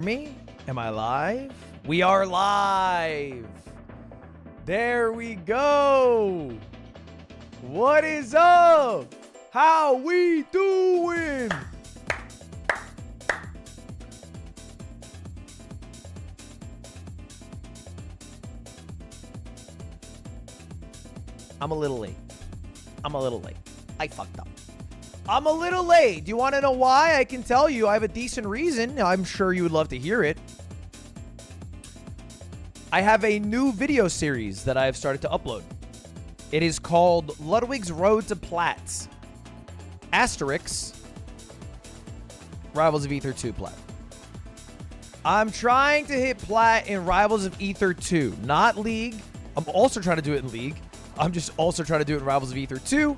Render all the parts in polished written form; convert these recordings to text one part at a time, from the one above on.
Me? Am I live? We are live. There we go. What is up? How we doing? I'm a little late. I fucked up. I'm a little late. Do you want to know why? I can tell you. I have a decent reason. I'm sure you would love to hear it. I have a new video series that I have started to upload. It is called Ludwig's Road to Platts. Asterix. Rivals of Ether 2 Plat. I'm trying to hit Plat in Rivals of Ether 2, not League. I'm also trying to do it in League. I'm just also trying to do it in Rivals of Ether 2.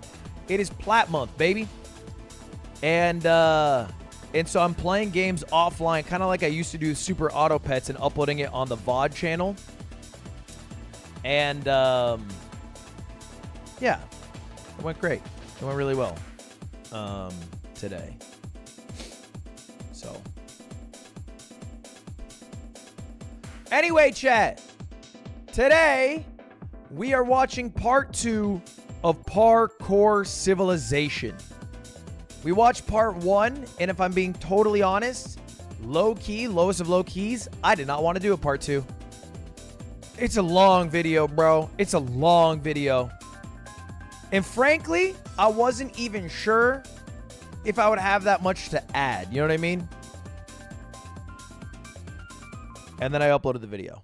It is Plat month, baby. And so I'm playing games offline, kind of like I used to do Super Auto Pets and uploading it on the VOD channel. And, yeah, it went great. It went really well today. So, anyway, chat, today we are watching part 2 of Parkour Civilization. We watched part 1, and if I'm being totally honest, low-key, lowest of low keys, I did not want to do a part 2. It's a long video, bro. It's a long video. And frankly, I wasn't even sure if I would have that much to add. You know what I mean? And then I uploaded the video.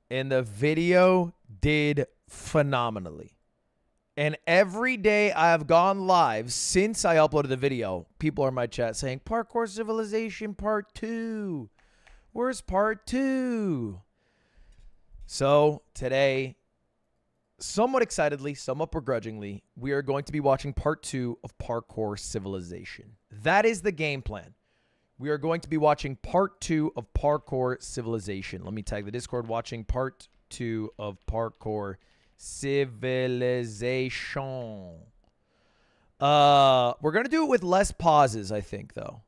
And the video did phenomenally. And every day I have gone live since I uploaded the video, people are in my chat saying, Parkour Civilization Part 2. Where's Part 2? So today, somewhat excitedly, somewhat begrudgingly, we are going to be watching Part 2 of Parkour Civilization. That is the game plan. We are going to be watching Part 2 of Parkour Civilization. Let me tag the Discord, watching Part 2 of Parkour Civilization. We're going to do it with less pauses, I think, though.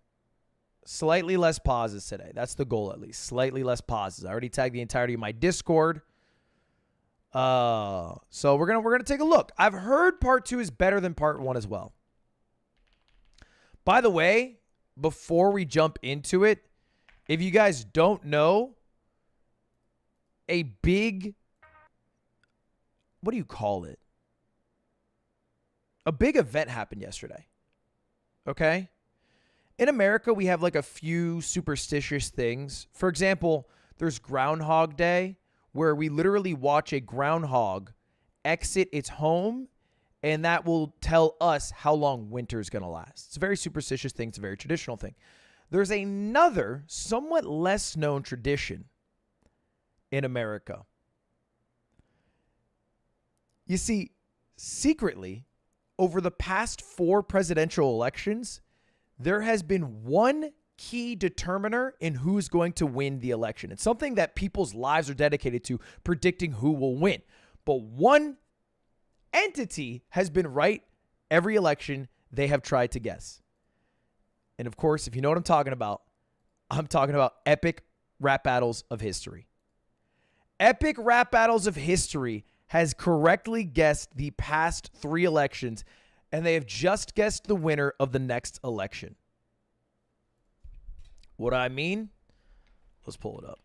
Slightly less pauses today. That's the goal, at least. Slightly less pauses. I already tagged the entirety of my Discord. So we're gonna take a look. I've heard part 2 is better than part 1 as well. By the way, before we jump into it, if you guys don't know, a big, what do you call it? A big event happened yesterday. Okay? In America, we have like a few superstitious things. For example, there's Groundhog Day, where we literally watch a groundhog exit its home, and that will tell us how long winter is going to last. It's a very superstitious thing. It's a very traditional thing. There's another somewhat less known tradition in America. You see, secretly, over the past 4 presidential elections, there has been one key determiner in who's going to win the election. It's something that people's lives are dedicated to, predicting who will win. But one entity has been right every election they have tried to guess. And of course, if you know what I'm talking about epic rap battles of history. Epic rap battles of history has correctly guessed the past 3 elections, and they have just guessed the winner of the next election. What I mean? Let's pull it up.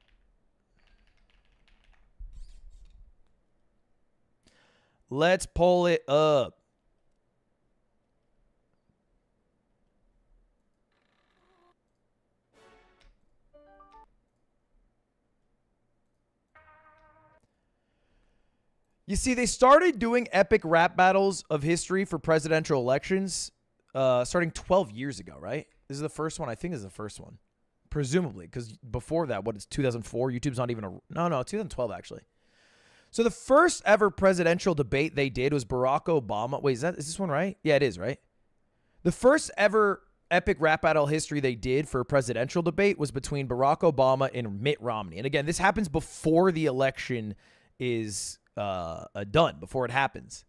Let's pull it up. You see, they started doing epic rap battles of history for presidential elections starting 12 years ago, right? This is the first one. I think this is the first one. Presumably, because before that, what is 2004? YouTube's not even a... No, 2012, actually. So the first ever presidential debate they did was Barack Obama. Wait, is this one right? Yeah, it is, right? The first ever epic rap battle history they did for a presidential debate was between Barack Obama and Mitt Romney. And again, this happens before the election is done, before it happens.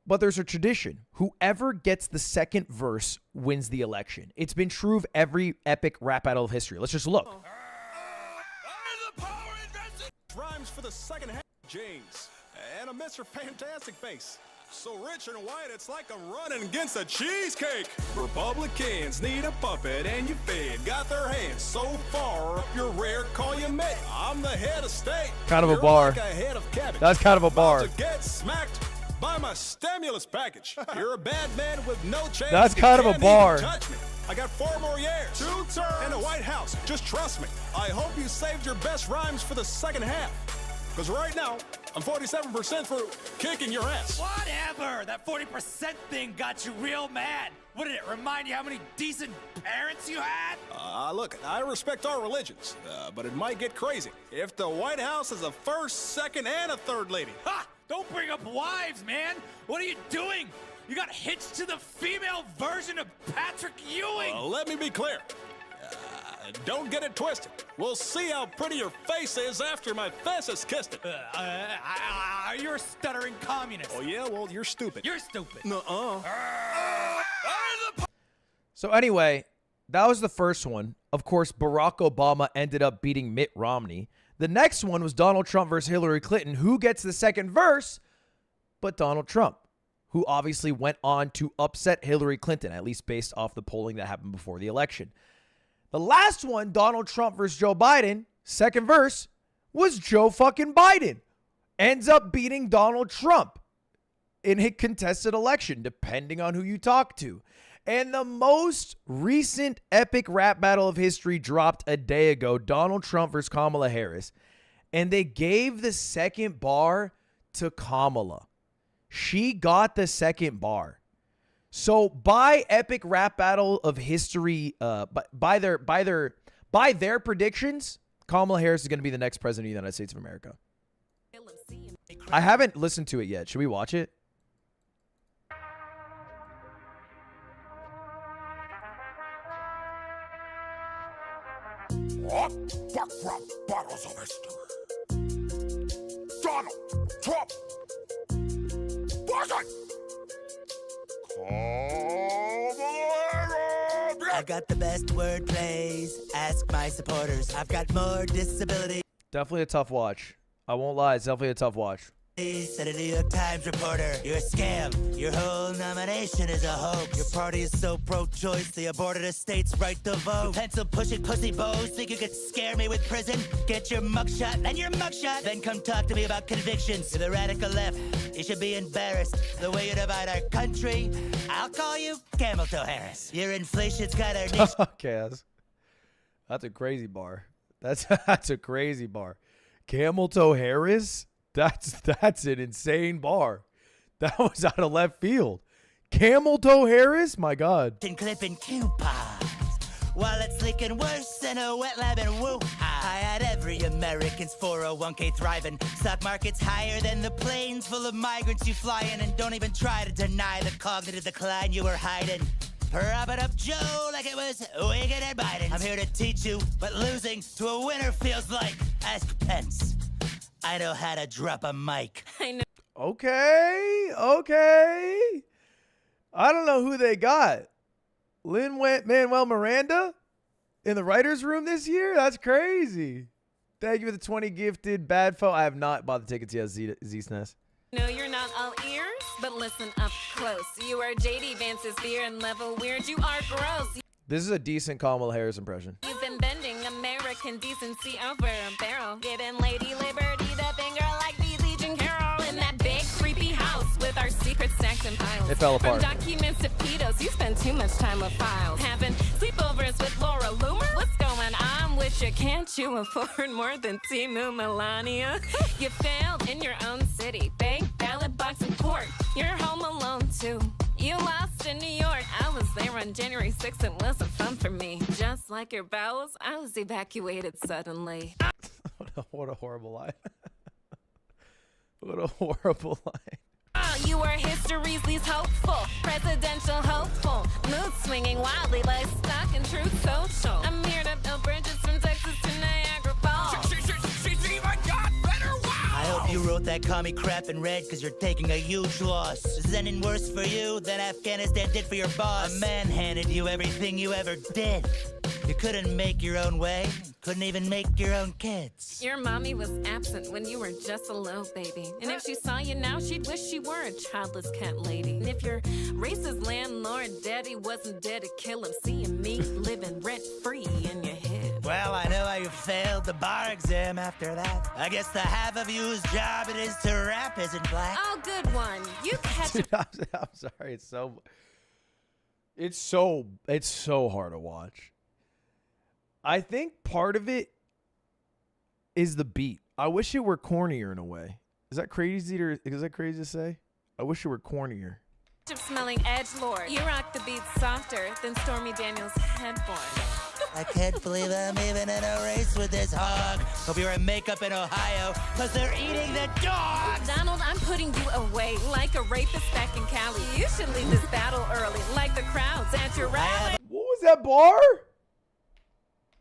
but there's a tradition. Whoever gets the second verse wins the election. It's been true of every epic rap battle of history. Let's just look. Rhymes for the second half. James and a Mr. Fantastic Face. So rich and white, it's like I'm running against a cheesecake. Republicans need a puppet and you fed. Got their hands so far up your rear, call you mate. I'm the head of state. Kind of a bar. Like a head of cabbage. That's kind of a bar. About to get smacked by my stimulus package. You're a bad man with no chance. That's kind of a bar. Touch me. I got 4 more years. 2 terms. And the White House. Just trust me. I hope you saved your best rhymes for the second half. Because right now, I'm 47% for kicking your ass. Whatever! That 40% thing got you real mad. What did it remind you how many decent parents you had? Look, I respect our religions, but it might get crazy. If the White House is a first, second, and a third lady. Ha! Don't bring up wives, man! What are you doing? You got hitched to the female version of Patrick Ewing! Let me be clear. Don't get it twisted. We'll see how pretty your face is after my fist has kissed it. You're a stuttering communist. Oh, yeah? Well, you're stupid. You're stupid. Nuh-uh. So anyway, that was the first one. Of course, Barack Obama ended up beating Mitt Romney. The next one was Donald Trump versus Hillary Clinton. Who gets the second verse but Donald Trump, who obviously went on to upset Hillary Clinton, at least based off the polling that happened before the election. The last one, Donald Trump versus Joe Biden, second verse, was Joe fucking Biden. Ends up beating Donald Trump in a contested election, depending on who you talk to. And the most recent epic rap battle of history dropped a day ago, Donald Trump versus Kamala Harris. And they gave the second bar to Kamala. She got the second bar. So by epic rap battle of history, by their predictions, Kamala Harris is going to be the next president of the United States of America. I haven't listened to it yet. Should we watch it? Fuck rap battles of history. Donald Trump. Biden. I've got the best word plays. Ask my supporters. I've got more disabilities. Definitely a tough watch. I won't lie. It's definitely a tough watch. Said a New York Times reporter, you're a scam. Your whole nomination is a hoax. Your party is so pro-choice, they aborted a state's right to vote. Pencil-pushing pussy bows think you could scare me with prison? Get your mugshot and your mugshot. Then come talk to me about convictions. To the radical left, you should be embarrassed. The way you divide our country, I'll call you Camel Toe Harris. Your inflation's got our nation. Okay, that's a crazy bar. That's a crazy bar. Camel Toe Harris? That's an insane bar. That was out of left field. Camel Toe Harris? My God. Clipping coupons while it's leaking worse than a wet lab in Wuhan. I had every American's 401k thriving. Stock market's higher than the planes full of migrants you fly in, and don't even try to deny the cognitive decline you were hiding. Prop it up, Joe, like it was Wicked and Biden. I'm here to teach you what losing to a winner feels like. Ask Pence. I know how to drop a mic. I know. Okay. I don't know who they got. Lin-Manuel Miranda in the writer's room this year? That's crazy. Thank you for the 20 gifted. Bad foe. I have not bought the tickets yet, Z-SNES. No, you're not all ears, but listen up close. You are JD Vance's fear and level weird. You are gross. This is a decent Kamala Harris impression. You've been bending American decency over a barrel. Giving Lady Liberty the finger like BZ and Carol in that big creepy house with our secret stacks and piles. It fell apart. From documents to pedos, you spend too much time with files. Having sleepovers with Laura Loomer? What's going on with you? Can't you afford more than Timu Melania? You failed in your own city. Bank, ballot box, and court. You're home alone too. You lost in New York. I was there on January 6th. It wasn't fun for me. Just like your bowels, I was evacuated suddenly. What a horrible line. What a horrible line. You were history's least hopeful, presidential hopeful, mood swinging wildly like stock and truth social. I'm here to build bridges from Texas to Niagara Falls. I hope you wrote that commie crap in red because you're taking a huge loss. Is anything worse for you than Afghanistan did for your boss? A man handed you everything you ever did. You couldn't make your own way, couldn't even make your own kids. Your mommy was absent when you were just a little baby. And if she saw you now, she'd wish she were a childless cat lady. And if your racist landlord daddy wasn't dead to kill him, seeing me living rent-free in your head. Well, I know how you failed the bar exam after that. I guess the half of you whose job it is to rap isn't black. Oh, good one. You catch Dude, I'm sorry. It's so hard to watch. I think part of it is the beat. I wish it were cornier in a way. Is that crazy to say? I wish it were cornier. smelling edgelord. You rock the beat softer than Stormy Daniels' headboard. I can't believe I'm even in a race with this hog. Hope you're in makeup in Ohio, cause they're eating the dogs. Donald, I'm putting you away like a rapist back in Cali. You should leave this battle early, like the crowds at your rally. What was that bar?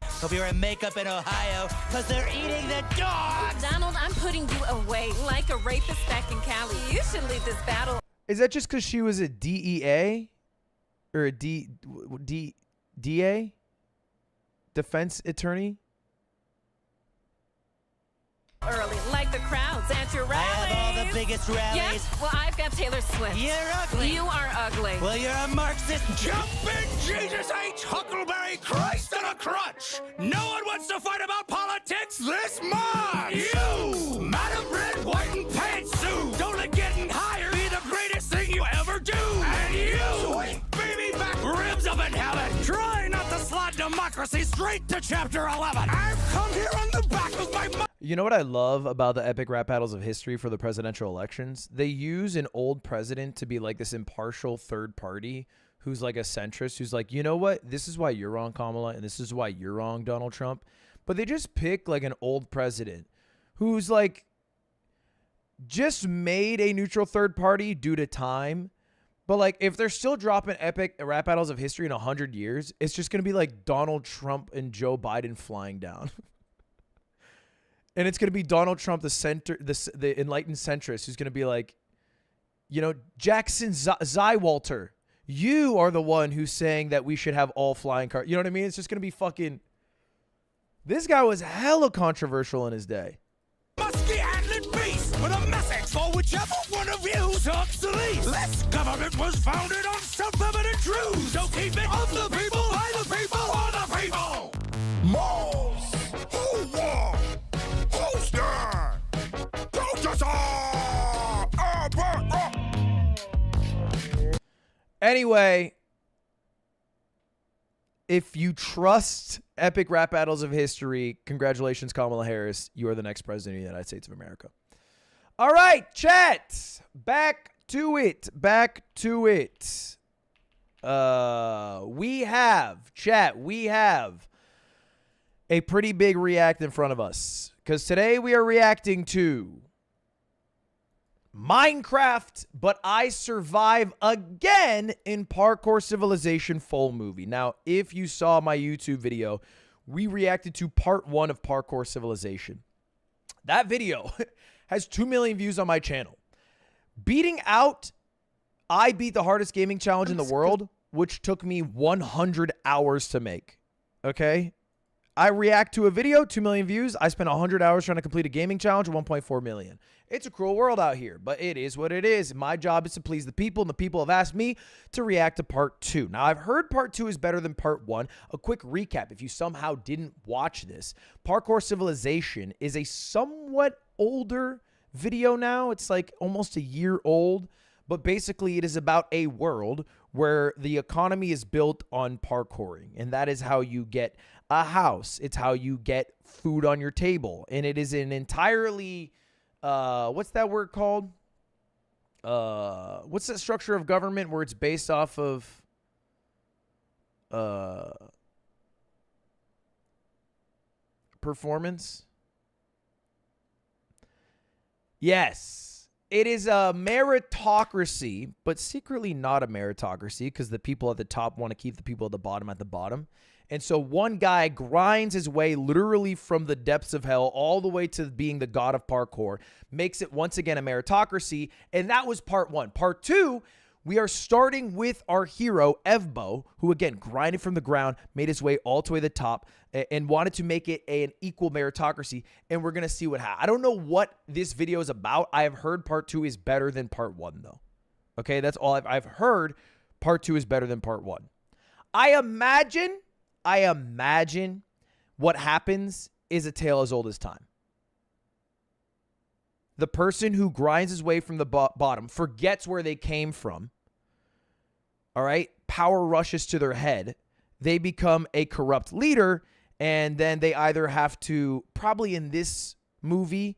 Hope you're in makeup in Ohio, cause they're eating the dogs. Donald, I'm putting you away like a rapist back in Cali. You should leave this battle. Is that just because she was a DEA? Or a DA? Defense attorney? Early, like the crowds at your rally. I have all the biggest rallies. Yes? Well, I've got Taylor Swift. You're ugly. You are ugly. Well, you're a Marxist. Jumping Jesus H. Huckleberry Christ on a crutch. No one wants to fight about politics this much. You, Madam Red, White, and Pantsuit. Don't let getting higher be the greatest thing you ever do. And you, baby back ribs up in heaven. Try not to slide democracy straight to chapter 11. I've come here on the back of my... You know what I love about the epic rap battles of history for the presidential elections? They use an old president to be like this impartial third party who's like a centrist, who's like, you know what? This is why you're wrong, Kamala, and this is why you're wrong, Donald Trump. But they just pick like an old president who's like just made a neutral third party due to time. But like if they're still dropping epic rap battles of history in 100 years, it's just going to be like Donald Trump and Joe Biden flying down. And it's going to be Donald Trump, the enlightened centrist, who's going to be like, you know, Jackson Zywalter, you are the one who's saying that we should have all flying cars. You know what I mean? It's just going to be fucking... This guy was hella controversial in his day. Musky antlered beast with a message for whichever one of you talks the least. This government was founded on self-evident truths. So keep it of the people, by the people, for the people. Moles! Who won? Who's there? Don't us all! Anyway, if you trust epic rap battles of history, congratulations, Kamala Harris. You are the next president of the United States of America. All right, chat. Back to it. We have a pretty big react in front of us because today we are reacting to Minecraft, but I Survive Again in Parkour Civilization full movie. Now, if you saw my YouTube video, we reacted to part 1 of Parkour Civilization. That video has 2 million views on my channel. Beating out, I beat the hardest gaming challenge in the world, which took me 100 hours to make. Okay? I react to a video, 2 million views. I spent 100 hours trying to complete a gaming challenge, 1.4 million. It's a cruel world out here, but it is what it is. My job is to please the people, and the people have asked me to react to part 2. Now, I've heard part 2 is better than part 1. A quick recap, if you somehow didn't watch this. Parkour Civilization is a somewhat older video now. It's like almost a year old, but basically it is about a world where the economy is built on parkouring, and that is how you get a house. It's how you get food on your table, and it is an entirely what's that word called? What's that structure of government where it's based off of performance? Yes. It is a meritocracy, but secretly not a meritocracy because the people at the top want to keep the people at the bottom. And so one guy grinds his way literally from the depths of hell all the way to being the god of parkour, makes it once again a meritocracy. And that was part one. Part two, we are starting with our hero, Evbo, who again grinded from the ground, made his way all the way to the top, and wanted to make it an equal meritocracy. And we're going to see what happens. I don't know what this video is about. I have heard part two is better than part one, though. Okay, that's all I've heard. Part two is better than part one. I imagine what happens is a tale as old as time. The person who grinds his way from the bottom forgets where they came from. All right? Power rushes to their head. They become a corrupt leader, and then they either have to, probably in this movie,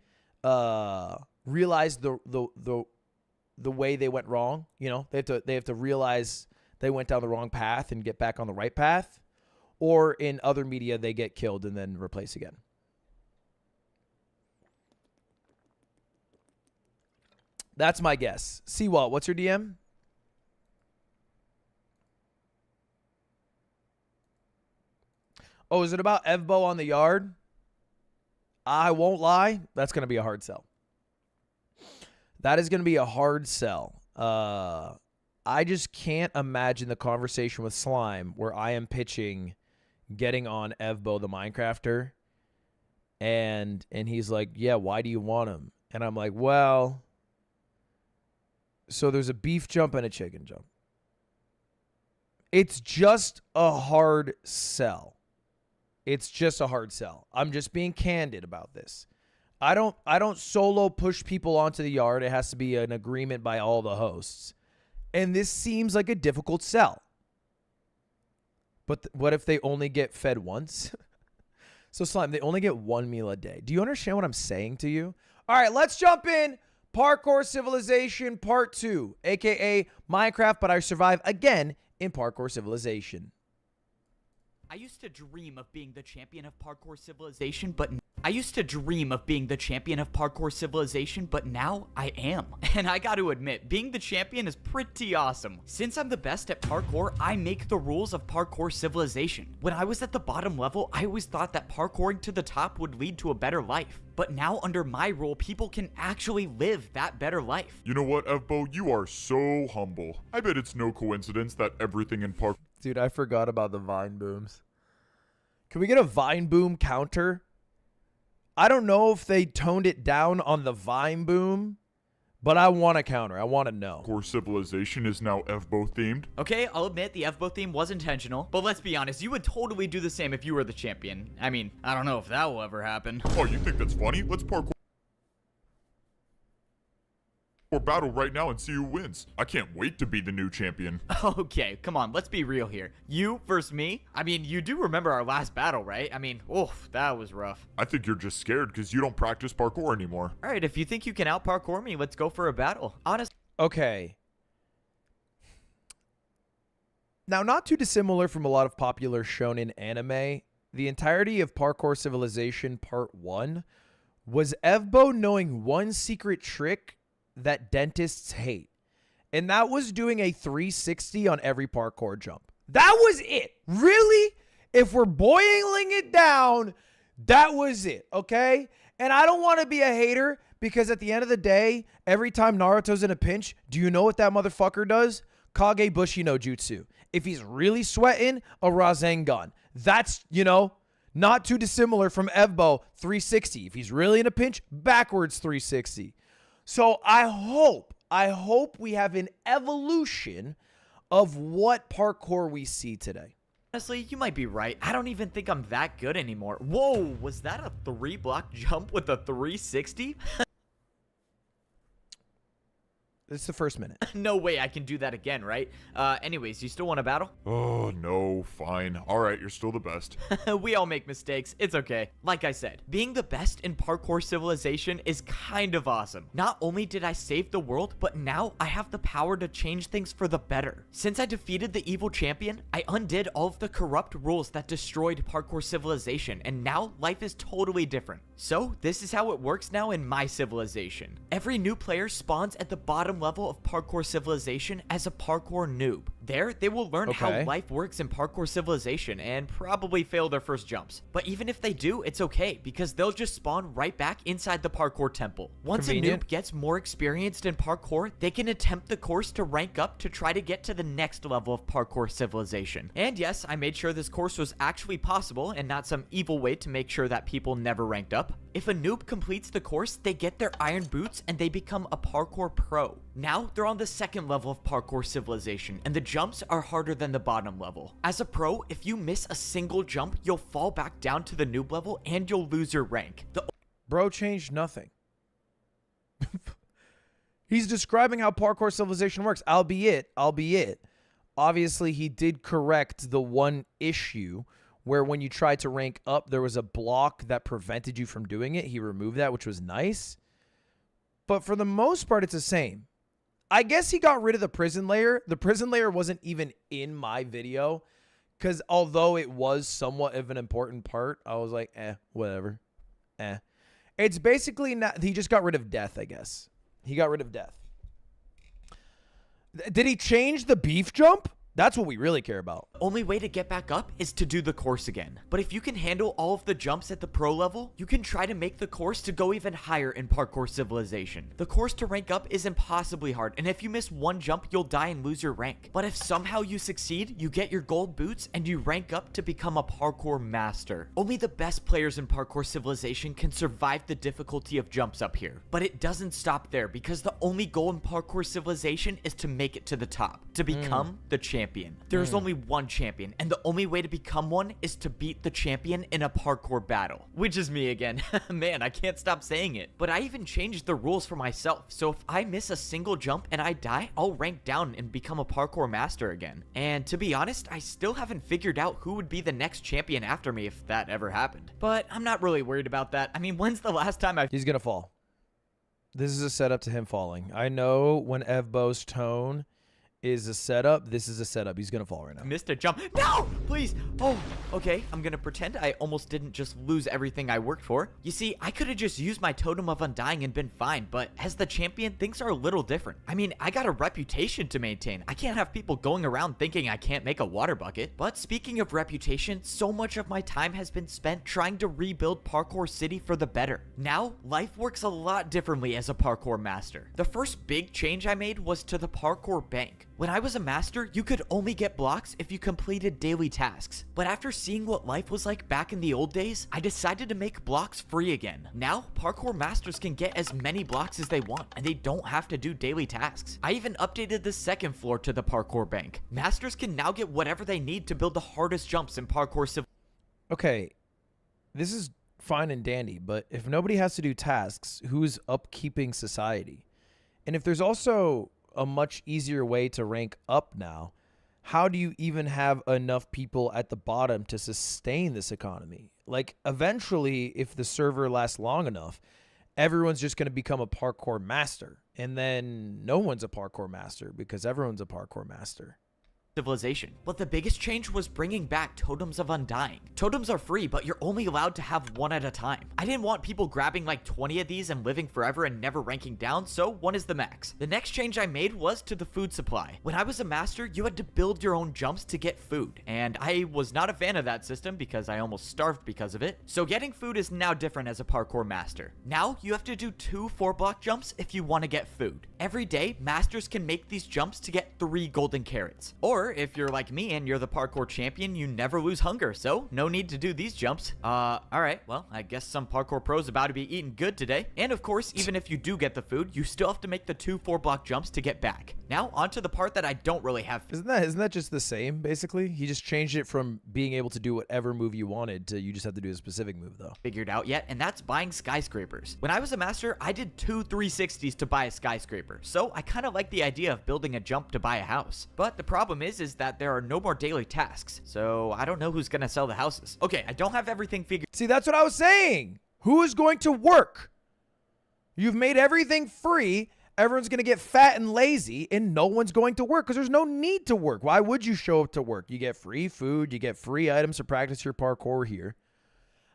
realize the way they went wrong. You know, they have to realize they went down the wrong path and get back on the right path. Or in other media, they get killed and then replace again. That's my guess. Seawalt, what's your DM? Oh, is it about Evbo on the yard? I won't lie. That's going to be a hard sell. That is going to be a hard sell. I just can't imagine the conversation with Slime where I am pitching getting on Evbo the Minecrafter. And he's like, yeah, why do you want him? And I'm like, well, so there's a beef jump and a chicken jump. It's just a hard sell. It's just a hard sell. I'm just being candid about this. I don't solo push people onto the yard. It has to be an agreement by all the hosts. And this seems like a difficult sell. But what if they only get fed once? So Slime, they only get one meal a day. Do you understand what I'm saying to you? All right, let's jump in. Parkour Civilization Part 2, a.k.a. Minecraft, but I survive again in Parkour Civilization. I used to dream of being the champion of Parkour Civilization, but now I am. And I got to admit, being the champion is pretty awesome. Since I'm the best at parkour, I make the rules of Parkour Civilization. When I was at the bottom level, I always thought that parkouring to the top would lead to a better life. But now under my rule, people can actually live that better life. You know what, Evbo? You are so humble. I bet it's no coincidence that everything in parkour... Dude, I forgot about the Vine booms. Can we get a Vine boom counter? I don't know if they toned it down on the Vine boom, but I want a counter. I want to know. Parkour Civilization is now Evbo themed. Okay, I'll admit the Evbo theme was intentional, but let's be honest, you would totally do the same if you were the champion. I mean, I don't know if that will ever happen. Oh, you think that's funny? Let's parkour battle right now and see who wins. I can't wait to be the new champion. Okay, come on, let's be real here. You versus me? I mean, you do remember our last battle, right? I mean, oof, that was rough. I think you're just scared because you don't practice parkour anymore. All right, if you think you can out-parkour me, let's go for a battle. Honestly. Okay. Now, not too dissimilar from a lot of popular shonen anime, the entirety of Parkour Civilization Part 1 was Evbo knowing one secret trick that dentists hate. And that was doing a 360 on every parkour jump. That was it. Really? If we're boiling it down, that was it, okay? And I don't want to be a hater because at the end of the day, every time Naruto's in a pinch, do you know what that motherfucker does? Kage Bushi no Jutsu. If he's really sweating, a Rasengan. That's, you know, not too dissimilar from Evbo 360. If he's really in a pinch, backwards 360. So I hope we have an evolution of what parkour we see today. Honestly, you might be right. I don't even think I'm that good anymore. Whoa, was that a 3-block jump with a 360? It's the first minute. No way I can do that again, right? Anyways, you still want to battle? Oh, no, fine. All right, you're still the best. We all make mistakes. It's okay. Like I said, being the best in Parkour Civilization is kind of awesome. Not only did I save the world, but now I have the power to change things for the better. Since I defeated the evil champion, I undid all of the corrupt rules that destroyed Parkour Civilization, and now life is totally different. So, this is how it works now in my civilization. Every new player spawns at the bottom level of Parkour Civilization as a parkour noob. There, they will learn how Okay. life works in Parkour Civilization and probably fail their first jumps. But even if they do, it's okay because they'll just spawn right back inside the parkour temple. Once Convenient. a noob gets more experienced in parkour, they can attempt the course to rank up to try to get to the next level of Parkour Civilization. And yes, I made sure this course was actually possible and not some evil way to make sure that people never ranked up. If a noob completes the course, they get their iron boots and they become a parkour pro. Now, they're on the second level of Parkour Civilization, and the jumps are harder than the bottom level. As a pro, if you miss a single jump, you'll fall back down to the noob level and you'll lose your rank. Bro changed nothing. He's describing how Parkour Civilization works, albeit, obviously he did correct the one issue where when you tried to rank up, there was a block that prevented you from doing it. He removed that, which was nice. But for the most part, it's the same. I guess he got rid of the prison layer. The prison layer wasn't even in my video because although it was somewhat of an important part, I was like, whatever. It's basically not, he just got rid of death, I guess. He got rid of death. Did he change the beef jump? That's what we really care about. Only way to get back up is to do the course again. But if you can handle all of the jumps at the pro level, you can try to make the course to go even higher in Parkour Civilization. The course to rank up is impossibly hard, and if you miss one jump, you'll die and lose your rank. But if somehow you succeed, you get your gold boots and you rank up to become a parkour master. Only the best players in Parkour Civilization can survive the difficulty of jumps up here. But it doesn't stop there because the only goal in Parkour Civilization is to make it to the top, to become the champion. There's only one champion, and the only way to become one is to beat the champion in a parkour battle. Which is me again. Man, I can't stop saying it. But I even changed the rules for myself, so if I miss a single jump and I die, I'll rank down and become a parkour master again. And to be honest, I still haven't figured out who would be the next champion after me if that ever happened. But I'm not really worried about that. I mean, when's the last time He's going to fall. This is a setup to him falling. I know when Evbo's tone is a setup, this is a setup. He's going to fall right now. missed a jump? No! Please! Oh, okay. I'm gonna pretend I almost didn't just lose everything I worked for. You see, I could have just used my Totem of Undying and been fine, but as the champion, things are a little different. I mean, I got a reputation to maintain. I can't have people going around thinking I can't make a water bucket. But speaking of reputation, so much of my time has been spent trying to rebuild Parkour City for the better. Now, life works a lot differently as a parkour master. The first big change I made was to the parkour bank. When I was a master, you could only get blocks if you completed daily tasks. But after seeing what life was like back in the old days, I decided to make blocks free again. Now, parkour masters can get as many blocks as they want, and they don't have to do daily tasks. I even updated the second floor to the parkour bank. Masters can now get whatever they need to build the hardest jumps in Parkour Civilization. Okay, this is fine and dandy, but if nobody has to do tasks, who's upkeeping society? And if there's also a much easier way to rank up now, how do you even have enough people at the bottom to sustain this economy? Like, eventually, if the server lasts long enough, everyone's just going to become a parkour master. And then no one's a parkour master because everyone's a parkour master. But the biggest change was bringing back Totems of Undying. Totems are free, but you're only allowed to have one at a time. I didn't want people grabbing like 20 of these and living forever and never ranking down, so one is the max. The next change I made was to the food supply. When I was a master, you had to build your own jumps to get food, and I was not a fan of that system because I almost starved because of it. So getting food is now different as a parkour master. Now you have to do 2 4-block jumps if you want to get food. Every day, masters can make these jumps to get 3 golden carrots. Or if you're like me and you're the parkour champion, you never lose hunger, so no need to do these jumps. Alright, well, I guess some parkour pros about to be eating good today. And of course, even if you do get the food, you still have to make the 2 4-block jumps to get back. Now, onto the part that I don't really have. Isn't that just the same, basically? He just changed it from being able to do whatever move you wanted to you just have to do a specific move, though. Figured out yet, and that's buying skyscrapers. When I was a master, I did 2 360s to buy a skyscraper, so I kind of like the idea of building a jump to buy a house. But the problem is that there are no more daily tasks, so I don't know who's gonna sell the houses. Okay, I don't have everything figured. See, that's what I was saying. Who is going to work? You've made everything free. Everyone's going to get fat and lazy, and no one's going to work because there's no need to work. Why would you show up to work? You get free food. You get free items to practice your parkour here.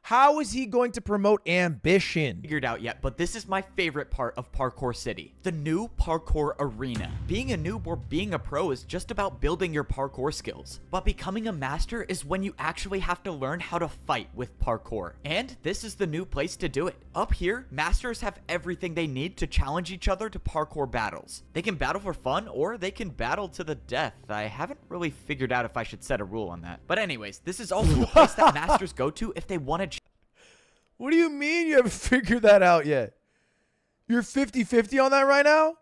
How is he going to promote ambition? Figured out yet, but this is my favorite part of Parkour City, the new parkour arena. Being a noob or being a pro is just about building your parkour skills, but becoming a master is when you actually have to learn how to fight with parkour, and this is the new place to do it. Up here, masters have everything they need to challenge each other to parkour battles. They can battle for fun, or they can battle to the death. I haven't really figured out if I should set a rule on that. But anyways, this is also a place that masters go to if they want to. What do you mean you haven't figured that out yet? You're 50-50 on that right now?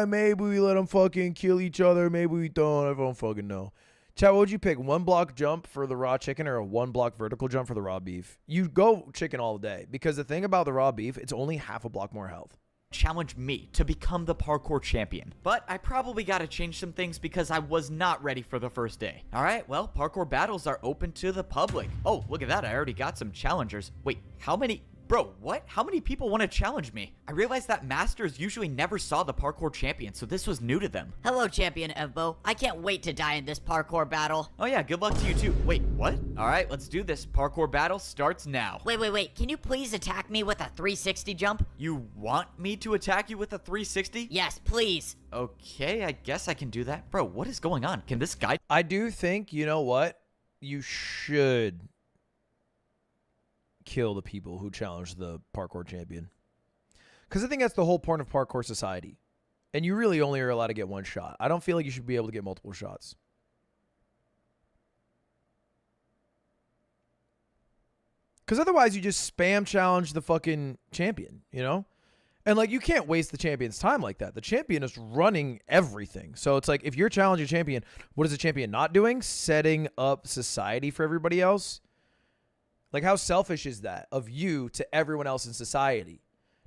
Maybe we let them fucking kill each other. Maybe we don't. I don't fucking know. Chat, what would you pick? 1 block jump for the raw chicken or a 1 block vertical jump for the raw beef? You go chicken all day because the thing about the raw beef, it's only half a block more health. Challenge me to become the parkour champion. But I probably got to change some things because I was not ready for the first day. All right, well, parkour battles are open to the public. Oh, look at that. I already got some challengers. Wait, how many? Bro, what? How many people want to challenge me? I realized that masters usually never saw the parkour champion, so this was new to them. Hello, Champion Evbo. I can't wait to die in this parkour battle. Oh yeah, good luck to you too. Wait, what? All right, let's do this. Parkour battle starts now. Wait. Can you please attack me with a 360 jump? You want me to attack you with a 360? Yes, please. Okay, I guess I can do that. Bro, what is going on? Can this guy? I do think, you know what? You should kill the people who challenge the parkour champion. Because I think that's the whole point of parkour society. And you really only are allowed to get 1 shot. I don't feel like you should be able to get multiple shots. Because otherwise you just spam challenge the fucking champion, you know? And like you can't waste the champion's time like that. The champion is running everything. So it's like if you're challenging a champion, what is the champion not doing? Setting up society for everybody else. Like, how selfish is that of you to everyone else in society?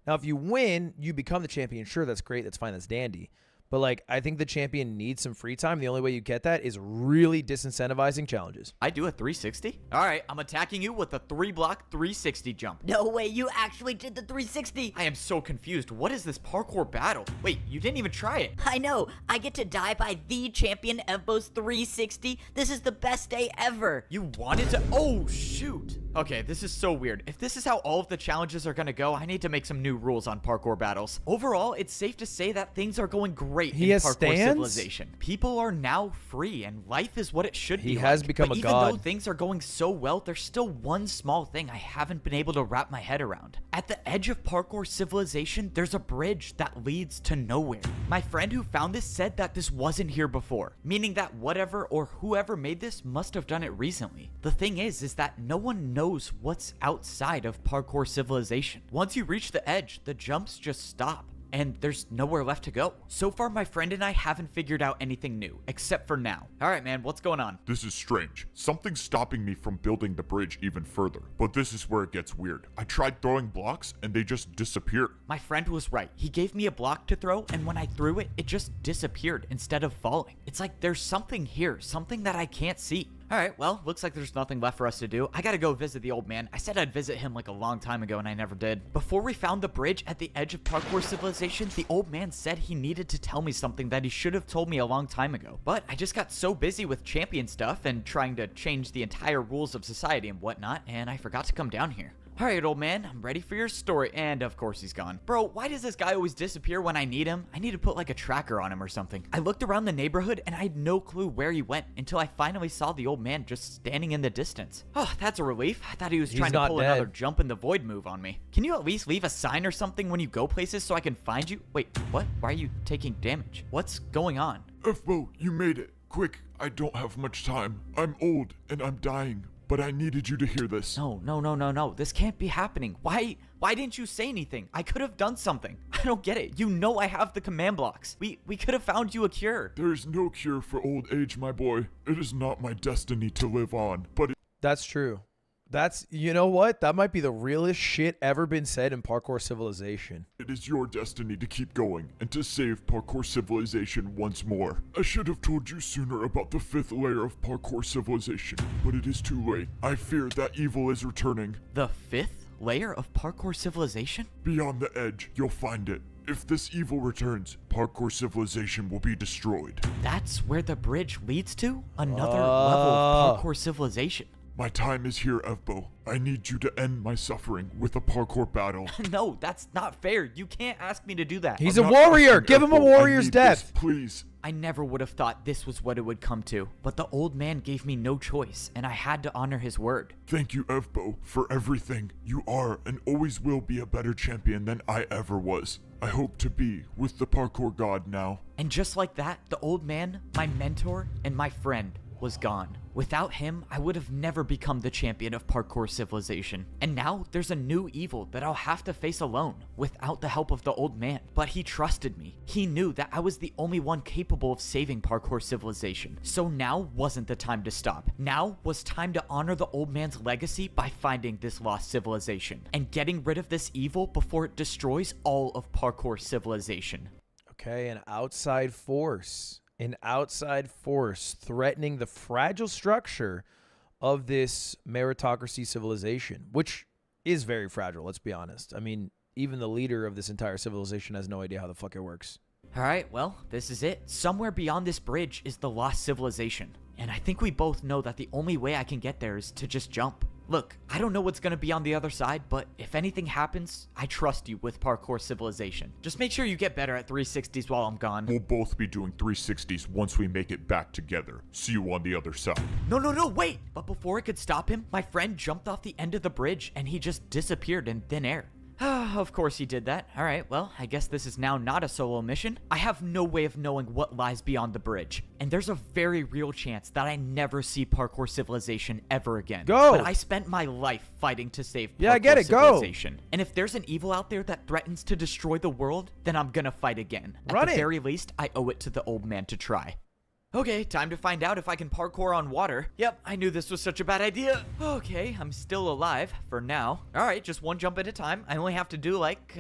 Now, if you win, you become the champion. Sure, that's great. That's fine. That's dandy. But, like, I think the champion needs some free time. The only way you get that is really disincentivizing challenges. I do a 360? All right, I'm attacking you with a 3-block 360 jump. No way, you actually did the 360. I am so confused. What is this parkour battle? Wait, you didn't even try it. I know. I get to die by the Champion Evbo's 360. This is the best day ever. You wanted to? Oh, shoot. Okay, this is so weird. If this is how all of the challenges are gonna go, I need to make some new rules on parkour battles. Overall, it's safe to say that things are going great in Parkour Civilization. People are now free, and life is what it should be. He has become a god. Even though things are going so well, there's still one small thing I haven't been able to wrap my head around. At the edge of Parkour Civilization, there's a bridge that leads to nowhere. My friend who found this said that this wasn't here before, meaning that whatever or whoever made this must have done it recently. The thing is that no one knows what's outside of Parkour Civilization. Once you reach the edge, the jumps just stop, and there's nowhere left to go. So far, my friend and I haven't figured out anything new, except for now. All right, man, what's going on? This is strange. Something's stopping me from building the bridge even further. But this is where it gets weird. I tried throwing blocks and they just disappeared. My friend was right. He gave me a block to throw, and when I threw it, it just disappeared instead of falling. It's like there's something here, something that I can't see. All right, well, looks like there's nothing left for us to do. I gotta go visit the old man. I said I'd visit him like a long time ago, and I never did. Before we found the bridge at the edge of Parkour Civilization, the old man said he needed to tell me something that he should have told me a long time ago. But I just got so busy with champion stuff and trying to change the entire rules of society and whatnot, and I forgot to come down here. All right, old man, I'm ready for your story. And of course he's gone. Bro, why does this guy always disappear when I need him? I need to put like a tracker on him or something. I looked around the neighborhood and I had no clue where he went until I finally saw the old man just standing in the distance. Oh, that's a relief. I thought he was trying to pull another jump in the void move on me. Can you at least leave a sign or something when you go places so I can find you? Wait, what? Why are you taking damage? What's going on? Fbo, you made it. Quick, I don't have much time. I'm old and I'm dying. But I needed you to hear this. No. This can't be happening. Why didn't you say anything? I could have done something. I don't get it. You know I have the command blocks. We could have found you a cure. There is no cure for old age, my boy. It is not my destiny to live on, but That's true. That's, you know what? That might be the realest shit ever been said in Parkour Civilization. it is your destiny to keep going and to save Parkour Civilization once more. I should have told you sooner about the 5th layer of Parkour Civilization, but it is too late. I fear that evil is returning. The 5th layer of Parkour Civilization? Beyond the edge, you'll find it. If this evil returns, Parkour Civilization will be destroyed. That's where the bridge leads to? Another level of Parkour Civilization. My time is here, Evbo. I need you to end my suffering with a parkour battle. No, that's not fair. You can't ask me to do that. He's I'm a not warrior. asking Give him a Evbo. I warrior's need death. this, please. I never would have thought this was what it would come to, but the old man gave me no choice, and I had to honor his word. Thank you, Evbo, for everything. You are and always will be a better champion than I ever was. I hope to be with the parkour god now. And just like that, the old man, my mentor, and my friend was gone. Without him, I would have never become the champion of parkour civilization. And now there's a new evil that I'll have to face alone, without the help of the old man. But he trusted me. He knew that I was the only one capable of saving parkour civilization. So now wasn't the time to stop. Now was time to honor the old man's legacy by finding this lost civilization and getting rid of this evil before it destroys all of parkour civilization. Okay, an outside force. An outside force threatening the fragile structure of this meritocracy civilization, which is very fragile, let's be honest. I mean, even the leader of this entire civilization has no idea how the fuck it works. All right, well, this is it. Somewhere beyond this bridge is the lost civilization. And I think we both know that the only way I can get there is to just jump. Look, I don't know what's going to be on the other side, but if anything happens, I trust you with parkour civilization. Just make sure you get better at 360s while I'm gone. We'll both be doing 360s once we make it back together. See you on the other side. No, wait! But before I could stop him, my friend jumped off the end of the bridge and he just disappeared in thin air. Of course he did that. All right, well, I guess this is now not a solo mission. I have no way of knowing what lies beyond the bridge. And there's a very real chance that I never see parkour civilization ever again. Go! But I spent my life fighting to save parkour Yeah, I get it. Go! civilization. And if there's an evil out there that threatens to destroy the world, then I'm gonna fight again. Run At the it. very least, I owe it to the old man to try. Okay, time to find out if I can parkour on water. Yep, I knew this was such a bad idea. Okay, I'm still alive for now. All right, just one jump at a time. I only have to do like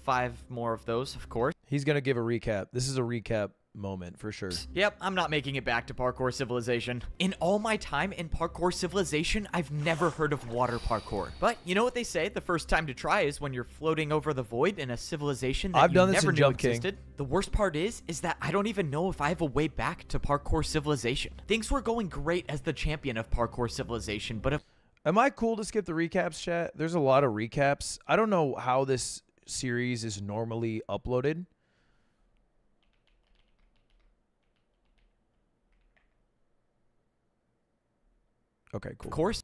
5 more of those, of course. He's going to give a recap. This is a recap moment for sure. Yep, I'm not making it back to parkour civilization. In all my time in parkour civilization, I've never heard of water parkour. But you know what they say? The first time to try is when you're floating over the void in a civilization that I've you done this never in knew Jump King. existed. The worst part is that I don't even know if I have a way back to parkour civilization. Things were going great as the champion of parkour civilization, but if Am I cool to skip the recaps, chat? There's a lot of recaps. I don't know how this series is normally uploaded. Okay, cool. Of course,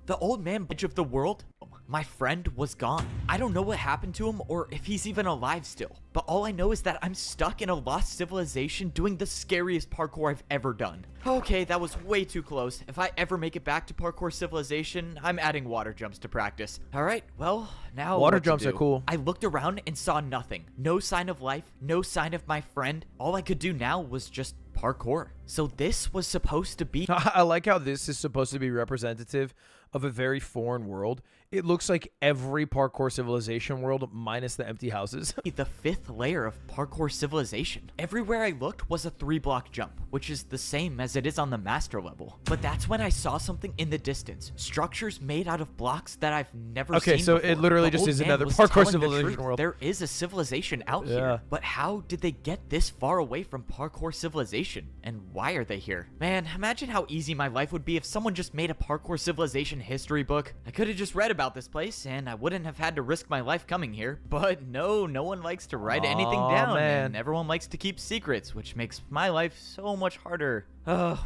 the old man bitch of the world, my friend, was gone. I don't know what happened to him or if he's even alive still, but all I know is that I'm stuck in a lost civilization doing the scariest parkour I've ever done. Okay, that was way too close. If I ever make it back to parkour civilization, I'm adding water jumps to practice. All right, well, now Water what to jumps are do? cool. I looked around and saw nothing. No sign of life, no sign of my friend. All I could do now was just parkour. So this was supposed to be I like how this is supposed to be representative of a very foreign world. It looks like every parkour civilization world minus the empty houses. the 5th layer of parkour civilization. Everywhere I looked was a 3-block jump, which is the same as it is on the master level. But that's when I saw something in the distance. Structures made out of blocks that I've never seen Okay, so it before. literally The just old is man another was parkour telling the civilization truth. world. There is a civilization out Yeah. here. But how did they get this far away from parkour civilization? And why are they here? Man, imagine how easy my life would be if someone just made a parkour civilization history book. I could have just read about this place and I wouldn't have had to risk my life coming here. But no one likes to write anything Aw, down, man. and everyone likes to keep secrets, which makes my life so much harder.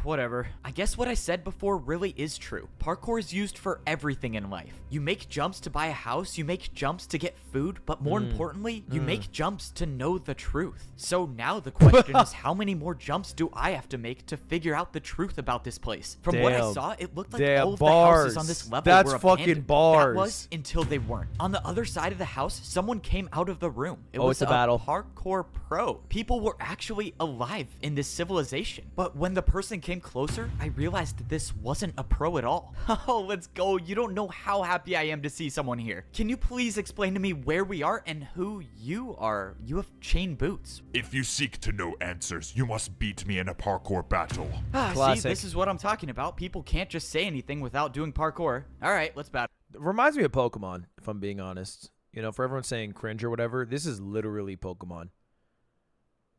Whatever. I guess what I said before really is true. Parkour is used for everything in life. You make jumps to buy a house, you make jumps to get food, but more importantly, you make jumps to know the truth. So now the question is, how many more jumps do I have to make to figure out the truth about this place? From what I Damn. saw, it looked like Damn, all of the houses bars. on this level That's were fucking abandoned. bars. That was until they weren't. On the other side of the house, someone came out of the room. It Oh, was it's a battle. parkour pro. People were actually alive in this civilization. But when the person came closer, I realized that this wasn't a pro at all. Oh, let's go. You don't know how happy I am to see someone here. Can you please explain to me where we are and who you are? You have chain boots. If you seek to know answers, you must beat me in a parkour battle. See, Classic. this is what I'm talking about. People can't just say anything without doing parkour. All right, let's battle. Reminds me of Pokemon, if I'm being honest. You know, for everyone saying cringe or whatever, this is literally Pokemon.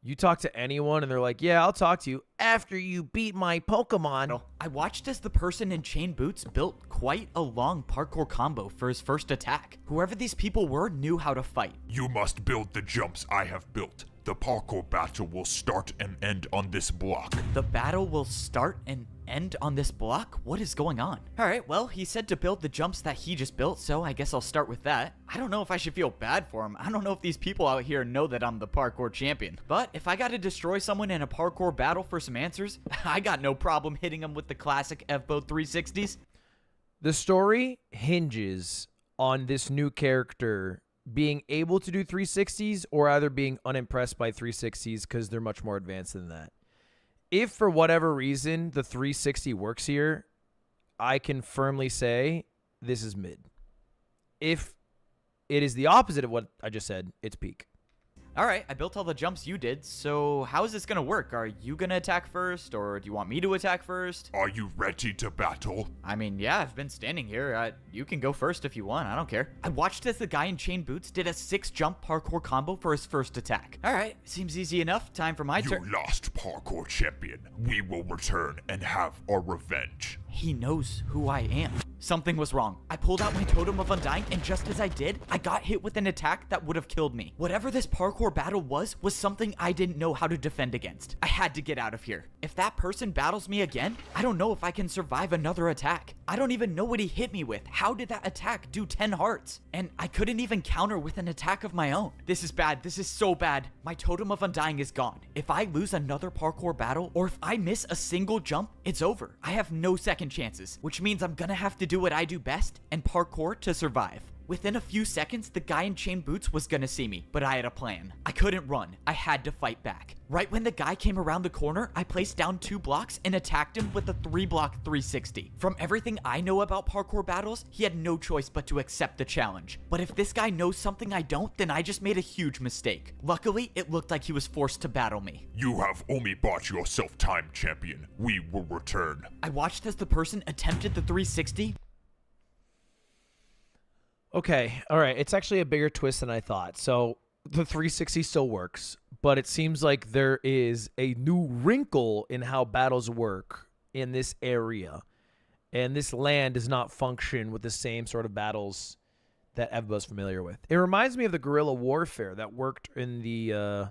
You talk to anyone and they're like, yeah, I'll talk to you. after you beat my Pokemon. I watched as the person in chain boots built quite a long parkour combo for his first attack. Whoever these people were knew how to fight. You must build the jumps I have built. The parkour battle will start and end on this block. The battle will start and end on this block? What is going on? Alright, well, he said to build the jumps that he just built, so I guess I'll start with that. I don't know if I should feel bad for him. I don't know if these people out here know that I'm the parkour champion. But if I gotta destroy someone in a parkour battle for some answers, I got no problem hitting them with the classic Evbo 360s. The story hinges on this new character being able to do 360s or either being unimpressed by 360s because they're much more advanced than that. If for whatever reason the 360 works here, I can firmly say this is mid. If it is the opposite of what I just said, it's peak. Alright, I built all the jumps you did, so how is this gonna work? Are you gonna attack first, or do you want me to attack first? Are you ready to battle? I mean, yeah, I've been standing here. You can go first if you want, I don't care. I watched as the guy in chain boots did a 6-jump parkour combo for his first attack. Alright, seems easy enough. Time for my You turn. lost, parkour champion. We will return and have our revenge. He knows who I am. Something was wrong. I pulled out my Totem of Undying, and just as I did, I got hit with an attack that would have killed me. Whatever this parkour battle was something I didn't know how to defend against. I had to get out of here. If that person battles me again, I don't know if I can survive another attack. I don't even know what he hit me with. How did that attack do 10 hearts? And I couldn't even counter with an attack of my own. This is bad. This is so bad. My Totem of Undying is gone. If I lose another parkour battle, or if I miss a single jump, it's over. I have no second chances, which means I'm gonna have to do what I do best and parkour to survive. Within a few seconds, the guy in chain boots was gonna see me, but I had a plan. I couldn't run. I had to fight back. Right when the guy came around the corner, I placed down 2 blocks and attacked him with a 3-block 360. From everything I know about parkour battles, he had no choice but to accept the challenge. But if this guy knows something I don't, then I just made a huge mistake. Luckily, it looked like he was forced to battle me. You have only bought yourself time, champion. We will return. I watched as the person attempted the 360. Okay, all right. It's actually a bigger twist than I thought. So the 360 still works, but it seems like there is a new wrinkle in how battles work in this area. And this land does not function with the same sort of battles that Evbo's familiar with. It reminds me of the guerrilla warfare that worked in the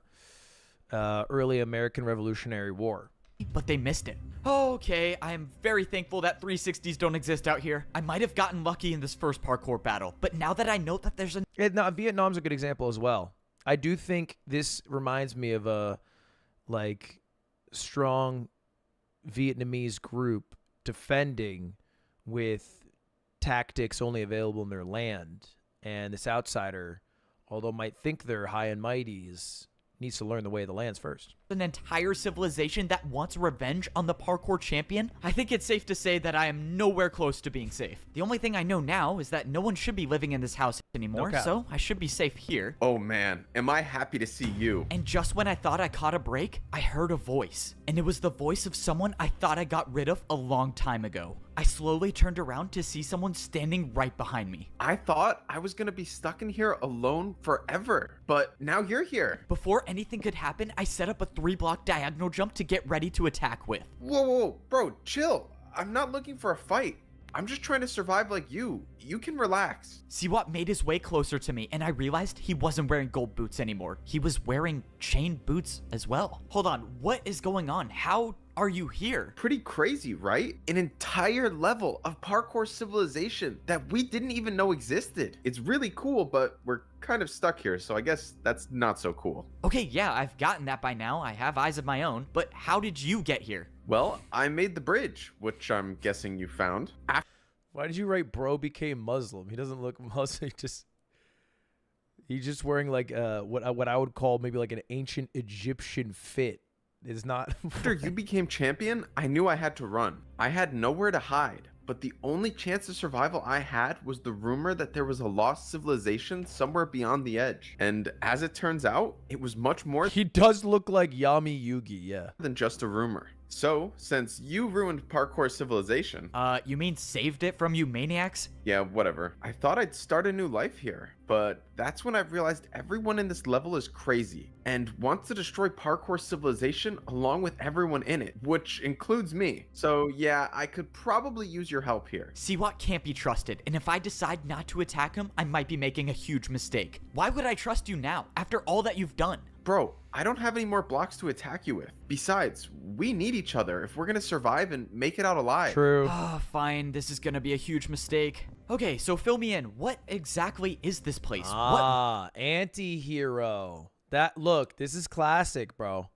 early American Revolutionary War. But they missed it. Okay, I am very thankful that 360s don't exist out here. I might have gotten lucky in this first parkour battle, but now that I know that there's a... No, Vietnam's a good example as well. I do think this reminds me of a, like, strong Vietnamese group defending with tactics only available in their land. And this outsider, although might think they're high and mighty, needs to learn the way of the lands first. An entire civilization that wants revenge on the parkour champion? I think it's safe to say that I am nowhere close to being safe. The only thing I know now is that no one should be living in this house anymore, so I should be safe here. Oh man, am I happy to see you. And just when I thought I caught a break, I heard a voice. And it was the voice of someone I thought I got rid of a long time ago. I slowly turned around to see someone standing right behind me. I thought I was gonna be stuck in here alone forever, but now you're here. Before anything could happen, I set up a 3-block diagonal jump to get ready to attack with. Whoa, bro, chill. I'm not looking for a fight. I'm just trying to survive like you. You can relax. Siwat made his way closer to me, and I realized he wasn't wearing gold boots anymore. He was wearing chain boots as well. Hold on, what is going on? How are you here? Pretty crazy, right? An entire level of parkour civilization that we didn't even know existed. It's really cool, but we're kind of stuck here, so I guess that's not so cool. Okay, yeah, I've gotten that by now. I have eyes of my own, but how did you get here? Well, I made the bridge, which I'm guessing you found. Why did you write bro became Muslim? He doesn't look Muslim. He's just wearing like what I would call maybe like an ancient Egyptian fit. It's not. After you became champion, I knew I had to run. I had nowhere to hide, but the only chance of survival I had was the rumor that there was a lost civilization somewhere beyond the edge. And as it turns out, it was much more He does look like Yami Yugi, yeah. than just a rumor. So, since you ruined Parkour Civilization, You mean saved it from you maniacs? yeah, whatever. I thought I'd start a new life here, but that's when I realized everyone in this level is crazy and wants to destroy Parkour Civilization along with everyone in it, which includes me. So yeah, I could probably use your help here. Siwat can't be trusted, and if I decide not to attack him, I might be making a huge mistake. Why would I trust you now, after all that you've done? Bro, I don't have any more blocks to attack you with. Besides, we need each other if we're gonna survive and make it out alive. True. Ah, fine, this is gonna be a huge mistake. Okay, so fill me in. What exactly is this place? Anti-hero. Look, this is classic, bro.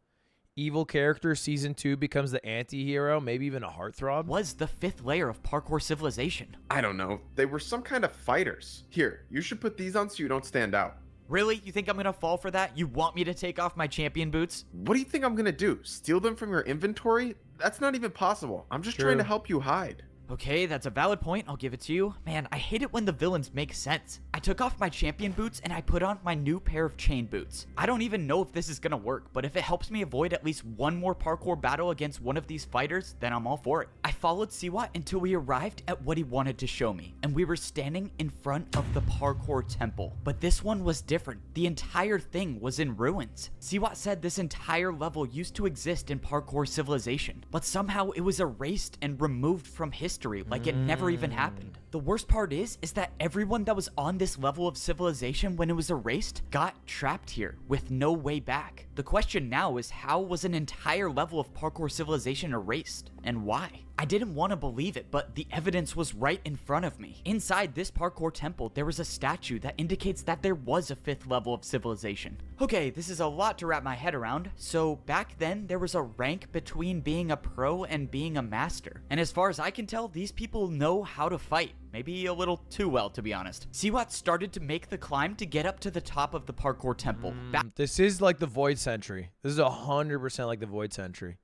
Evil character season 2 becomes the anti-hero, maybe even a heartthrob. What was the 5th layer of Parkour Civilization? I don't know. They were some kind of fighters. Here, you should put these on so you don't stand out. Really? You think I'm gonna fall for that? You want me to take off my champion boots? What do you think I'm gonna do? Steal them from your inventory? That's not even possible. I'm just trying to help you hide. Okay, that's a valid point. I'll give it to you. Man, I hate it when the villains make sense. I took off my champion boots and I put on my new pair of chain boots. I don't even know if this is gonna work, but if it helps me avoid at least one more parkour battle against one of these fighters, then I'm all for it. I followed Siwat until we arrived at what he wanted to show me, and we were standing in front of the parkour temple. But this one was different. The entire thing was in ruins. Siwat said this entire level used to exist in Parkour Civilization, but somehow it was erased and removed from history like it never even happened. The worst part is that everyone that was on this level of civilization when it was erased got trapped here with no way back. The question now is, how was an entire level of Parkour Civilization erased, and why? I didn't want to believe it, but the evidence was right in front of me. Inside this parkour temple, there was a statue that indicates that there was a 5th level of civilization. Okay, this is a lot to wrap my head around. So back then, there was a rank between being a pro and being a master. And as far as I can tell, these people know how to fight. Maybe a little too well, to be honest. Siwat started to make the climb to get up to the top of the parkour temple. This is like the Void Sentry. This is 100% like the Void Sentry.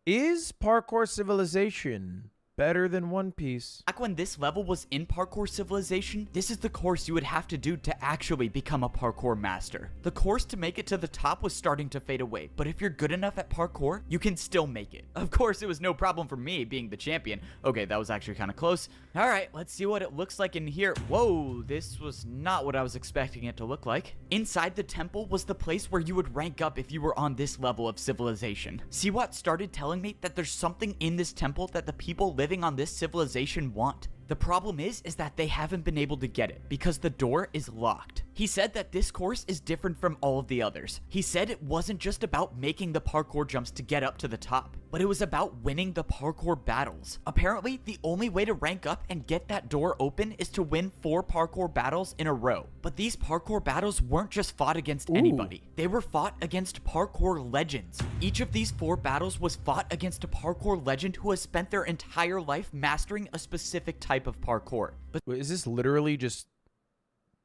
Is Parkour Civilization better than One Piece? Back when this level was in Parkour Civilization, this is the course you would have to do to actually become a parkour master. The course to make it to the top was starting to fade away, but if you're good enough at parkour, you can still make it. Of course, it was no problem for me being the champion. Okay, that was actually kind of close. All right, let's see what it looks like in here. Whoa, this was not what I was expecting it to look like. Inside the temple was the place where you would rank up if you were on this level of civilization. Siwat started telling me that there's something in this temple that the people living on this civilization want. The problem is that they haven't been able to get it because the door is locked. He said that this course is different from all of the others. He said it wasn't just about making the parkour jumps to get up to the top, but it was about winning the parkour battles. Apparently, the only way to rank up and get that door open is to win 4 parkour battles in a row. But these parkour battles weren't just fought against anybody. They were fought against parkour legends. Each of these 4 battles was fought against a parkour legend who has spent their entire life mastering a specific type of parkour. But Wait, is this literally just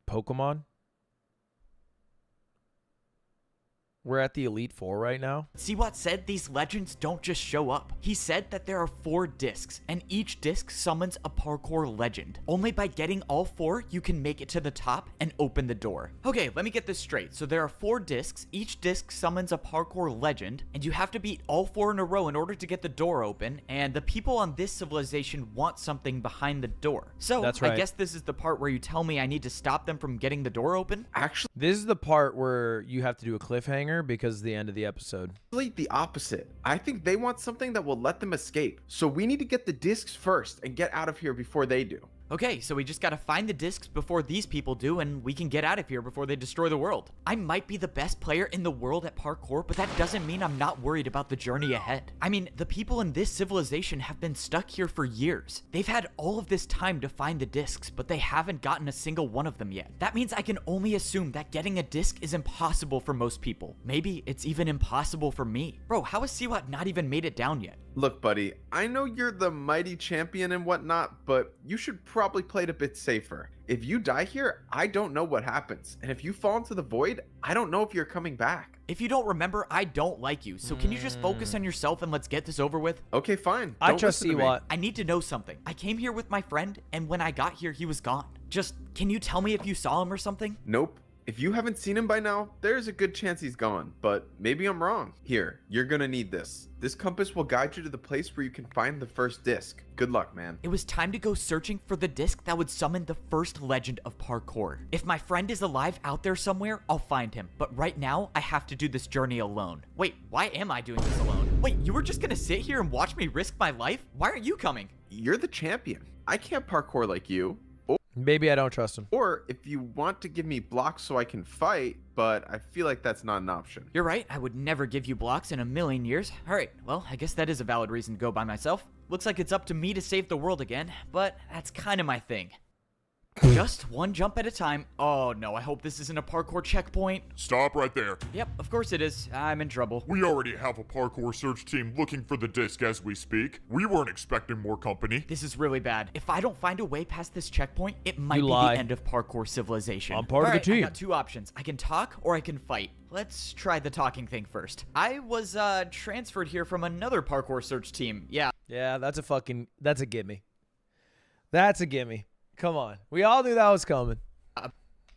Pokemon? We're at the Elite Four right now. Siwat said these legends don't just show up. He said that there are 4 discs, and each disc summons a parkour legend. Only by getting all 4, you can make it to the top and open the door. Okay, let me get this straight. So there are 4 discs, each disc summons a parkour legend, and you have to beat all 4 in a row in order to get the door open, and the people on this civilization want something behind the door. So, That's right. I guess this is the part where you tell me I need to stop them from getting the door open? Actually, This is the part where you have to do a cliffhanger because it's the end of the episode. the opposite. I think they want something that will let them escape. So we need to get the discs first and get out of here before they do. Okay, so we just gotta find the discs before these people do, and we can get out of here before they destroy the world. I might be the best player in the world at parkour, but that doesn't mean I'm not worried about the journey ahead. I mean, the people in this civilization have been stuck here for years. They've had all of this time to find the discs, but they haven't gotten a single one of them yet. That means I can only assume that getting a disc is impossible for most people. Maybe it's even impossible for me. Bro, how has Siwat not even made it down yet? Look, buddy, I know you're the mighty champion and whatnot, but you should probably play it a bit safer. If you die here, I don't know what happens. And if you fall into the void, I don't know if you're coming back. If you don't remember, I don't like you, so can you just focus on yourself and let's get this over with? Okay, fine. I Don't trust listen to me. Siwat. I need to know something. I came here with my friend, and when I got here, he was gone. Just, can you tell me if you saw him or something? Nope. If you haven't seen him by now, there's a good chance he's gone, but maybe I'm wrong. Here, you're gonna need this. This compass will guide you to the place where you can find the first disc. Good luck, man. It was time to go searching for the disc that would summon the first legend of parkour. If my friend is alive out there somewhere, I'll find him. But right now, I have to do this journey alone. Wait, why am I doing this alone? Wait, you were just gonna sit here and watch me risk my life? Why aren't you coming? You're the champion. I can't parkour like you. Maybe I don't trust him. Or if you want to give me blocks so I can fight, but I feel like that's not an option. You're right, I would never give you blocks in a million years. Alright, well, I guess that is a valid reason to go by myself. Looks like it's up to me to save the world again, but that's kind of my thing. Just one jump at a time. Oh no, I hope this isn't a parkour checkpoint. Stop right there. Yep, of course it is. I'm in trouble. We already have a parkour search team looking for the disc as we speak. We weren't expecting more company. This is really bad. If I don't find a way past this checkpoint, it might be lie. the end of parkour civilization. I'm part of the Alright, team. I got two options. I can talk or I can fight. Let's try the talking thing first. I was transferred here from another parkour search team. Yeah. Yeah, that's a gimme. That's a gimme. Come on. We all knew that was coming.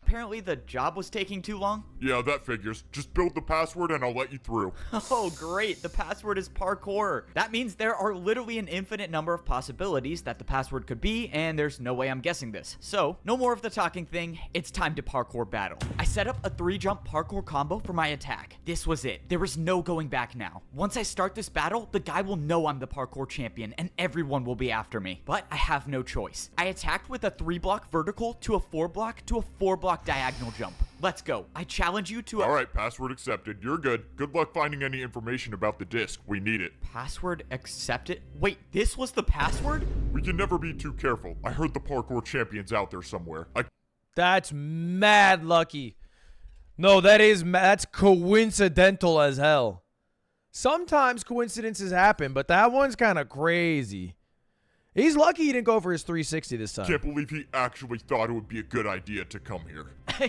Apparently the job was taking too long. Yeah, that figures. Just build the password and I'll let you through. Oh, great. The password is parkour. That means there are literally an infinite number of possibilities that the password could be, and there's no way I'm guessing this. So, no more of the talking thing. It's time to parkour battle. I set up a 3-jump parkour combo for my attack. This was it. There was no going back now. Once I start this battle, the guy will know I'm the parkour champion, and everyone will be after me. But I have no choice. I attacked with a 3-block vertical to a 4-block to a 4-block diagonal jump. Let's go. I challenge you to All right, password accepted. You're good. Good luck finding any information about the disc. We need it. Password accepted? Wait, this was the password? We can never be too careful. I heard the parkour champion's out there somewhere. That's mad lucky. No, that's coincidental as hell. Sometimes coincidences happen, but that one's kind of crazy. He's lucky he didn't go for his 360 this time. Can't believe he actually thought it would be a good idea to come here.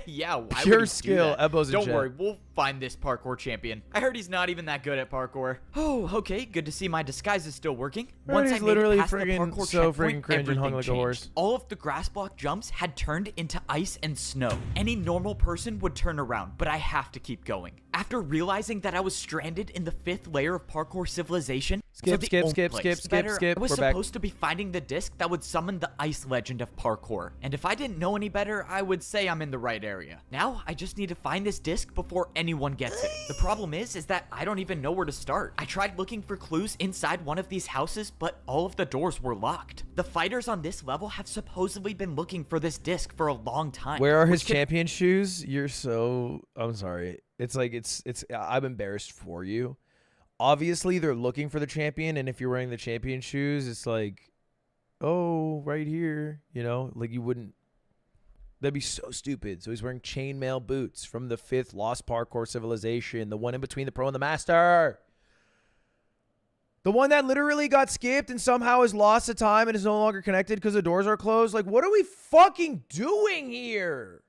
Yeah, why Pure would he skill, do that? Ebbo's in Don't chat. worry, we'll find this parkour champion. I heard he's not even that good at parkour. Oh, okay, good to see my disguise is still working. Right, he's I made literally it past the friggin' parkour so checkpoint, friggin' cringe and hung everything like a changed. horse. All of the grass block jumps had turned into ice and snow. Any normal person would turn around, but I have to keep going. After realizing that I was stranded in the 5th layer of parkour civilization, Skip, the skip, only skip, place skip, better, skip. I was We're back. supposed to be finding the disc that would summon the ice legend of parkour. And if I didn't know any better, I would say I'm in the right area. Now, I just need to find this disc before anyone gets it. The problem is that I don't even know where to start. I tried looking for clues inside one of these houses, but all of the doors were locked. The fighters on this level have supposedly been looking for this disc for a long time. Where are his which could- champion shoes? You're so... I'm sorry. It's like, it's... I'm embarrassed for you. Obviously, they're looking for the champion, and if you're wearing the champion shoes, it's like, oh, right here. You know, like you wouldn't... That'd be so stupid. So he's wearing chainmail boots from the 5th Lost Parkour Civilization, the one in between the Pro and the Master. The one that literally got skipped and somehow has lost the time and is no longer connected because the doors are closed. Like, what are we fucking doing here?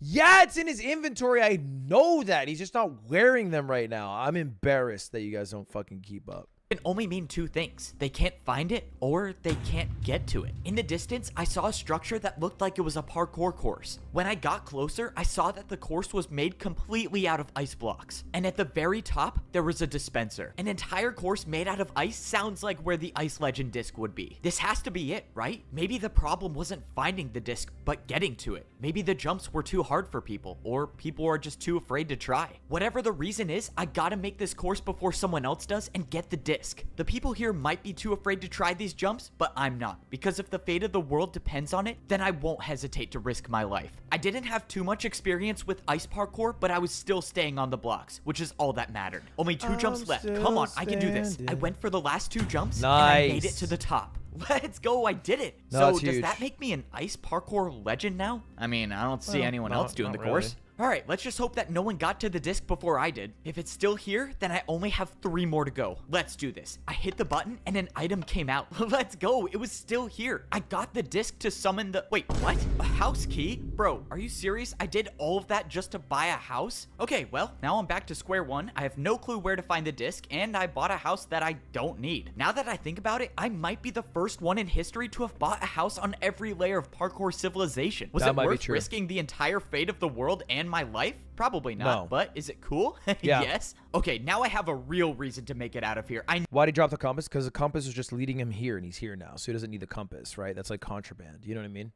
Yeah, it's in his inventory. I know that. He's just not wearing them right now. I'm embarrassed that you guys don't fucking keep up. Can only mean two things. They can't find it or they can't get to it. In the distance, I saw a structure that looked like it was a parkour course. When I got closer, I saw that the course was made completely out of ice blocks. And at the very top, there was a dispenser. An entire course made out of ice sounds like where the Ice Legend disc would be. This has to be it, right? Maybe the problem wasn't finding the disc, but getting to it. Maybe the jumps were too hard for people, or people are just too afraid to try. Whatever the reason is, I gotta make this course before someone else does and get the disc. The people here might be too afraid to try these jumps, but I'm not, because if the fate of the world depends on it, then I won't hesitate to risk my life. I didn't have too much experience with ice parkour, but I was still staying on the blocks, which is all that mattered. Only 2 jumps left. Come on, I can do this. I went for the last 2 jumps, and I made it to the top. Let's go, I did it. No, so that's does huge. that make me an ice parkour legend now? I mean, I don't see anyone else doing the course. All right, let's just hope that no one got to the disc before I did. If it's still here, then I only have 3 more to go. Let's do this. I hit the button and an item came out. Let's go. It was still here. I got the disc to summon the... Wait, what? A house key? Bro, are you serious? I did all of that just to buy a house? Okay, well, now I'm back to square one. I have no clue where to find the disc, and I bought a house that I don't need. Now that I think about it, I might be the first one in history to have bought a house on every layer of parkour civilization. Was it worth risking the entire fate of the world and my life? Probably not, but is it cool? Yeah. Yes. Okay, now I have a real reason to make it out of here. Why'd he drop the compass? Because the compass was just leading him here, and he's here now, so he doesn't need the compass, right? That's like contraband. You know what I mean?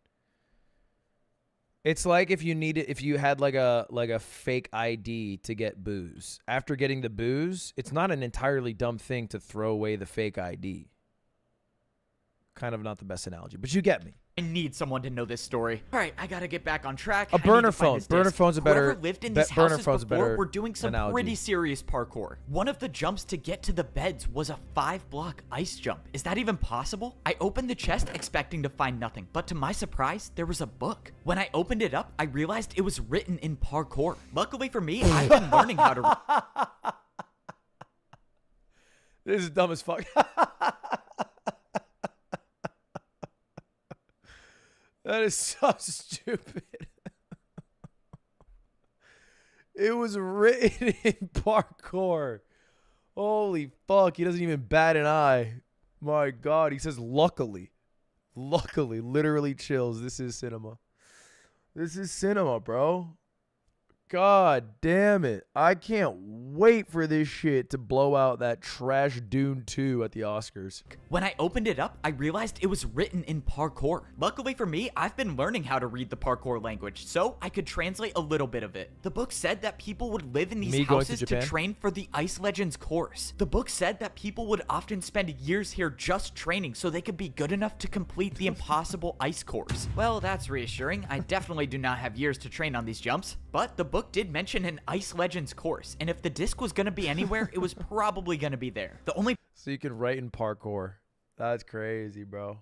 It's like if you had like a fake ID to get booze. After getting the booze, it's not an entirely dumb thing to throw away the fake ID. Kind of not the best analogy, but you get me. I need someone to know this story. All right, I gotta get back on track. A burner phone. Burner phone's a better. Whoever lived in these houses before, we're doing some analogy. pretty serious parkour. One of the jumps to get to the beds was a 5-block ice jump. Is that even possible? I opened the chest expecting to find nothing, but to my surprise, there was a book. When I opened it up, I realized it was written in parkour. Luckily for me, I've been learning how to. This is dumb as fuck. That is so stupid. It was written in parkour. Holy fuck. He doesn't even bat an eye. My God. He says, luckily. Luckily. Literally chills. This is cinema. This is cinema, bro. God damn it. I can't wait for this shit to blow out that trash Dune 2 at the Oscars. When I opened it up, I realized it was written in parkour. Luckily for me, I've been learning how to read the parkour language, so I could translate a little bit of it. The book said that people would live in these houses to train for the Ice Legends course. The book said that people would often spend years here just training so they could be good enough to complete the impossible ice course. Well, that's reassuring. I definitely do not have years to train on these jumps, but the book did mention an Ice Legends course, and if the disc was going to be anywhere, it was probably going to be there. So you can write in parkour. That's crazy, bro.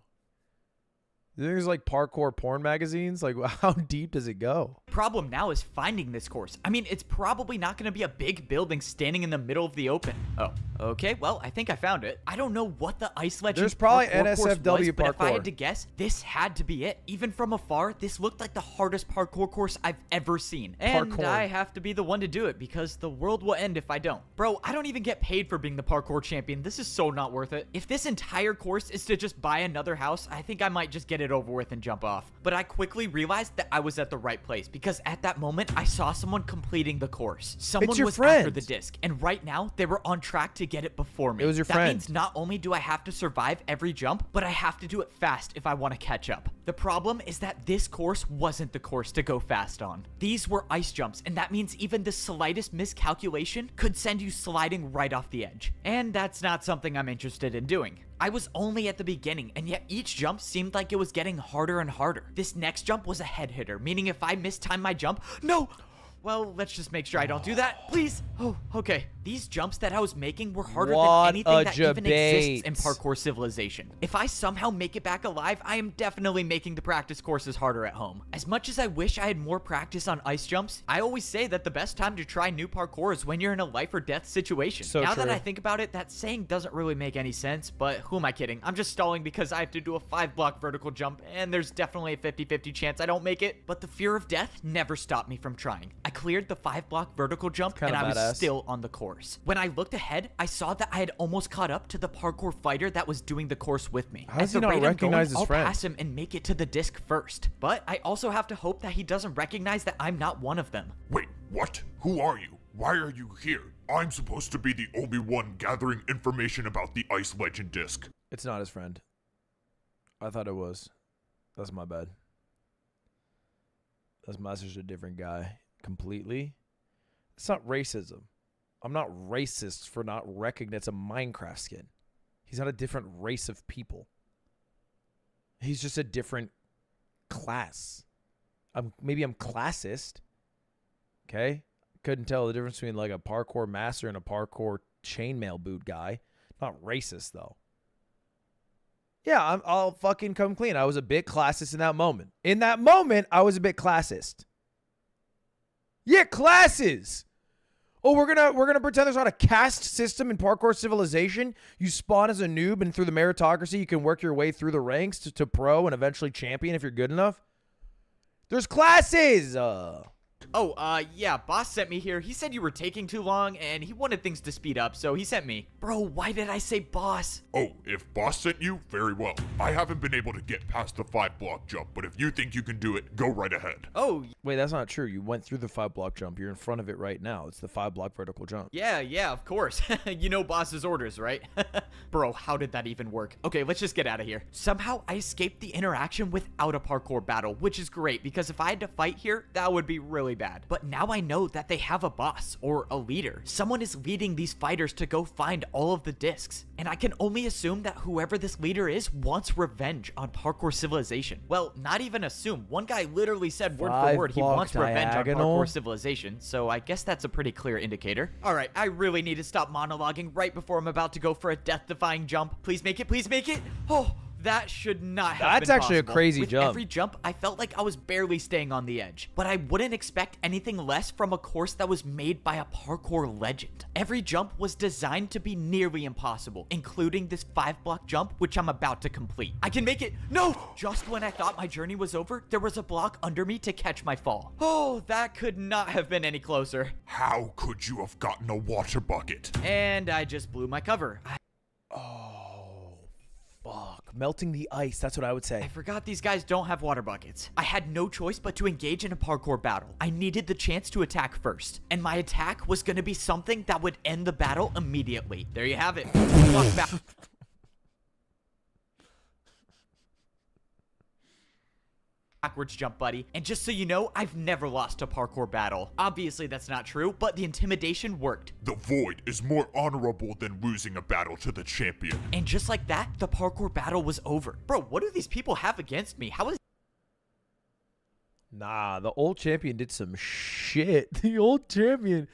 You think there's like parkour porn magazines? Like, how deep does it go? Problem now is finding this course. I mean, it's probably not going to be a big building standing in the middle of the open. Oh, okay. Well, I think I found it. I don't know what the Ice Legends There's probably NSFW was, but parkour. if I had to guess, this had to be it. Even from afar, this looked like the hardest parkour course I've ever seen. And Parkour. I have to be the one to do it because the world will end if I don't. Bro, I don't even get paid for being the parkour champion. This is so not worth it. If this entire course is to just buy another house, I think I might just get it over with and jump off. But I quickly realized that I was at the right place because at that moment, I saw someone completing the course. Someone was after the disc, and right now, they were on track to get it before me. It was your friend. That means not only do I have to survive every jump, but I have to do it fast if I want to catch up. The problem is that this course wasn't the course to go fast on. These were ice jumps, and that means even the slightest miscalculation could send you sliding right off the edge. And that's not something I'm interested in doing. I was only at the beginning, and yet each jump seemed like it was getting harder and harder. This next jump was a head hitter, meaning if I mistimed my jump, no! Well, let's just make sure I don't do that, please. Oh, okay. These jumps that I was making were harder than anything that even exists in parkour civilization. If I somehow make it back alive, I am definitely making the practice courses harder at home. As much as I wish I had more practice on ice jumps, I always say that the best time to try new parkour is when you're in a life or death situation. So now true. that I think about it, that saying doesn't really make any sense, but who am I kidding? I'm just stalling because I have to do a 5-block vertical jump, and there's definitely a 50-50 chance I don't make it, but the fear of death never stopped me from trying. I cleared the 5-block vertical jump, and I was still on the course. When I looked ahead, I saw that I had almost caught up to the parkour fighter that was doing the course with me. How does he not recognize his friend? I'll pass him and make it to the disc first, but I also have to hope that he doesn't recognize that I'm not one of them. Wait, what? Who are you? Why are you here? I'm supposed to be the only one gathering information about the Ice Legend disc. It's not his friend. I thought it was. That's my bad. That's just a different guy completely. It's not racism. I'm not racist for not recognizing it's a Minecraft skin. He's not a different race of people. He's just a different class. Maybe I'm classist. Okay? Couldn't tell the difference between like a parkour master and a parkour chainmail boot guy. Not racist though. Yeah, I'll fucking come clean. I was a bit classist in that moment. In that moment, I was a bit classist. Yeah, classes. Oh, we're gonna pretend there's not a caste system in Parkour Civilization. You spawn as a noob, and through the meritocracy, you can work your way through the ranks to pro and eventually champion if you're good enough. There's classes. Yeah, boss sent me here. He said you were taking too long, and he wanted things to speed up, so he sent me. Bro, why did I say boss? Oh, if boss sent you, very well. I haven't been able to get past the 5-block jump, but if you think you can do it, go right ahead. Oh, Wait, that's not true. You went through the 5-block jump. You're in front of it right now. It's the 5-block vertical jump. yeah, of course. You know boss's orders, right? Bro, how did that even work? Okay, let's just get out of here. Somehow, I escaped the interaction without a parkour battle, which is great, because if I had to fight here, that would be really bad. But now I know that they have a boss, or a leader. Someone is leading these fighters to go find all of the discs. And I can only assume that whoever this leader is wants revenge on Parkour Civilization. Well, not even assume. One guy literally said word for word he wants revenge on Parkour Civilization, so I guess that's a pretty clear indicator. Alright, I really need to stop monologuing right before I'm about to go for a death-defying jump. Please make it, please make it! Oh! That should not have been That's actually possible. a crazy With jump. every jump, I felt like I was barely staying on the edge. But I wouldn't expect anything less from a course that was made by a parkour legend. Every jump was designed to be nearly impossible, including this 5-block jump, which I'm about to complete. I can make it. No! Just when I thought my journey was over, there was a block under me to catch my fall. Oh, that could not have been any closer. How could you have gotten a water bucket? And I just blew my cover. Fuck. Melting the ice. That's what I would I say. forgot these guys don't have water buckets. I had no choice but to engage in a parkour battle. I needed the chance to attack first, and my attack was going to be something that would end the battle immediately. There you have it. Walk back. Backwards jump, buddy. And just so you know, I've never lost a parkour battle. Obviously, that's not true, but the intimidation worked. The void is more honorable than losing a battle to the champion. And just like that, the parkour battle was over. Bro, what do these people have against me? How is Nah, the old champion did some shit. The old champion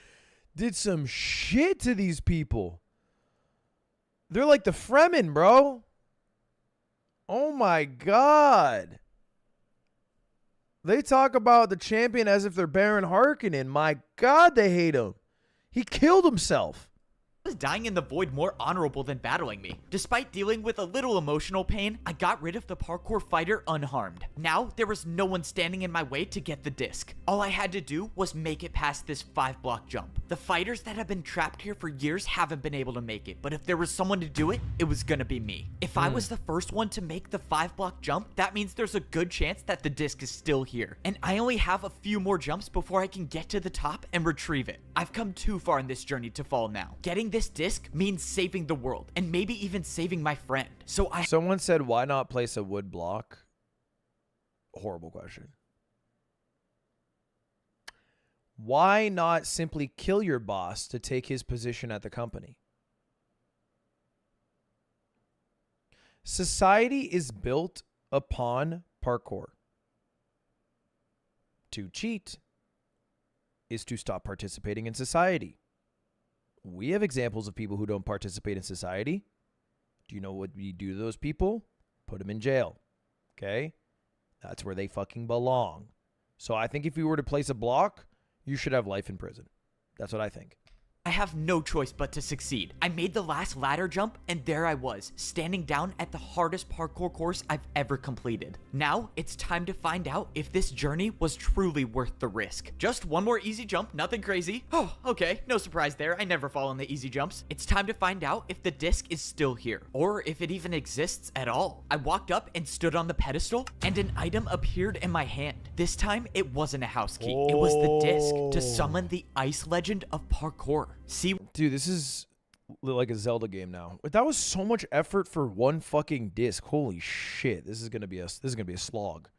did some shit to these people. They're like the Fremen, bro. Oh my god. They talk about the champion as if they're Baron Harkonnen. My god, they hate him. He killed himself. was dying in the void more honorable than battling me? Despite dealing with a little emotional pain, I got rid of the parkour fighter unharmed. Now, there was no one standing in my way to get the disc. All I had to do was make it past this 5-block jump. The fighters that have been trapped here for years haven't been able to make it, but if there was someone to do it, it was gonna be me. If I was the first one to make the 5-block jump, that means there's a good chance that the disc is still here. And I only have a few more jumps before I can get to the top and retrieve it. I've come too far in this journey to fall now. Getting this disc means saving the world, and maybe even saving my friend. Someone said, why not place a wood block? Horrible question. Why not simply kill your boss to take his position at the company? Society is built upon parkour. To cheat is to stop participating in society. We have examples of people who don't participate in society. Do you know what we do to those people? Put them in jail. Okay? That's where they fucking belong. So I think if you were to place a block, you should have life in prison. That's what I think. I have no choice but to succeed. I made the last ladder jump, and there I was, standing down at the hardest parkour course I've ever completed. Now, it's time to find out if this journey was truly worth the risk. Just one more easy jump, nothing crazy. Oh, okay, no surprise there. I never fall on the easy jumps. It's time to find out if the disc is still here, or if it even exists at all. I walked up and stood on the pedestal, and an item appeared in my hand. This time, it wasn't a house key. It was the disc to summon the ice legend of parkour. See, dude, this is like a Zelda game now. That was so much effort for one fucking disc. Holy shit. This is going to be a slog.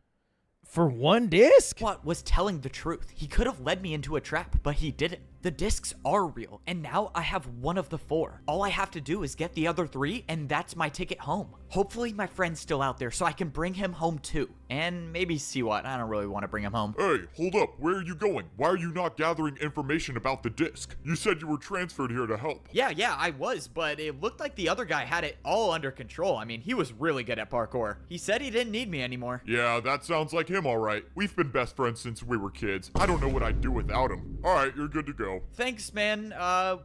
For one disc? What was telling the truth? He could have led me into a trap, but he didn't. The discs are real, and now I have one of the 4. All I have to do is get the other 3, and that's my ticket home. Hopefully my friend's still out there so I can bring him home too. And maybe Siwat. I don't really want to bring him home. Hey, hold up. Where are you going? Why are you not gathering information about the disc? You said you were transferred here to help. Yeah, I was, but it looked like the other guy had it all under control. I mean, he was really good at parkour. He said he didn't need me anymore. Yeah, that sounds like him, all right. We've been best friends since we were kids. I don't know what I'd do without him. All right, you're good to go. Thanks, man.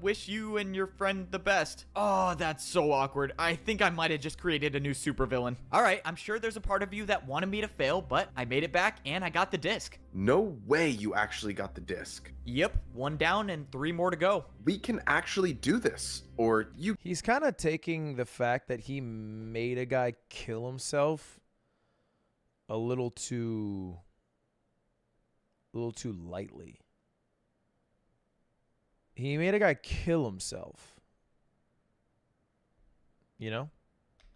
Wish you and your friend the best. Oh, that's so awkward. I think I might have just created a new supervillain. All right, I'm sure there's a part of you that wanted me to fail, but I made it back and I got the disc. No way you actually got the disc. Yep, 1 down and 3 more to go. We can actually do this. Or you. He's kind of taking the fact that he made a guy kill himself a little too lightly. He made a guy kill himself. You know?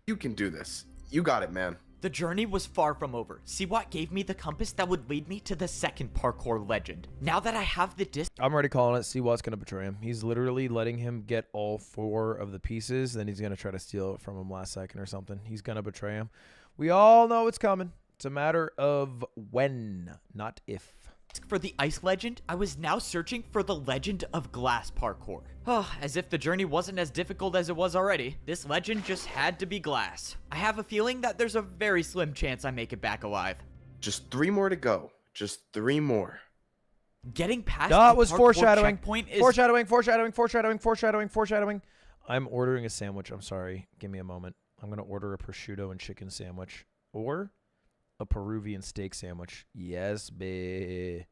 You can do this. You got it, man. The journey was far from over. Siwat gave me the compass that would lead me to the second parkour legend. Now that I have the disc, I'm already calling it. Siwat's going to betray him. He's literally letting him get all 4 of the pieces. Then he's going to try to steal it from him last second or something. He's going to betray him. We all know it's coming. It's a matter of when, not if. for the ice legend, I was now searching for the legend of glass parkour. Oh, as if the journey wasn't as difficult as it was already. This legend just had to be glass. I have a feeling that there's a very slim chance I make it back alive. Just 3 more to go. Just 3 more. Getting past That the was parkour foreshadowing. checkpoint is Foreshadowing. I'm ordering a sandwich. I'm sorry. Give me a moment. I'm going to order a prosciutto and chicken sandwich. Or a Peruvian steak sandwich. Yes, babe.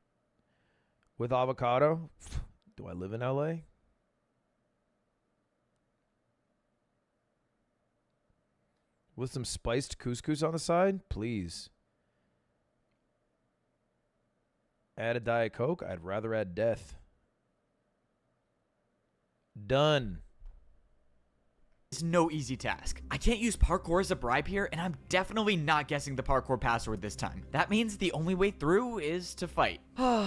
With avocado. Do I live in LA? With some spiced couscous on the side? Please. Add a Diet Coke? I'd rather add death. Done. It's no easy task. I can't use parkour as a bribe here, and I'm definitely not guessing the parkour password this time. That means the only way through is to fight.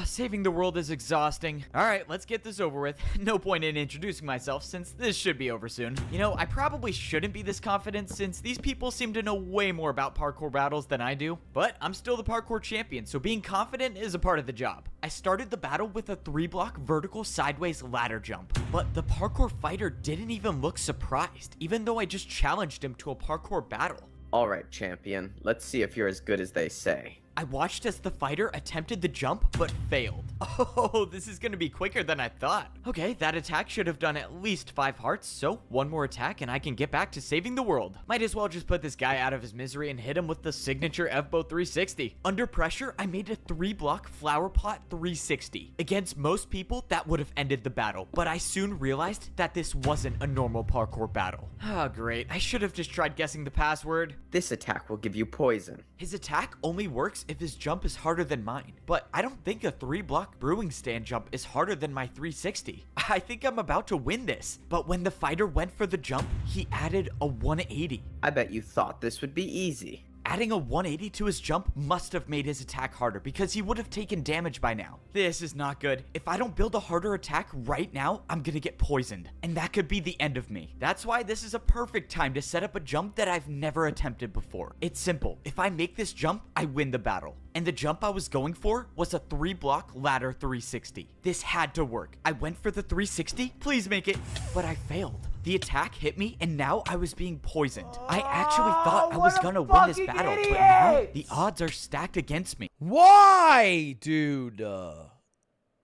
Saving the world is exhausting. Alright, let's get this over with. No point in introducing myself since this should be over soon. You know, I probably shouldn't be this confident since these people seem to know way more about parkour battles than I do, but I'm still the parkour champion, so being confident is a part of the job. I started the battle with a 3-block vertical sideways ladder jump, but the parkour fighter didn't even look surprised, even though I just challenged him to a parkour battle. Alright, champion. Let's see if you're as good as they say. I watched as the fighter attempted the jump, but failed. Oh, this is gonna be quicker than I thought. Okay, that attack should have done at least 5 hearts, so 1 more attack and I can get back to saving the world. Might as well just put this guy out of his misery and hit him with the signature F-Bow 360. Under pressure, I made a 3-block flower pot 360. Against most people, that would have ended the battle, but I soon realized that this wasn't a normal parkour battle. Oh, great. I should have just tried guessing the password. This attack will give you poison. His attack only works if his jump is harder than mine, but I don't think a 3-block brewing stand jump is harder than my 360. I think I'm about to win this, but when the fighter went for the jump, he added a 180. I bet you thought this would be easy. Adding a 180 to his jump must have made his attack harder because he would have taken damage by now. This is not good. If I don't build a harder attack right now, I'm gonna get poisoned, and that could be the end of me. That's why this is a perfect time to set up a jump that I've never attempted before. It's simple. If I make this jump, I win the battle. And the jump I was going for was a 3-block ladder 360. This had to work. I went for the 360, please make it, but I failed. The attack hit me, and now I was being poisoned. I actually thought I was gonna win this battle, but now the odds are stacked against me. Why, dude?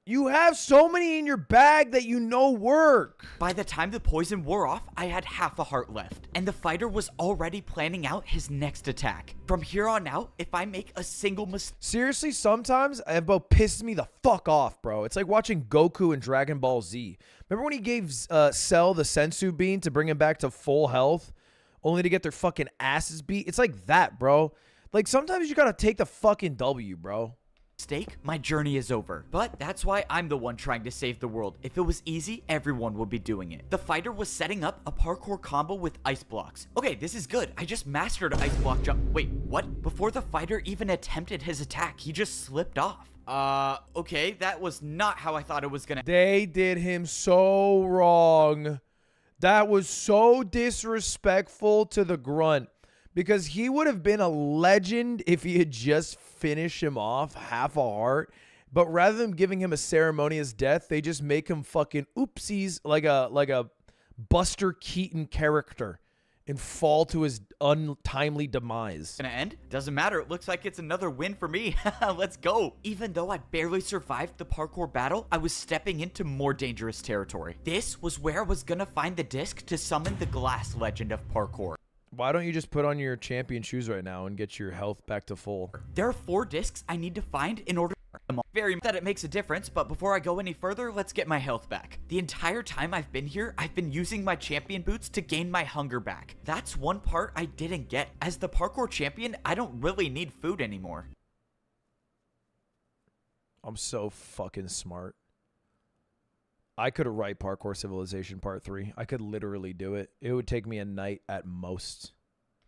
You have so many in your bag that you know work. By the time the poison wore off, I had half a heart left, and the fighter was already planning out his next attack. From here on out, if I make a single mistake... Seriously, sometimes Evo pisses me the fuck off, bro. It's like watching Goku in Dragon Ball Z. Remember when he gave Cell the Sensu Bean to bring him back to full health, only to get their fucking asses beat? It's like that, bro. Like, sometimes you gotta take the fucking W, bro. My journey is over. But that's why I'm the one trying to save the world. If it was easy, everyone would be doing it. The fighter was setting up a parkour combo with ice blocks. Okay, this is good. I just mastered ice block jump. Wait, what? Before the fighter even attempted his attack, he just slipped off. Okay, that was not how I thought it was gonna. They did him so wrong. That was so disrespectful to the grunt, because he would have been a legend if he had just finished him off half a heart. But rather than giving him a ceremonious death, they just make him fucking oopsies like a Buster Keaton character and fall to his untimely demise. Gonna end? Doesn't matter. It looks like it's another win for me. Let's go. Even though I barely survived the parkour battle, I was stepping into more dangerous territory. This was where I was gonna find the disc to summon the glass legend of parkour. Why don't you just put on your champion shoes right now and get your health back to full? There are 4 discs I need to find in order very that it makes a difference, but before I go any further, let's get my health back. The entire time I've been here, I've been using my champion boots to gain my hunger back. That's one part I didn't get. As the parkour champion, I don't really need food anymore. I'm so fucking smart. I could write Parkour Civilization Part 3. I could literally do it. It would take me a night at most.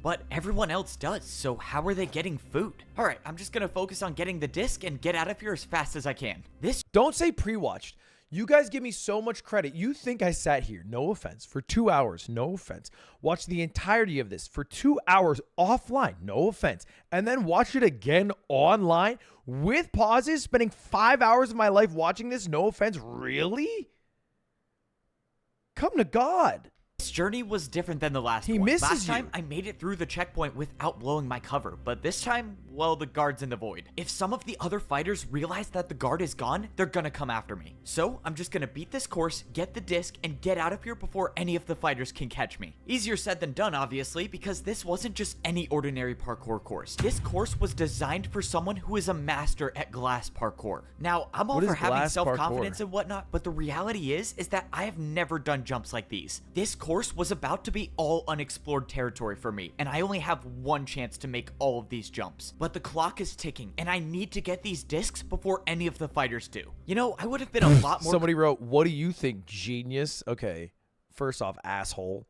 But everyone else does, so how are they getting food? Alright, I'm just gonna focus on getting the disc and get out of here as fast as I can. Don't say pre-watched. You guys give me so much credit. You think I sat here, no offense, for 2 hours, no offense, watched the entirety of this for 2 hours offline, no offense, and then watched it again online with pauses, spending 5 hours of my life watching this, no offense, really? Come to God. This journey was different than the last one. Last time, I made it through the checkpoint without blowing my cover, but this time, well, the guard's in the void. If some of the other fighters realize that the guard is gone, they're gonna come after me. So, I'm just gonna beat this course, get the disc, and get out of here before any of the fighters can catch me. Easier said than done, obviously, because this wasn't just any ordinary parkour course. This course was designed for someone who is a master at glass parkour. Now, I'm all for having self-confidence and whatnot, but the reality is that I have never done jumps like these. This course was about to be all unexplored territory for me, and I only have one chance to make all of these jumps. But the clock is ticking, and I need to get these discs before any of the fighters do. You know, I would have been a lot more— Somebody wrote, "What do you think, genius?" Okay, first off, asshole.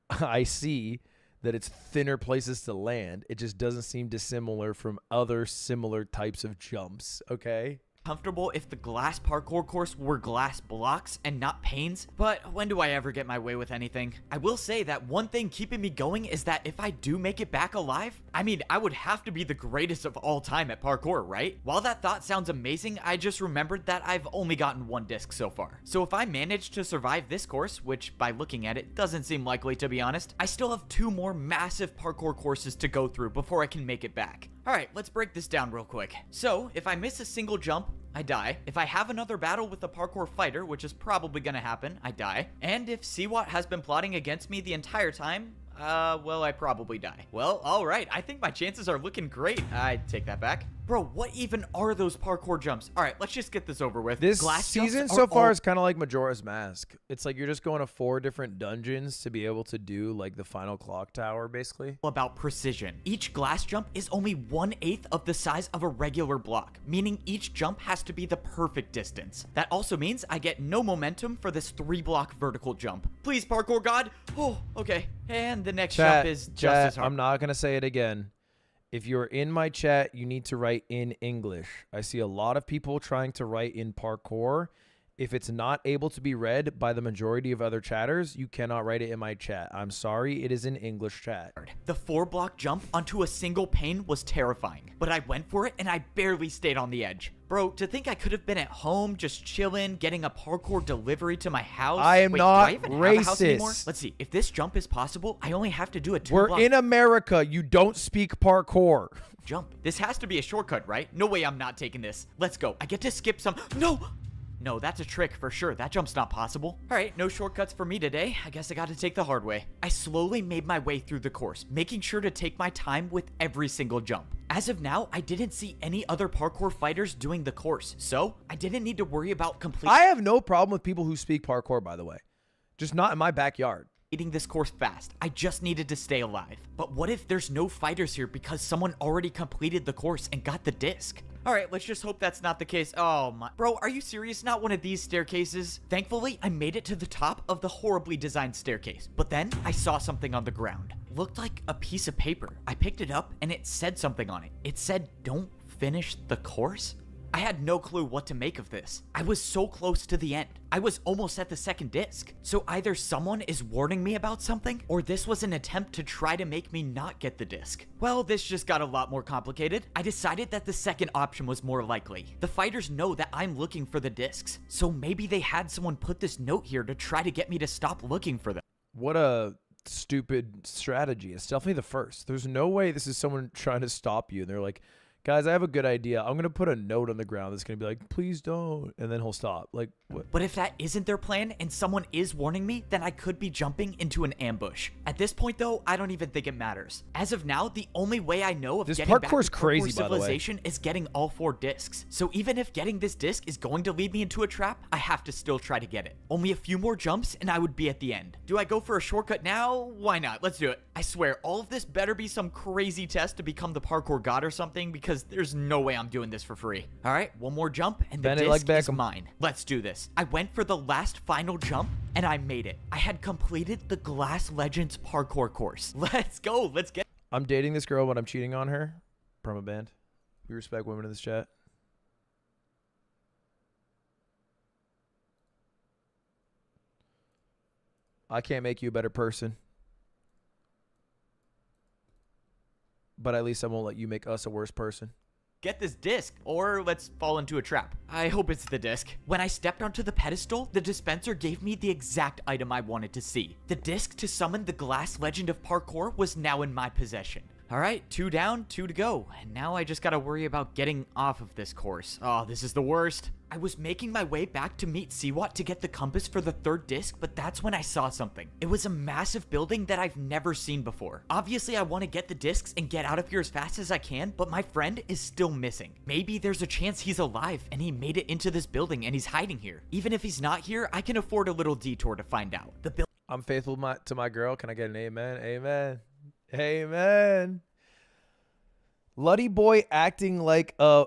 I see that it's thinner places to land. It just doesn't seem dissimilar from other similar types of jumps, okay? Comfortable if the glass parkour course were glass blocks and not panes, but when do I ever get my way with anything? I will say that one thing keeping me going is that if I do make it back alive, I mean, I would have to be the greatest of all time at parkour, right? While that thought sounds amazing, I just remembered that I've only gotten 1 disc so far. So if I manage to survive this course, which by looking at it doesn't seem likely to be honest, I still have 2 more massive parkour courses to go through before I can make it back. Alright, let's break this down real quick. So, if I miss a single jump, I die. If I have another battle with a parkour fighter, which is probably gonna happen, I die. And if Siwat has been plotting against me the entire time, well, I probably die. Well, alright, I think my chances are looking great. I take that back. Bro, what even are those parkour jumps? Alright, let's just get this over with. This season so far is kind of like Majora's Mask. It's like you're just going to 4 different dungeons to be able to do like the final clock tower, basically. About precision. Each glass jump is only 1/8 of the size of a regular block, meaning each jump has to be the perfect distance. That also means I get no momentum for this 3-block vertical jump. Please, parkour god. Oh, okay. And the next jump is just as hard. I'm not going to say it again. If you're in my chat, you need to write in English. I see a lot of people trying to write in parkour. If it's not able to be read by the majority of other chatters, you cannot write it in my chat. I'm sorry, it is in English chat. The 4-block jump onto a single pane was terrifying, but I went for it and I barely stayed on the edge. Bro, to think I could have been at home just chilling, getting a parkour delivery to my house. I am not racist. Let's see, if this jump is possible, I only have to do a 2-block. We're in America. You don't speak parkour. Jump. This has to be a shortcut, right? No way I'm not taking this. Let's go. I get to skip some— No, that's a trick for sure. That jump's not possible. All right, no shortcuts for me today. I guess I got to take the hard way. I slowly made my way through the course, making sure to take my time with every single jump. As of now, I didn't see any other parkour fighters doing the course, so I didn't need to worry about completing— I have no problem with people who speak parkour, by the way. Just not in my backyard. Eating this course fast. I just needed to stay alive. But what if there's no fighters here because someone already completed the course and got the disc? Alright, let's just hope that's not the case. Oh my— Bro, are you serious? Not one of these staircases? Thankfully, I made it to the top of the horribly designed staircase. But then, I saw something on the ground. Looked like a piece of paper. I picked it up and it said something on it. It said, "Don't finish the course?" I had no clue what to make of this. I was so close to the end. I was almost at the second disc. So either someone is warning me about something, or this was an attempt to try to make me not get the disc. Well, this just got a lot more complicated. I decided that the second option was more likely. The fighters know that I'm looking for the discs, so maybe they had someone put this note here to try to get me to stop looking for them. What a stupid strategy. It's definitely the first. There's no way this is someone trying to stop you. And they're like, guys, I have a good idea. I'm going to put a note on the ground that's going to be like, please don't. And then he'll stop. Like, what? But if that isn't their plan and someone is warning me, then I could be jumping into an ambush. At this point, though, I don't even think it matters. As of now, the only way I know of This getting back parkour's to crazy, Parkour by the way. Civilization is getting all 4 discs. So even if getting this disc is going to lead me into a trap, I have to still try to get it. Only a few more jumps and I would be at the end. Do I go for a shortcut now? Why not? Let's do it. I swear, all of this better be some crazy test to become the parkour god or something, because there's no way I'm doing this for free. All right, one more jump and the Bend it like disc is Beckham. mine. Let's do this. I went for the last final jump and I made it. I had completed the Glass Legends parkour course. Let's go. Let's get. I'm dating this girl, but I'm cheating on her. Permaband. We respect women in this chat. I can't make you a better person. But at least I won't let you make us a worse person. Get this disc, or let's fall into a trap. I hope it's the disc. When I stepped onto the pedestal, the dispenser gave me the exact item I wanted to see. The disc to summon the Glass Legend of Parkour was now in my possession. All right, 2 down, 2 to go. And now I just gotta worry about getting off of this course. Oh, this is the worst. I was making my way back to meet Siwat to get the compass for the 3rd disc, but that's when I saw something. It was a massive building that I've never seen before. Obviously, I want to get the discs and get out of here as fast as I can, but my friend is still missing. Maybe there's a chance he's alive and he made it into this building and he's hiding here. Even if he's not here, I can afford a little detour to find out. I'm faithful to my girl. Can I get an amen? Amen. Amen. Luddy boy acting like a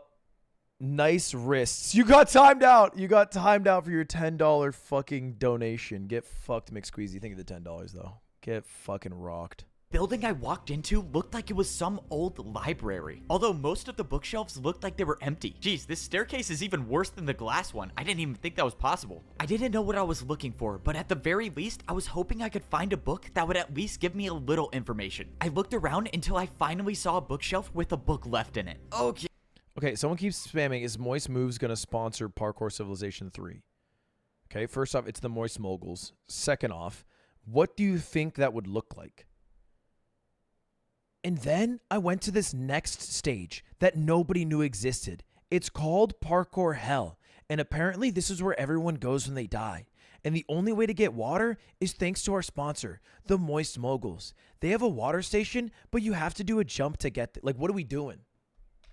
nice wrists. You got timed out. You got timed out for your $10 fucking donation. Get fucked, McSqueezy. Think of the $10 though. Get fucking rocked. Building I walked into looked like it was some old library, although most of the bookshelves looked like they were empty. Jeez, this staircase is even worse than the glass one. I didn't even think that was possible. I didn't know what I was looking for, but at the very least, I was hoping I could find a book that would at least give me a little information. I looked around until I finally saw a bookshelf with a book left in it. Okay, someone keeps spamming, is Moist Moves going to sponsor Parkour Civilization 3? Okay, first off, it's the Moist Moguls. Second off, what do you think that would look like? And then I went to this next stage that nobody knew existed. It's called Parkour Hell. And apparently this is where everyone goes when they die. And the only way to get water is thanks to our sponsor, the Moist Moguls. They have a water station, but you have to do a jump to get like, what are we doing?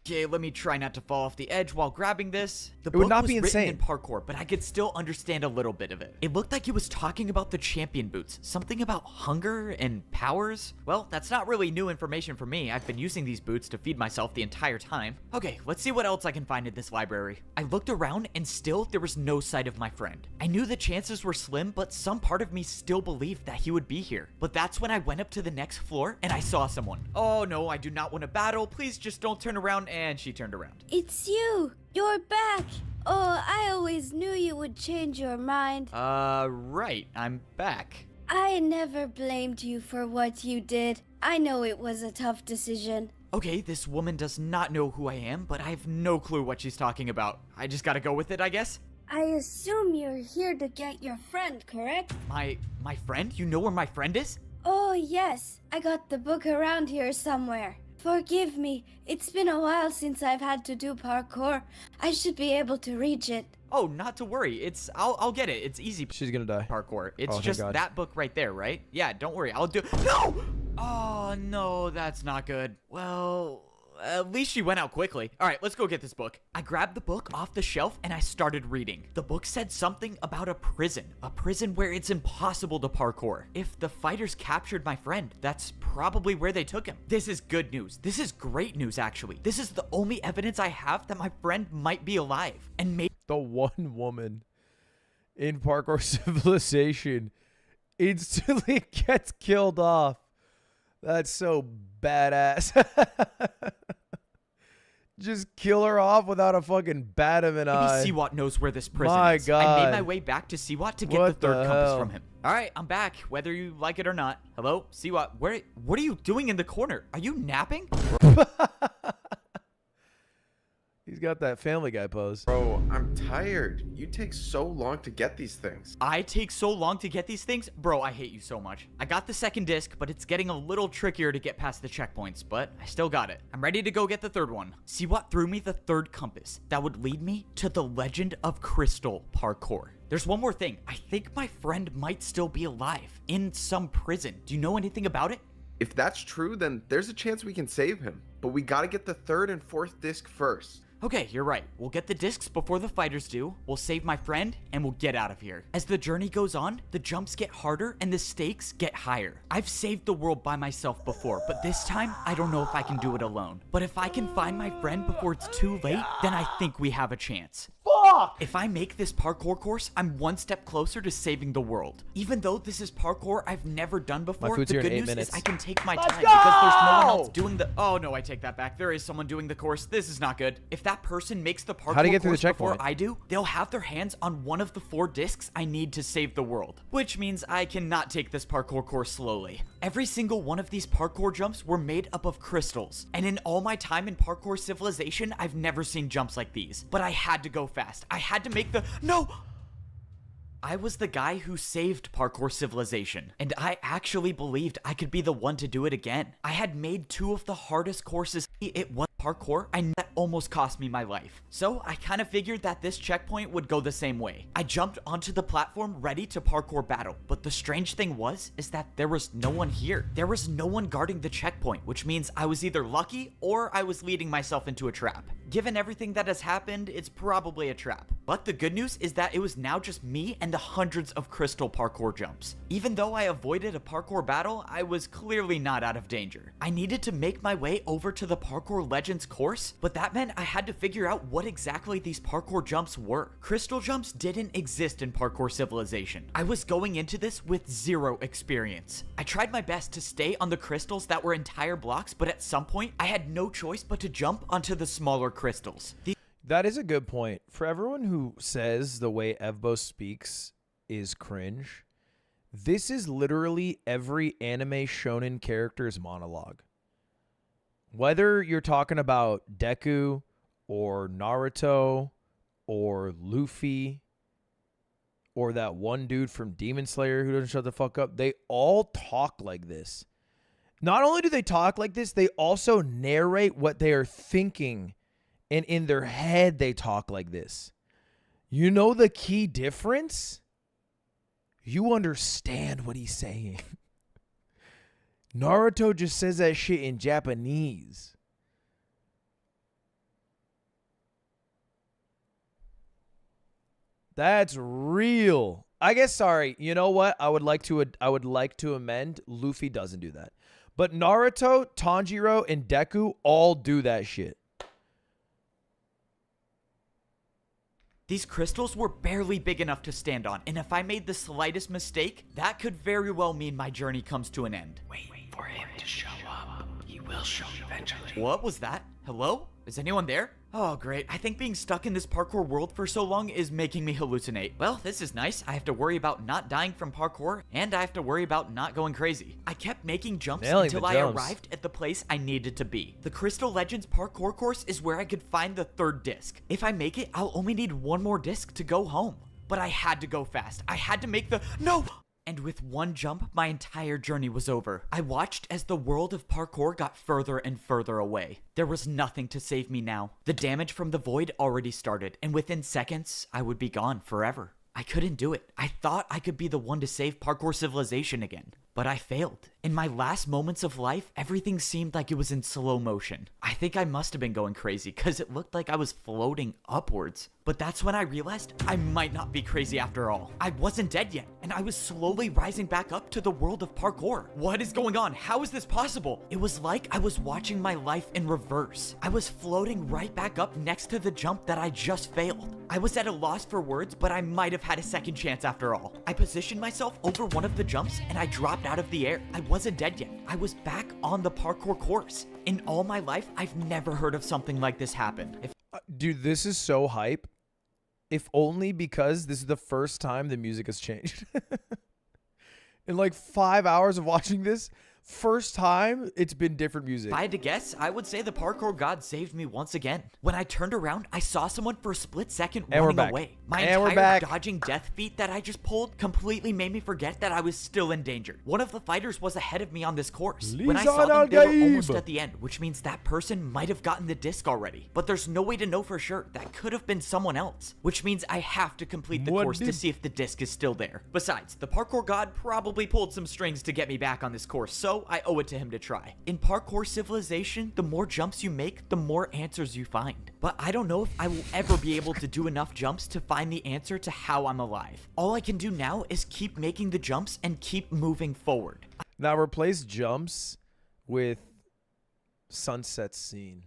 Okay, let me try not to fall off the edge while grabbing this. The It would book not was be written insane. in parkour, but I could still understand a little bit of it. It looked like it was talking about the champion boots, something about hunger and powers. Well, that's not really new information for me. I've been using these boots to feed myself the entire time. Okay, let's see what else I can find in this library. I looked around and still there was no sight of my friend. I knew the chances were slim, but some part of me still believed that he would be here. But that's when I went up to the next floor and I saw someone. Oh no, I do not want to battle. Please just don't turn around. And she turned around. It's you! You're back! Oh, I always knew you would change your mind. Right. I'm back. I never blamed you for what you did. I know it was a tough decision. Okay, this woman does not know who I am, but I have no clue what she's talking about. I just gotta go with it, I guess. I assume you're here to get your friend, correct? My friend? You know where my friend is? Oh, yes. I got the book around here somewhere. Forgive me. It's been a while since I've had to do parkour. I should be able to reach it. Oh, not to worry. I'll get it. It's easy. She's gonna die. Parkour. It's Oh, thank just God. that book right there, right? Yeah, don't worry. I'll do. No! Oh, no, that's not good. Well, at least she went out quickly. All right, let's go get this book. I grabbed the book off the shelf and I started reading. The book said something about a prison where it's impossible to parkour. If the fighters captured my friend, that's probably where they took him. This is good news. This is great news, actually. This is the only evidence I have that my friend might be alive. And maybe The one woman in Parkour Civilization instantly gets killed off. That's so badass. Just kill her off without a fucking bat of an eye. Maybe Siwat knows where this prison My is. I God. made my way back to Siwat to get What the third the compass hell? from him. All right, I'm back, whether you like it or not. Hello, Siwat, what are you doing in the corner? Are you napping? He's got that Family Guy pose. Bro, I'm tired. You take so long to get these things. I take so long to get these things? Bro, I hate you so much. I got the second disc, but it's getting a little trickier to get past the checkpoints, but I still got it. I'm ready to go get the third one. Siwat threw me the third compass that would lead me to the Legend of Crystal parkour. There's one more thing. I think my friend might still be alive in some prison. Do you know anything about it? If that's true, then there's a chance we can save him. But we gotta get the third and fourth disc first. Okay, you're right. We'll get the discs before the fighters do, we'll save my friend, and we'll get out of here. As the journey goes on, the jumps get harder and the stakes get higher. I've saved the world by myself before, but this time, I don't know if I can do it alone. But if I can find my friend before it's too late, then I think we have a chance. Fuck! If I make this parkour course, I'm one step closer to saving the world. Even though this is parkour I've never done before, food's the here in good 8 news minutes. is I can take my time because there's no one else doing the— Oh no, I take that back. There is someone doing the course. This is not good. If that person makes the parkour How do you get through the course before checkpoint? I do, they'll have their hands on one of the 4 discs I need to save the world, which means I cannot take this parkour course slowly. Every single one of these parkour jumps were made up of crystals, and in all my time in Parkour Civilization, I've never seen jumps like these. But I had to go fast. I had to make the— No! I was the guy who saved Parkour Civilization, and I actually believed I could be the one to do it again. I had made 2 of the hardest courses. It was parkour, that almost cost me my life. So I kind of figured that this checkpoint would go the same way. I jumped onto the platform ready to parkour battle, but the strange thing is that there was no one here. There was no one guarding the checkpoint, which means I was either lucky or I was leading myself into a trap. Given everything that has happened, it's probably a trap. But the good news is that it was now just me and the hundreds of crystal parkour jumps. Even though I avoided a parkour battle, I was clearly not out of danger. I needed to make my way over to the Parkour Legends course, but that meant I had to figure out what exactly these parkour jumps were. Crystal jumps didn't exist in Parkour Civilization. I was going into this with 0 experience. I tried my best to stay on the crystals that were entire blocks, but at some point, I had no choice but to jump onto the smaller crystals. That is a good point. For everyone who says the way Evbo speaks is cringe, this is literally every anime shonen character's monologue. Whether you're talking about Deku or Naruto or Luffy or that one dude from Demon Slayer who doesn't shut the fuck up, they all talk like this. Not only do they talk like this, they also narrate what they are thinking, and in their head they talk like this. You know the key difference? You understand what he's saying. Naruto just says that shit in Japanese. That's real. I guess, sorry, you know what? I would like to amend. Luffy doesn't do that. But Naruto, Tanjiro, and Deku all do that shit. These crystals were barely big enough to stand on, and if I made the slightest mistake, that could very well mean my journey comes to an end. Wait for him to show up. He will show eventually. What was that? Hello? Is anyone there? Oh, great. I think being stuck in this parkour world for so long is making me hallucinate. Well, this is nice. I have to worry about not dying from parkour, and I have to worry about not going crazy. I kept making jumps until I arrived at the place I needed to be. The Crystal Legends parkour course is where I could find the third disc. If I make it, I'll only need one more disc to go home. But I had to go fast. I had to make the— No! And with one jump, my entire journey was over. I watched as the world of parkour got further and further away. There was nothing to save me now. The damage from the void already started, and within seconds, I would be gone forever. I couldn't do it. I thought I could be the one to save Parkour Civilization again, but I failed. In my last moments of life, everything seemed like it was in slow motion. I think I must have been going crazy because it looked like I was floating upwards. But that's when I realized I might not be crazy after all. I wasn't dead yet, and I was slowly rising back up to the world of parkour. What is going on? How is this possible? It was like I was watching my life in reverse. I was floating right back up next to the jump that I just failed. I was at a loss for words, but I might have had a second chance after all. I positioned myself over one of the jumps, and I dropped out of the air. I wasn't dead yet. I was back on the parkour course. In all my life, I've never heard of something like this happen. Dude, this is so hype. If only because this is the first time the music has changed. In like 5 hours of watching this, first time it's been different music. If I had to guess, I would say the parkour god saved me once again. When I turned around, I saw someone for a split second running away. My entire dodging death feat that I just pulled completely made me forget that I was still in danger. One of the fighters was ahead of me on this course. When I saw them, they were almost at the end, which means that person might have gotten the disc already. But there's no way to know for sure. That could have been someone else, which means I have to complete the course to see if the disc is still there. Besides, the parkour god probably pulled some strings to get me back on this course, so I owe it to him to try. In Parkour Civilization, the more jumps you make, the more answers you find. But I don't know if I will ever be able to do enough jumps to find the answer to how I'm alive. All I can do now is keep making the jumps and keep moving forward. Now replace jumps with sunset scene.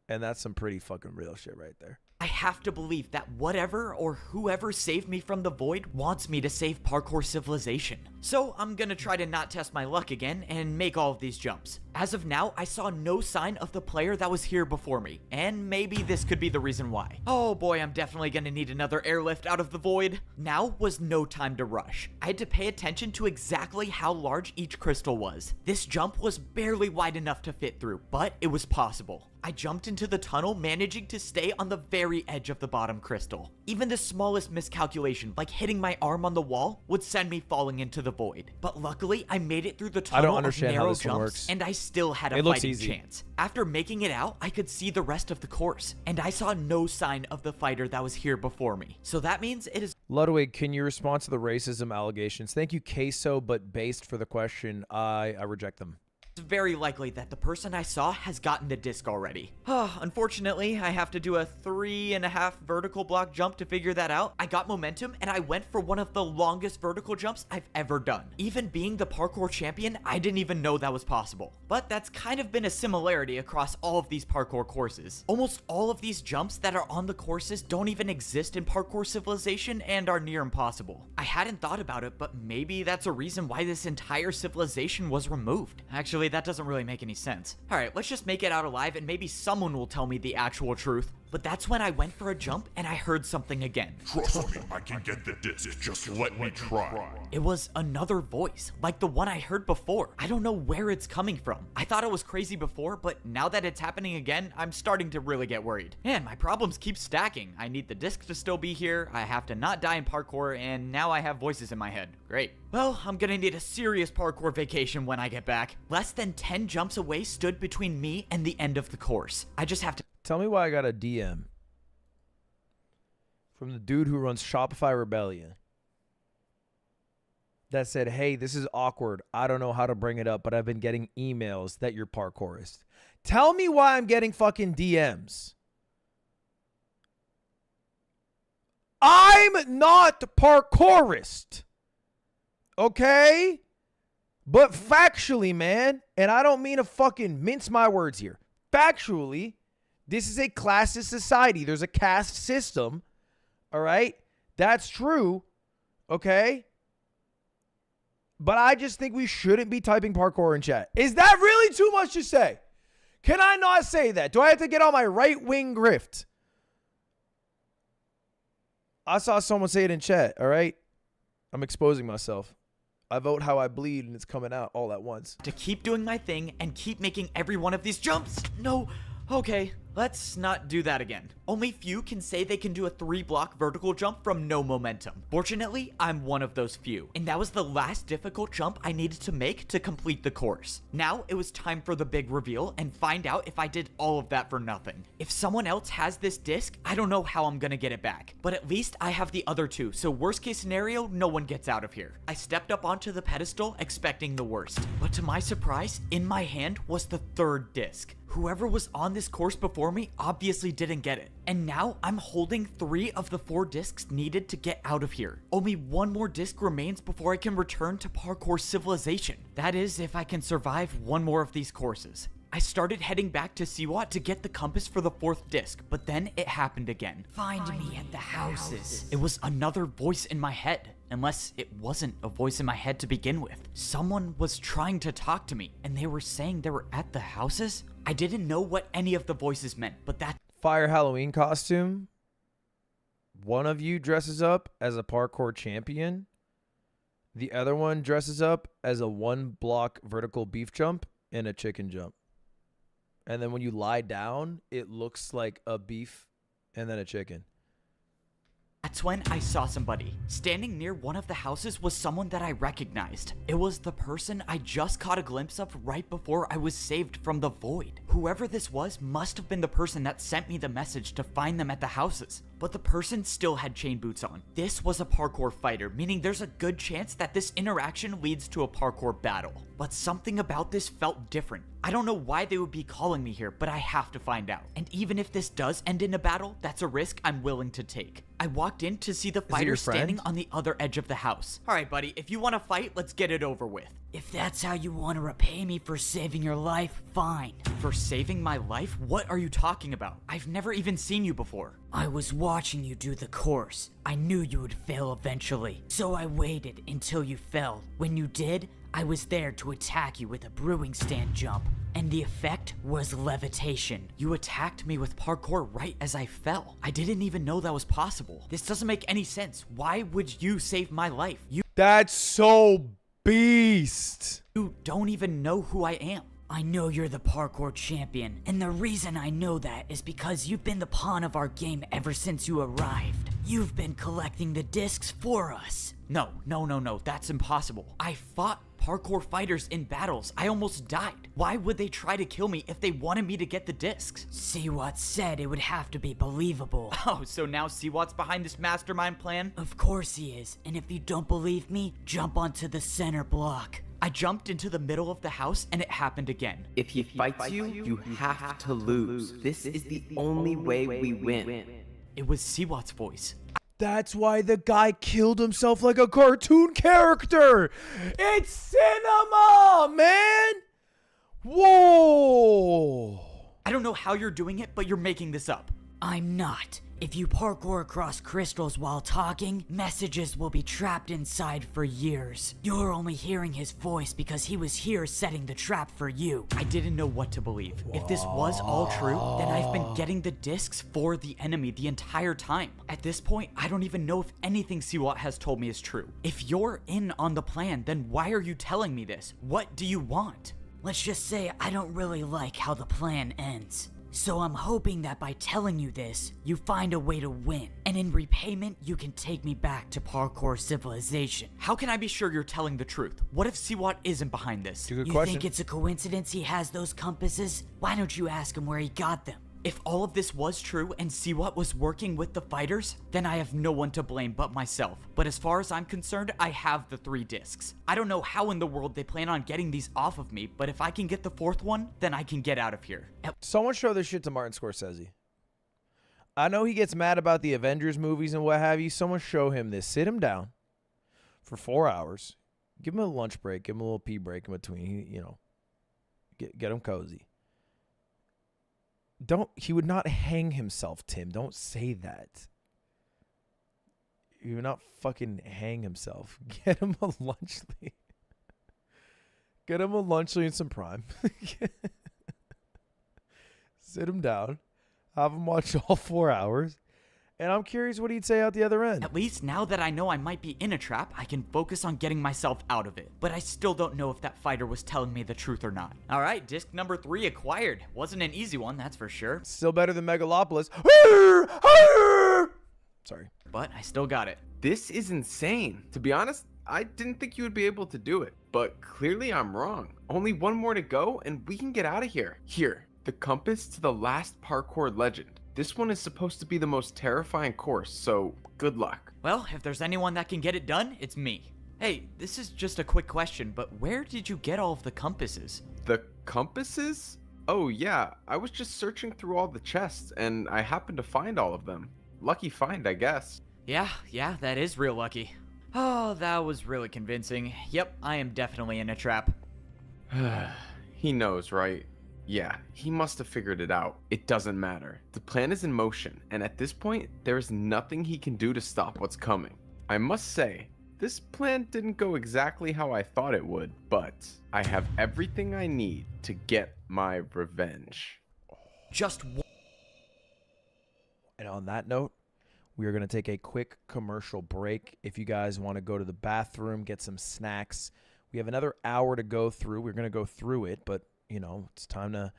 And that's some pretty fucking real shit right there. I have to believe that whatever or whoever saved me from the void wants me to save Parkour Civilization. So I'm gonna try to not test my luck again and make all of these jumps. As of now, I saw no sign of the player that was here before me, and maybe this could be the reason why. Oh boy, I'm definitely gonna need another airlift out of the void. Now was no time to rush. I had to pay attention to exactly how large each crystal was. This jump was barely wide enough to fit through, but it was possible. I jumped into the tunnel, managing to stay on the very edge of the bottom crystal. Even the smallest miscalculation, like hitting my arm on the wall, would send me falling into the void. But luckily, I made it through the tunnel of narrow jumps, and I still had a fighting chance. After making it out, I could see the rest of the course, and I saw no sign of the fighter that was here before me. So that means it is... Ludwig, can you respond to the racism allegations? Thank you, Queso, but based for the question, I reject them. It's very likely that the person I saw has gotten the disc already. Unfortunately, I have to do a 3.5 vertical block jump to figure that out. I got momentum and I went for one of the longest vertical jumps I've ever done. Even being the parkour champion, I didn't even know that was possible. But that's kind of been a similarity across all of these parkour courses. Almost all of these jumps that are on the courses don't even exist in Parkour Civilization and are near impossible. I hadn't thought about it, but maybe that's a reason why this entire civilization was removed. Actually, that doesn't really make any sense. Alright, let's just make it out alive and maybe someone will tell me the actual truth. But that's when I went for a jump and I heard something again. Trust me, I can get the disc. Just let me try. It was another voice, like the one I heard before. I don't know where it's coming from. I thought it was crazy before, but now that it's happening again, I'm starting to really get worried. Man, my problems keep stacking. I need the disc to still be here, I have to not die in parkour, and now I have voices in my head. Great. Well, I'm gonna need a serious parkour vacation when I get back. Less than 10 jumps away stood between me and the end of the course. I just have to... Tell me why I got a DM from the dude who runs Shopify Rebellion that said, hey, this is awkward. I don't know how to bring it up, but I've been getting emails that you're parkourist. Tell me why I'm getting fucking DMs. I'm not parkourist. Okay? But factually, man, and I don't mean to fucking mince my words here. Factually, this is a classist society. There's a caste system. All right? That's true. Okay? But I just think we shouldn't be typing parkour in chat. Is that really too much to say? Can I not say that? Do I have to get on my right-wing grift? I saw someone say it in chat, all right? I'm exposing myself. I vote how I bleed, and it's coming out all at once. To keep doing my thing and keep making every one of these jumps. No. Okay, let's not do that again. Only few can say they can do a 3-block vertical jump from no momentum. Fortunately, I'm one of those few, and that was the last difficult jump I needed to make to complete the course. Now it was time for the big reveal and find out if I did all of that for nothing. If someone else has this disc, I don't know how I'm gonna get it back, but at least I have the other two, so worst case scenario, no one gets out of here. I stepped up onto the pedestal expecting the worst, but to my surprise, in my hand was the 3rd disc. Whoever was on this course before me obviously didn't get it. And now I'm holding 3 of the 4 discs needed to get out of here. Only 1 more disc remains before I can return to Parkour Civilization. That is, if I can survive 1 more of these courses. I started heading back to Siwat to get the compass for the 4th disc, but then it happened again. Find me at the houses. It was another voice in my head, unless it wasn't a voice in my head to begin with. Someone was trying to talk to me, and they were saying they were at the houses? I didn't know what any of the voices meant, but that Fire Halloween costume. One of you dresses up as a parkour champion. The other one dresses up as a 1-block vertical beef jump and a chicken jump. And then when you lie down, it looks like a beef and then a chicken. That's when I saw somebody. Standing near one of the houses was someone that I recognized. It was the person I just caught a glimpse of right before I was saved from the void. Whoever this was must have been the person that sent me the message to find them at the houses. But the person still had chain boots on. This was a parkour fighter, meaning there's a good chance that this interaction leads to a parkour battle. But something about this felt different. I don't know why they would be calling me here, but I have to find out. And even if this does end in a battle, that's a risk I'm willing to take. I walked in to see the fighter standing on the other edge of the house. All right, buddy, if you want to fight, let's get it over with. If that's how you want to repay me for saving your life, fine. For saving my life? What are you talking about? I've never even seen you before. I was watching you do the course. I knew you would fail eventually, so I waited until you fell. When you did, I was there to attack you with a brewing stand jump, and the effect was levitation. You attacked me with parkour right as I fell. I didn't even know that was possible. This doesn't make any sense. Why would you save my life? That's so beast. You don't even know who I am. I know you're the parkour champion, and the reason I know that is because you've been the pawn of our game ever since you arrived. You've been collecting the discs for us. No, that's impossible. I fought parkour fighters in battles. I almost died. Why would they try to kill me if they wanted me to get the discs? Siwat said it would have to be believable. Oh, so now Siwat's behind this mastermind plan? Of course he is, and if you don't believe me, jump onto the center block. I jumped into the middle of the house and it happened again. If he fights you, you have to lose. This is the only way we win. It was Siwat's voice. That's why the guy killed himself like a cartoon character. It's cinema, man. Whoa. I don't know how you're doing it, but you're making this up. I'm not. If you parkour across crystals while talking, messages will be trapped inside for years. You're only hearing his voice because he was here setting the trap for you. I didn't know what to believe. If this was all true, then I've been getting the discs for the enemy the entire time. At this point, I don't even know if anything Siwat has told me is true. If you're in on the plan, then why are you telling me this? What do you want? Let's just say I don't really like how the plan ends. So I'm hoping that by telling you this, you find a way to win. And in repayment, you can take me back to parkour civilization. How can I be sure you're telling the truth? What if Siwat isn't behind this? Good You question. think it's a coincidence he has those compasses? Why don't you ask him where he got them? If all of this was true and Siwat was working with the fighters, then I have no one to blame but myself. But as far as I'm concerned, I have the 3 discs. I don't know how in the world they plan on getting these off of me, but if I can get the 4th one, then I can get out of here. Someone show this shit to Martin Scorsese. I know he gets mad about the Avengers movies and what have you. Someone show him this. Sit him down for 4 hours. Give him a lunch break. Give him a little pee break in between. You know, get him cozy. He would not hang himself, Tim. Don't say that. He would not fucking hang himself. Get him a lunch leave. Get him a lunch leave and some Prime. Sit him down. Have him watch all 4 hours. And I'm curious what he'd say out the other end. At least now that I know I might be in a trap, I can focus on getting myself out of it. But I still don't know if that fighter was telling me the truth or not. All right, disc number 3 acquired. Wasn't an easy one, that's for sure. Still better than Megalopolis. Sorry. But I still got it. This is insane. To be honest, I didn't think you would be able to do it. But clearly I'm wrong. Only one more to go and we can get out of here. Here, the compass to the last parkour legend. This one is supposed to be the most terrifying course, so good luck. Well, if there's anyone that can get it done, it's me. Hey, this is just a quick question, but where did you get all of the compasses? The compasses? Oh yeah, I was just searching through all the chests and I happened to find all of them. Lucky find, I guess. Yeah, that is real lucky. Oh, that was really convincing. Yep, I am definitely in a trap. He knows, right? Yeah, he must have figured it out. It doesn't matter. The plan is in motion, and at this point, there is nothing he can do to stop what's coming. I must say, this plan didn't go exactly how I thought it would, but I have everything I need to get my revenge. Just one. And on that note, we are going to take a quick commercial break. If you guys want to go to the bathroom, get some snacks, we have another hour to go through. We're going to go through it, but you know, it's time to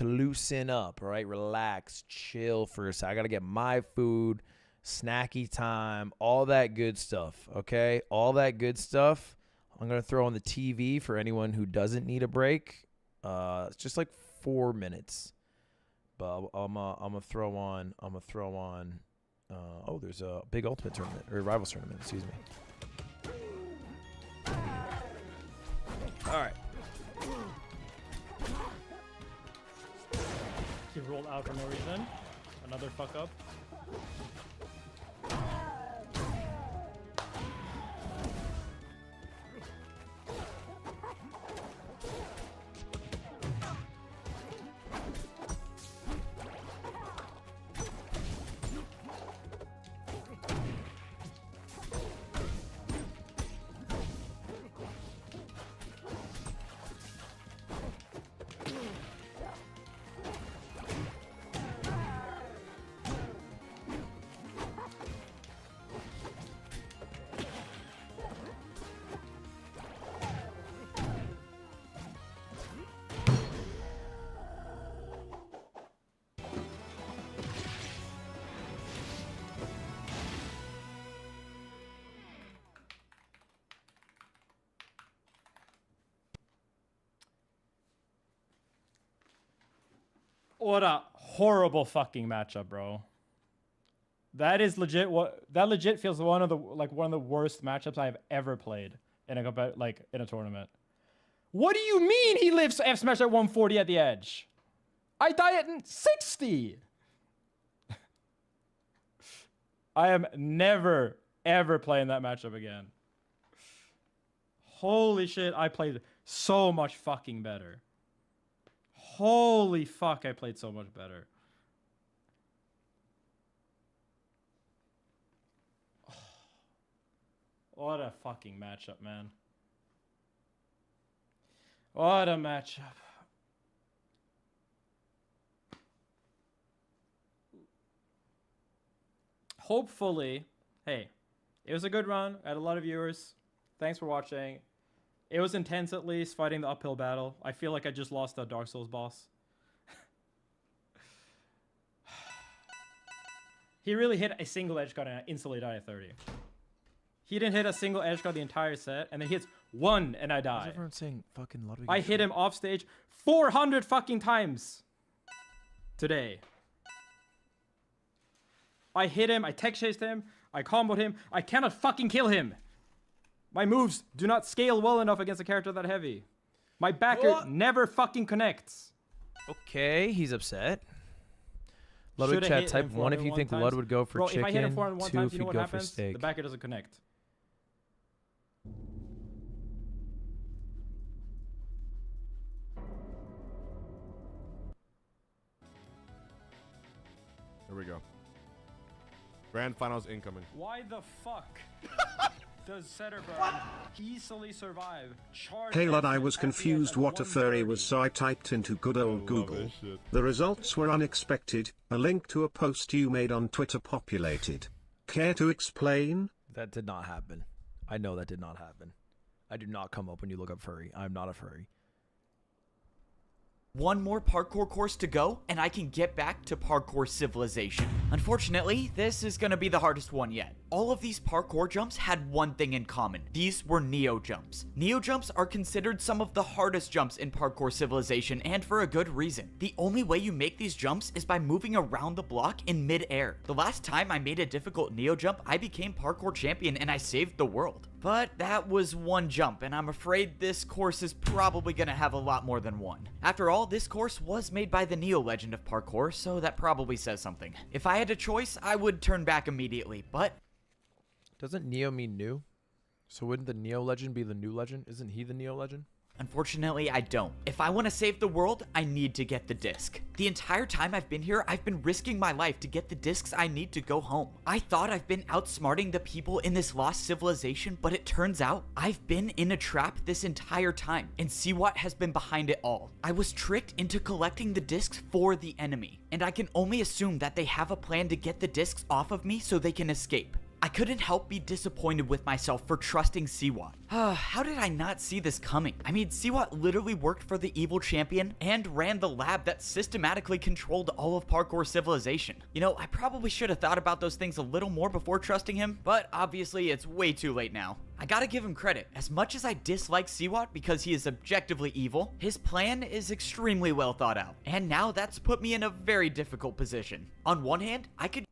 loosen up, all right? Relax, chill for a second. I got to get my food, snacky time, all that good stuff, okay? All that good stuff. I'm going to throw on the TV for anyone who doesn't need a break. It's just like 4 minutes. But I'm gonna throw on oh, there's a big ultimate tournament or rivals tournament, excuse me. All right. He rolled out for no reason. Another fuck up. What a horrible fucking matchup, bro. That is legit. That legit feels one of the worst matchups I've ever played in a tournament. What do you mean he lives F smash at 140 at the edge? I die at 60. I am never ever playing that matchup again. Holy shit, I played so much fucking better. Holy fuck, I played so much better. What a fucking matchup, man. What a matchup. Hopefully, hey, it was a good run. I had a lot of viewers. Thanks for watching. It was intense, at least, fighting the uphill battle. I feel like I just lost a Dark Souls boss. He really hit a single edge guard and I instantly died at 30. He didn't hit a single edge guard the entire set, and then he hits one and I die. Why is everyone saying fucking Ludwig? I hit him off stage 400 fucking times today. I hit him, I tech chased him, I comboed him. I cannot fucking kill him. My moves do not scale well enough against a character that heavy. My backer never fucking connects. Okay, he's upset. Ludwig chat, type 1 if you think Lud would go for Bro, chicken, if I hit him 401 2 times, if you he'd know what go for happens? steak. The backer doesn't connect. Here we go. Grand finals incoming. Why the fuck does Setterburn easily survive? Hey lad, I was confused what a furry was, so I typed into good old Google. The results were unexpected. A link to a post you made on Twitter populated. Care to explain? That did not happen. I know that did not happen. I do not come up when you look up furry. I'm not a furry. One more parkour course to go, and I can get back to parkour civilization. Unfortunately, this is gonna be the hardest one yet. All of these parkour jumps had one thing in common. These were neo jumps. Neo jumps are considered some of the hardest jumps in parkour civilization, and for a good reason. The only way you make these jumps is by moving around the block in mid-air. The last time I made a difficult neo jump, I became parkour champion and I saved the world. But that was one jump, and I'm afraid this course is probably gonna have a lot more than one. After all, this course was made by the Neo legend of parkour, so that probably says something. If I had a choice, I would turn back immediately, but... Doesn't Neo mean new? So wouldn't the Neo legend be the new legend? Isn't he the Neo legend? Unfortunately, I don't. If I want to save the world, I need to get the disc. The entire time I've been here, I've been risking my life to get the discs I need to go home. I thought I've been outsmarting the people in this lost civilization, but it turns out I've been in a trap this entire time, and Siwat has been behind it all. I was tricked into collecting the discs for the enemy, and I can only assume that they have a plan to get the discs off of me so they can escape. I couldn't help be disappointed with myself for trusting Siwat. How did I not see this coming? I mean, Siwat literally worked for the evil champion and ran the lab that systematically controlled all of Parkour civilization. You know, I probably should have thought about those things a little more before trusting him, but obviously it's way too late now. I gotta give him credit. As much as I dislike Siwat because he is objectively evil, his plan is extremely well thought out. And now that's put me in a very difficult position. On one hand, I could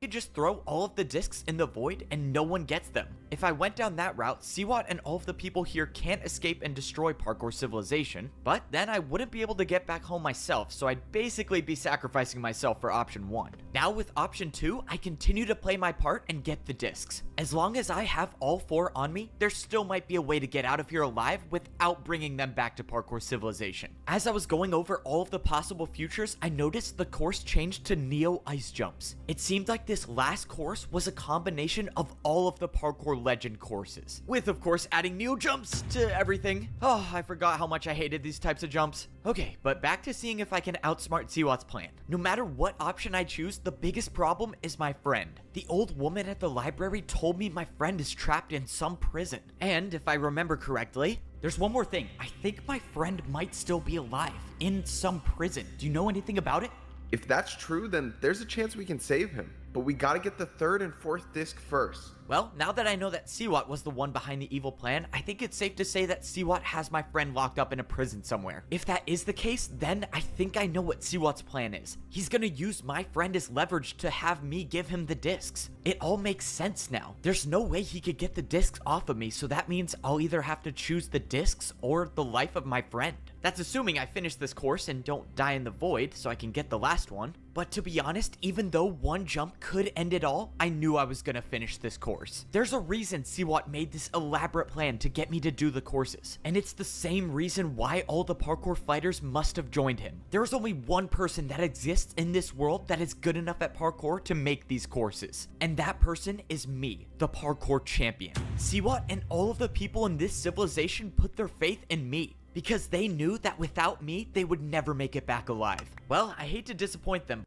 just throw all of the discs in the void and no one gets them. If I went down that route, Siwat and all of the people here can't escape and destroy Parkour civilization, but then I wouldn't be able to get back home myself, so I'd basically be sacrificing myself for option 1. Now with option 2, I continue to play my part and get the discs. As long as I have all 4 on me, there still might be a way to get out of here alive without bringing them back to Parkour civilization. As I was going over all of the possible futures, I noticed the course changed to Neo Ice Jumps. It seemed like this last course was a combination of all of the Parkour Legend courses, with of course adding Neo jumps to everything. Oh, I forgot how much I hated these types of jumps. Okay, but back to seeing if I can outsmart Siwat's plan. No matter what option I choose, the biggest problem is my friend. The old woman at the library told me my friend is trapped in some prison. And if I remember correctly, there's one more thing. I think my friend might still be alive in some prison. Do you know anything about it? If that's true, then there's a chance we can save him. But we gotta get the 3rd and 4th disc first. Well, now that I know that Siwat was the one behind the evil plan, I think it's safe to say that Siwat has my friend locked up in a prison somewhere. If that is the case, then I think I know what Siwat's plan is. He's gonna use my friend as leverage to have me give him the discs. It all makes sense now. There's no way he could get the discs off of me, so that means I'll either have to choose the discs or the life of my friend. That's assuming I finish this course and don't die in the void so I can get the last one. But to be honest, even though one jump could end it all, I knew I was gonna finish this course. There's a reason Siwat made this elaborate plan to get me to do the courses, and it's the same reason why all the parkour fighters must have joined him. There's only one person that exists in this world that is good enough at parkour to make these courses, and that person is me, the parkour champion. Siwat and all of the people in this civilization put their faith in me, because they knew that without me, they would never make it back alive. Well, I hate to disappoint them.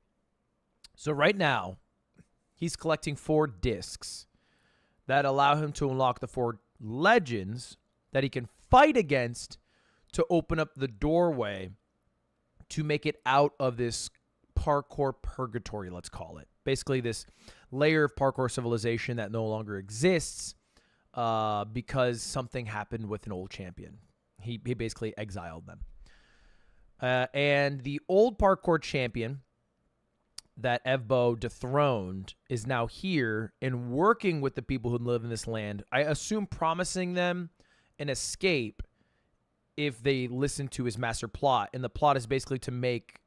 So right now, he's collecting 4 discs that allow him to unlock the 4 legends that he can fight against to open up the doorway to make it out of this parkour purgatory, let's call it. Basically, this layer of parkour civilization that no longer exists because something happened with an old champion. He basically exiled them. And the old parkour champion that Evbo dethroned is now here and working with the people who live in this land. I assume promising them an escape if they listen to his master plot. And the plot is basically to make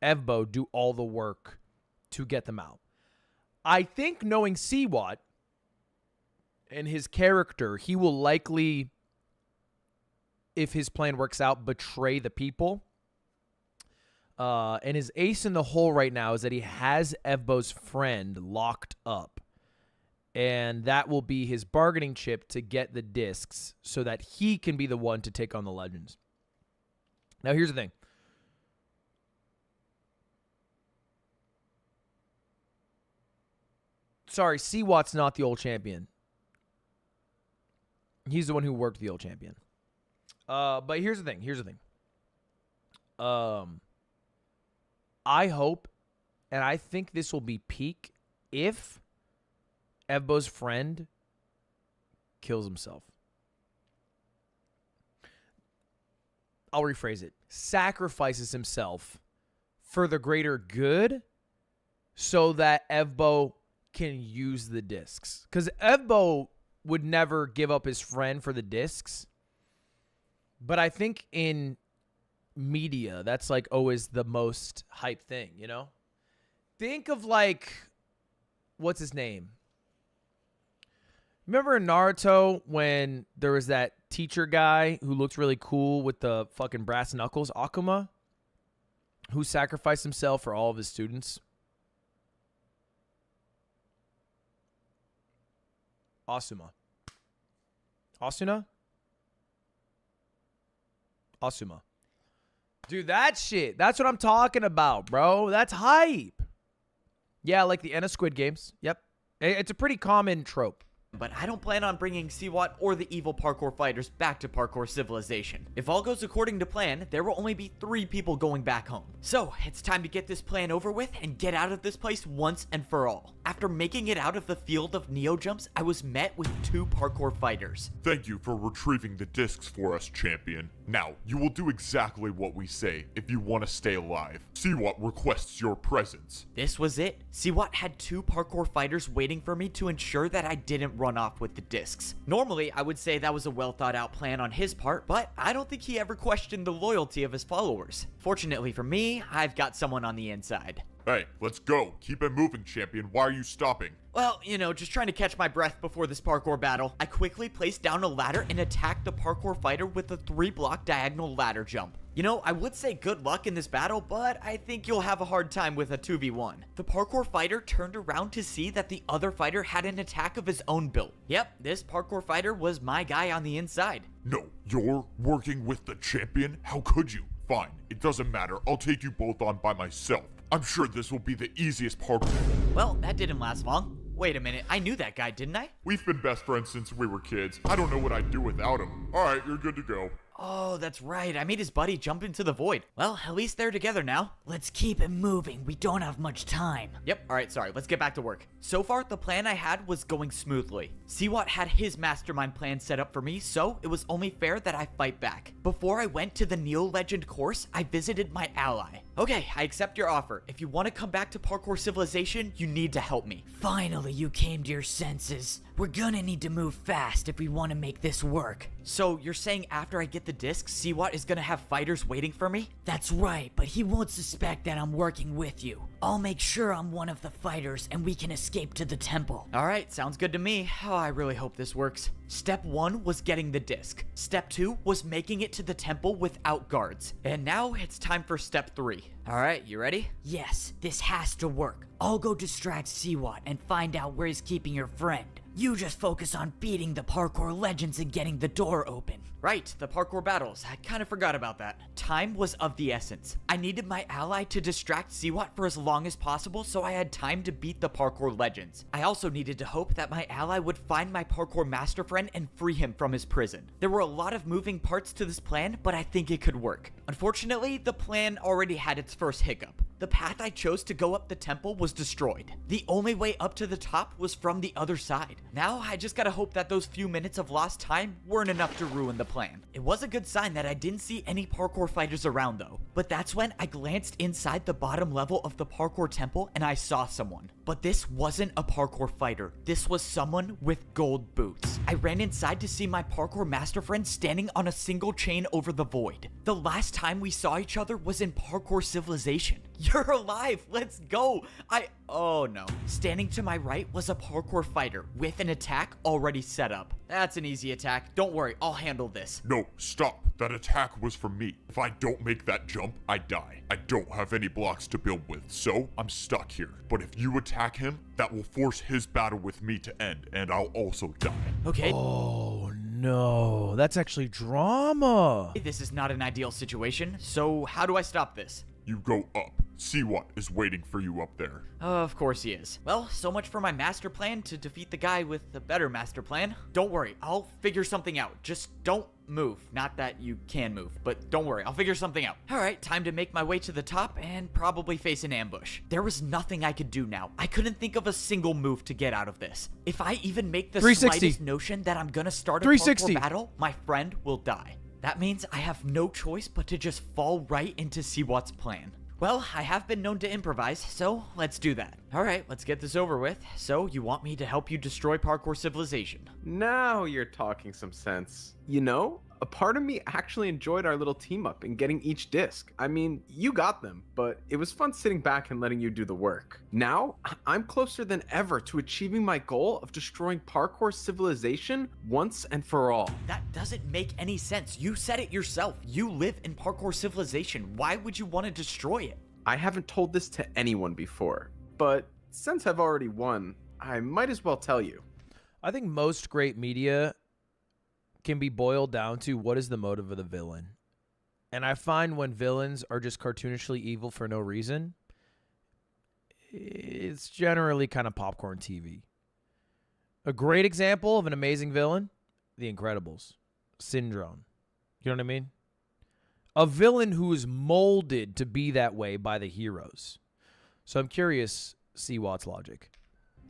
Evbo do all the work to get them out. I think knowing Siwat and his character, he will likely, if his plan works out, betray the people. And his ace in the hole right now is that he has Evbo's friend locked up. And that will be his bargaining chip to get the discs so that he can be the one to take on the legends. Now, here's the thing. Sorry, Siwat's not the old champion. He's the one who worked the old champion. But here's the thing. I hope, and I think this will be peak if Evbo's friend kills himself. I'll rephrase it. Sacrifices himself for the greater good so that Evbo can use the discs. Because Evbo would never give up his friend for the discs. But I think in media, that's like always the most hype thing, you know? Think of like, what's his name? Remember in Naruto when there was that teacher guy who looked really cool with the fucking brass knuckles, Akuma, who sacrificed himself for all of his students? Asuma. Dude, that shit. That's what I'm talking about, bro. That's hype. Yeah, like the end of Squid Games. Yep. It's a pretty common trope. But I don't plan on bringing Siwat or the evil parkour fighters back to Parkour Civilization. If all goes according to plan, there will only be 3 people going back home. So, it's time to get this plan over with and get out of this place once and for all. After making it out of the field of Neo Jumps, I was met with 2 parkour fighters. Thank you for retrieving the discs for us, champion. Now, you will do exactly what we say if you want to stay alive. Siwat requests your presence. This was it. Siwat had 2 parkour fighters waiting for me to ensure that I didn't run off with the discs. Normally, I would say that was a well thought out plan on his part, but I don't think he ever questioned the loyalty of his followers. Fortunately for me, I've got someone on the inside. Hey, let's go. Keep it moving, champion. Why are you stopping? Well, you know, just trying to catch my breath before this parkour battle. I quickly placed down a ladder and attacked the parkour fighter with a 3-block diagonal ladder jump. You know, I would say good luck in this battle, but I think you'll have a hard time with a 2v1. The parkour fighter turned around to see that the other fighter had an attack of his own build. Yep, this parkour fighter was my guy on the inside. No, you're working with the champion? How could you? Fine, it doesn't matter. I'll take you both on by myself. I'm sure this will be the easiest parkour. Well, that didn't last long. Wait a minute, I knew that guy, didn't I? We've been best friends since we were kids. I don't know what I'd do without him. Alright, you're good to go. Oh, that's right. I made his buddy jump into the void. Well, at least they're together now. Let's keep it moving. We don't have much time. Yep. All right, sorry. Let's get back to work. So far, the plan I had was going smoothly. Siwat had his mastermind plan set up for me, so it was only fair that I fight back. Before I went to the Neo Legend course, I visited my ally. Okay, I accept your offer. If you want to come back to Parkour Civilization, you need to help me. Finally, you came to your senses. We're gonna need to move fast if we want to make this work. So, you're saying after I get the disc, Siwat is gonna have fighters waiting for me? That's right, but he won't suspect that I'm working with you. I'll make sure I'm one of the fighters and we can escape to the temple. Alright, sounds good to me. Oh, I really hope this works. Step 1 was getting the disc. Step 2 was making it to the temple without guards. And now it's time for step 3. Alright, you ready? Yes, this has to work. I'll go distract Siwat and find out where he's keeping your friend. You just focus on beating the parkour legends and getting the door open. Right, the parkour battles. I kind of forgot about that. Time was of the essence. I needed my ally to distract Siwat for as long as possible so I had time to beat the parkour legends. I also needed to hope that my ally would find my parkour master friend and free him from his prison. There were a lot of moving parts to this plan, but I think it could work. Unfortunately, the plan already had its first hiccup. The path I chose to go up the temple was destroyed. The only way up to the top was from the other side. Now, I just gotta hope that those few minutes of lost time weren't enough to ruin the plan. It was a good sign that I didn't see any parkour fighters around though. But that's when I glanced inside the bottom level of the parkour temple and I saw someone. But this wasn't a parkour fighter. This was someone with gold boots. I ran inside to see my parkour master friend standing on a single chain over the void. The last time we saw each other was in Parkour Civilization. You're alive, let's go. Oh no. Standing to my right was a parkour fighter with an attack already set up. That's an easy attack. Don't worry, I'll handle this. No, stop. That attack was for me. If I don't make that jump, I die. I don't have any blocks to build with, so I'm stuck here. But if you attack him, that will force his battle with me to end, and I'll also die. Okay. Oh no, that's actually drama. This is not an ideal situation, so how do I stop this? You go up, Siwat is waiting for you up there. Of course he is. Well, so much for my master plan to defeat the guy with the better master plan. Don't worry, I'll figure something out. Just don't move. Not that you can move, but don't worry, I'll figure something out. All right, time to make my way to the top and probably face an ambush. There was nothing I could do now. I couldn't think of a single move to get out of this. If I even make the 360. slightest notion that I'm gonna start a 360. parkour battle, my friend will die. That means I have no choice but to just fall right into Siwat's plan. Well, I have been known to improvise, so let's do that. All right, let's get this over with. So, you want me to help you destroy Parkour Civilization? Now you're talking some sense. You know, a part of me actually enjoyed our little team up and getting each disc. I mean, you got them, but it was fun sitting back and letting you do the work. Now, I'm closer than ever to achieving my goal of destroying Parkour Civilization once and for all. That doesn't make any sense. You said it yourself. You live in Parkour Civilization. Why would you want to destroy it? I haven't told this to anyone before, but since I've already won, I might as well tell you. I think most great media can be boiled down to what is the motive of the villain. And I find when villains are just cartoonishly evil for no reason, it's generally kind of popcorn TV. A great example of an amazing villain, The Incredibles, Syndrome. You know what I mean? A villain who is molded to be that way by the heroes. So I'm curious, Siwat's logic.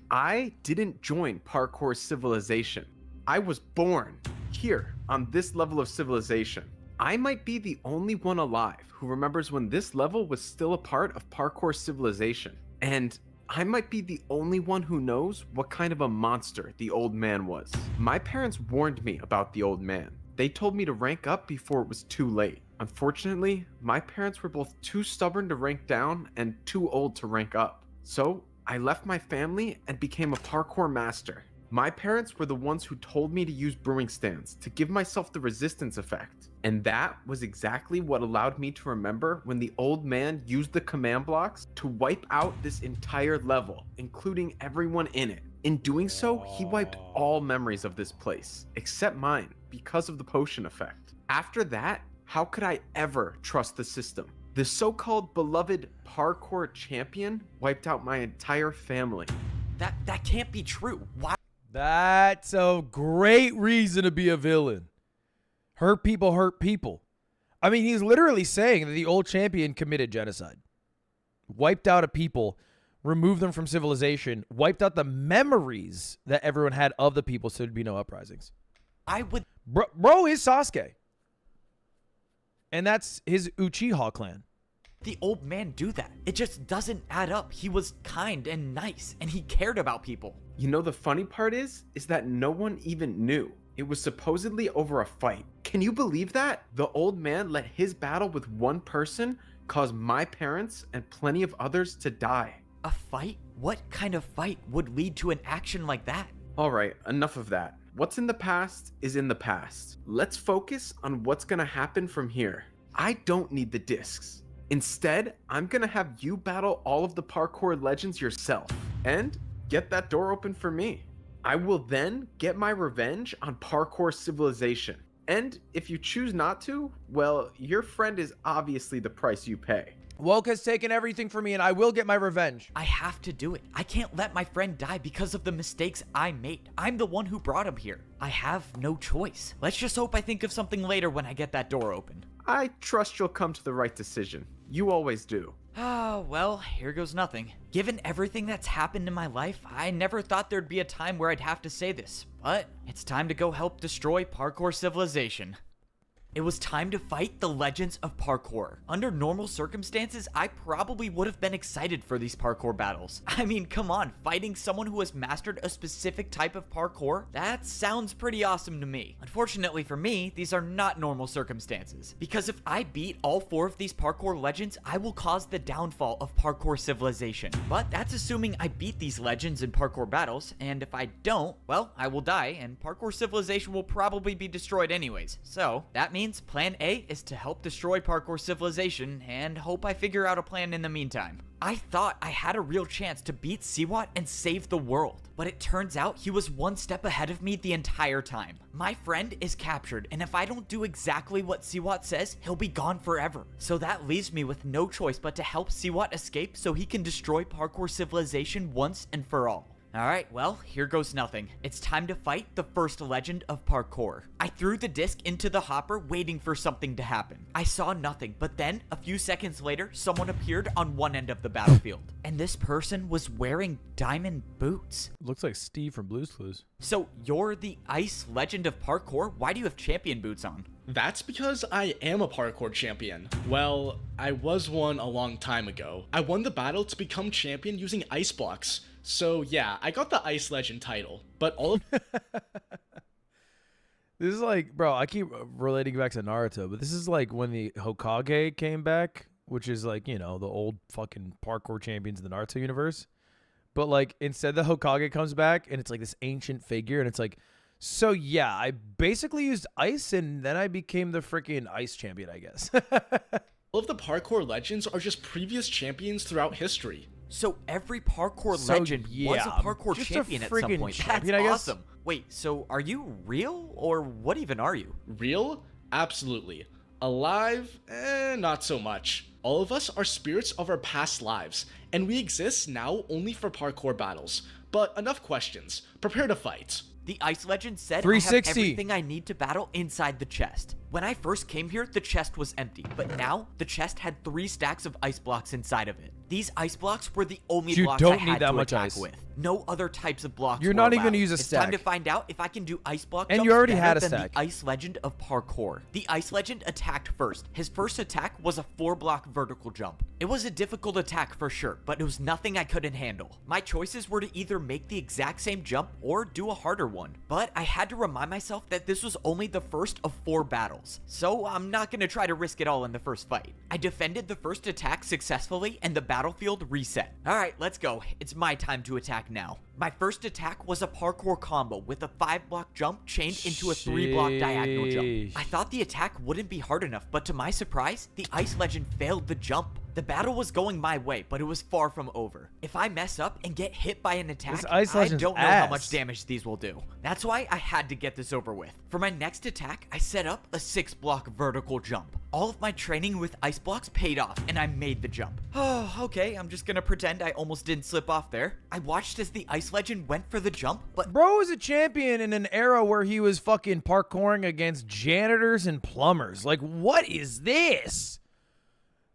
I didn't join Parkour Civilization. I was born here on this level of civilization. I might be the only one alive who remembers when this level was still a part of Parkour Civilization. And I might be the only one who knows what kind of a monster the old man was. My parents warned me about the old man. They told me to rank up before it was too late. Unfortunately, my parents were both too stubborn to rank down and too old to rank up. So I left my family and became a parkour master. My parents were the ones who told me to use brewing stands to give myself the resistance effect. And that was exactly what allowed me to remember when the old man used the command blocks to wipe out this entire level, including everyone in it. In doing so, he wiped all memories of this place, except mine, because of the potion effect. After that, how could I ever trust the system? The so-called beloved parkour champion wiped out my entire family. That can't be true. Why? That's a great reason to be a villain. Hurt people hurt people. I mean, he's literally saying that the old champion committed genocide. Wiped out a people, removed them from civilization, wiped out the memories that everyone had of the people so there'd be no uprisings. I would... Bro is Sasuke. And that's his Uchiha clan. The old man do that? It just doesn't add up. He was kind and nice, and he cared about people. You know, the funny part is that no one even knew. It was supposedly over a fight. Can you believe that? The old man let his battle with one person cause my parents and plenty of others to die. A fight? What kind of fight would lead to an action like that? All right, enough of that. What's in the past is in the past. Let's focus on what's gonna happen from here. I don't need the discs. Instead, I'm gonna have you battle all of the parkour legends yourself and get that door open for me. I will then get my revenge on Parkour Civilization. And if you choose not to, well, your friend is obviously the price you pay. Woke has taken everything from me and I will get my revenge. I have to do it. I can't let my friend die because of the mistakes I made. I'm the one who brought him here. I have no choice. Let's just hope I think of something later when I get that door open. I trust you'll come to the right decision. You always do. Oh, well, here goes nothing. Given everything that's happened in my life, I never thought there'd be a time where I'd have to say this, but it's time to go help destroy Parkour Civilization. It was time to fight the legends of parkour. Under normal circumstances, I probably would have been excited for these parkour battles. I mean, come on, fighting someone who has mastered a specific type of parkour? That sounds pretty awesome to me. Unfortunately for me, these are not normal circumstances. Because if I beat all 4 of these parkour legends, I will cause the downfall of Parkour Civilization. But that's assuming I beat these legends in parkour battles, and if I don't, well, I will die, and Parkour Civilization will probably be destroyed anyways. So, that means means plan A is to help destroy Parkour Civilization and hope I figure out a plan in the meantime. I thought I had a real chance to beat Siwat and save the world, but it turns out he was one step ahead of me the entire time. My friend is captured, and if I don't do exactly what Siwat says, he'll be gone forever. So that leaves me with no choice but to help Siwat escape so he can destroy Parkour Civilization once and for all. Alright, well, here goes nothing. It's time to fight the first legend of parkour. I threw the disc into the hopper waiting for something to happen. I saw nothing, but then, a few seconds later, someone appeared on one end of the battlefield. And this person was wearing diamond boots. Looks like Steve from Blue's Clues. So, you're the ice legend of parkour? Why do you have champion boots on? That's because I am a parkour champion. Well, I was one a long time ago. I won the battle to become champion using ice blocks. So yeah, I got the Ice Legend title, but all of This is like, bro, I keep relating back to Naruto, but this is like when the Hokage came back, which is like, you know, the old fucking parkour champions in the Naruto universe. But like, instead the Hokage comes back and it's like this ancient figure and it's like, so yeah, I basically used ice and then I became the freaking ice champion, I guess. all of the parkour legends are just previous champions throughout history. So every parkour legend was a parkour just champion a at some friggin' point. champion, That's I guess. awesome. Wait, so are you real or what even are you? Real? Absolutely. Alive? Not so much. All of us are spirits of our past lives, and we exist now only for parkour battles. But enough questions. Prepare to fight. The Ice Legend said 360. I have everything I need to battle inside the chest. When I first came here, the chest was empty, but now the chest had 3 stacks of ice blocks inside of it. These ice blocks were the only You blocks don't I had need that to much attack ice. with. No other types of blocks You're were not even allowed. gonna use a It's time to stack. find out if I can do ice block And jumps you already better had a than stack. the Ice Legend of parkour. The Ice Legend attacked first. His first attack was a 4-block vertical jump. It was a difficult attack for sure, but it was nothing I couldn't handle. My choices were to either make the exact same jump or do a harder one. But I had to remind myself that this was only the first of 4 battles, so I'm not gonna try to risk it all in the first fight. I defended the first attack successfully and the battlefield reset. Alright, let's go. It's my time to attack now. My first attack was a parkour combo with a 5-block jump chained into a 3-block diagonal jump. Sheesh. I thought the attack wouldn't be hard enough, but to my surprise, the Ice Legend failed the jump. The battle was going my way, but it was far from over. If I mess up and get hit by an attack, This Ice I Legend's don't know how ass. much damage these will do. That's why I had to get this over with. For my next attack, I set up a 6-block vertical jump. All of my training with ice blocks paid off, and I made the jump. Oh, okay, I'm just gonna pretend I almost didn't slip off there. I watched as the Ice Legend went for the jump, but Bro was a champion in an era where he was fucking parkouring against janitors and plumbers. Like, what is this?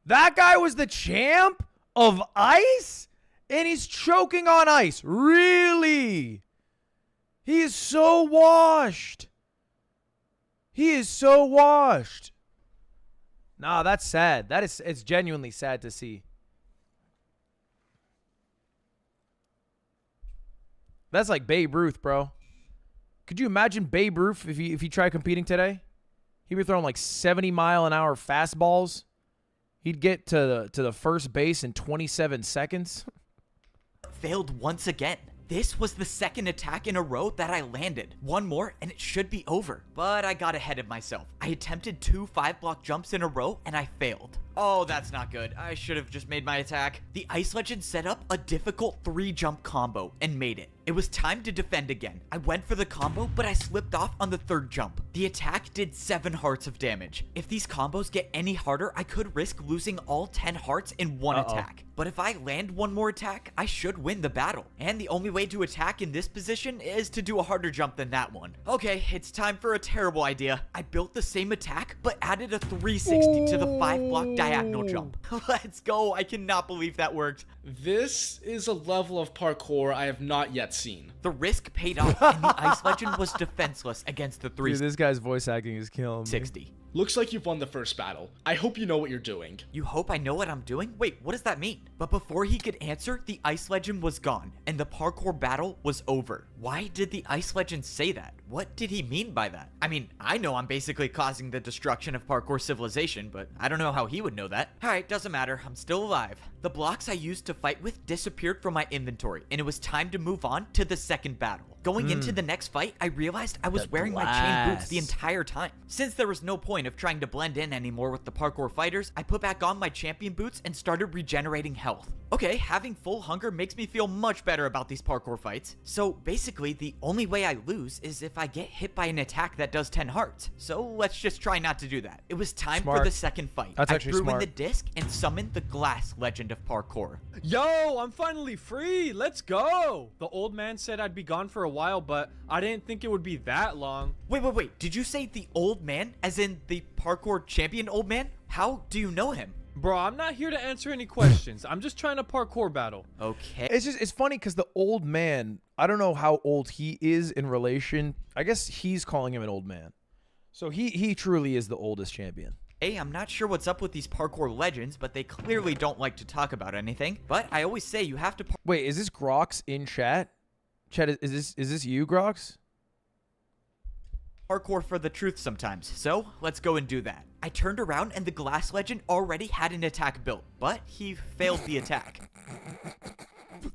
That guy was the champ of ice? And he's choking on ice. Really? He is so washed. He is so washed. Nah, that's sad. It's genuinely sad to see. That's like Babe Ruth, bro. Could you imagine Babe Ruth if he tried competing today? He'd be throwing like 70-mile-an-hour fastballs. He'd get to the first base in 27 seconds. failed once again. This was the second attack in a row that I landed. One more and it should be over. But I got ahead of myself. I attempted 2 5-block jumps in a row and I failed. Oh, that's not good. I should have just made my attack. The Ice Legend set up a difficult 3-jump combo and made it. It was time to defend again. I went for the combo, but I slipped off on the 3rd jump. The attack did 7 hearts of damage. If these combos get any harder, I could risk losing all 10 hearts in one attack. But if I land one more attack, I should win the battle. And the only way to attack in this position is to do a harder jump than that one. Okay, it's time for a terrible idea. I built the same attack, but added a 360 to the 5-block diagonal jump. Let's go. I cannot believe that worked. This is a level of parkour I have not yet seen. The risk paid off, and the Ice Legend was defenseless against the 360. Dude, this guy's voice acting is killing me. Looks like you've won the first battle. I hope you know what you're doing. You hope I know what I'm doing? Wait, what does that mean? But before he could answer, the Ice Legend was gone, and the parkour battle was over. Why did the Ice Legend say that? What did he mean by that? I mean, I know I'm basically causing the destruction of parkour civilization, but I don't know how he would know that. Alright, doesn't matter. I'm still alive. The blocks I used to fight with disappeared from my inventory, and it was time to move on to the second battle. Going into the next fight, I realized I was wearing my chain boots the entire time. Since there was no point of trying to blend in anymore with the parkour fighters, I put back on my champion boots and started regenerating health. Okay, having full hunger makes me feel much better about these parkour fights. So basically, the only way I lose is if I get hit by an attack that does 10 hearts. So let's just try not to do that. It was time for the second fight. That's I actually threw smart. in the disc and summoned the glass legend of parkour. Yo, I'm finally free. Let's go. The old man said I'd be gone for a while, but I didn't think it would be that long. Wait. Did you say the old man? As in the parkour champion old man? How do you know him? Bro, I'm not here to answer any questions. I'm just trying to parkour battle. Okay. It's funny because the old man, I don't know how old he is in relation. I guess he's calling him an old man. So he truly is the oldest champion. Hey, I'm not sure what's up with these parkour legends, but they clearly don't like to talk about anything. But I always say you have to Wait, is this Grox in chat? Chat, is this you, Grox? parkour for the truth sometimes. So let's go and do that. I turned around and the glass legend already had an attack built, but he failed the attack.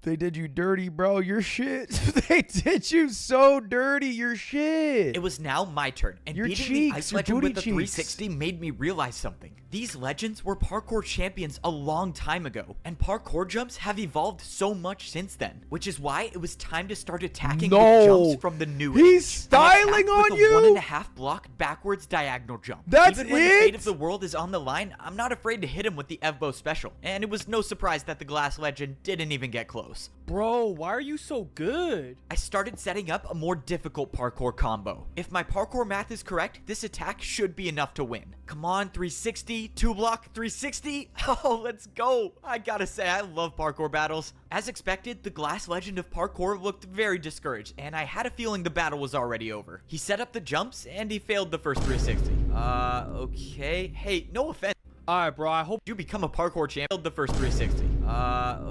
They did you dirty, bro. You're shit. They did you so dirty. You're shit. It was now my turn, and Your beating cheeks, the ice your legend booty with the cheeks. 360 made me realize something. These legends were parkour champions a long time ago, and parkour jumps have evolved so much since then, which is why it was time to start attacking with jumps from the new He's age. styling I attacked on with you. a 1.5 block backwards diagonal jump. That's Even when the fate it? of the world is on the line, I'm not afraid to hit him with the Evbo special, and it was no surprise that the glass legend didn't even get close. Bro, why are you so good? I started setting up a more difficult parkour combo. If my parkour math is correct, this attack should be enough to win. Come on, 360, 2-block, 360. Oh, let's go. I gotta say, I love parkour battles. As expected, the glass legend of parkour looked very discouraged, and I had a feeling the battle was already over. He set up the jumps, and he failed the first 360. Okay. Hey, no offense. Alright, bro, I hope you become a parkour champion. The first 360.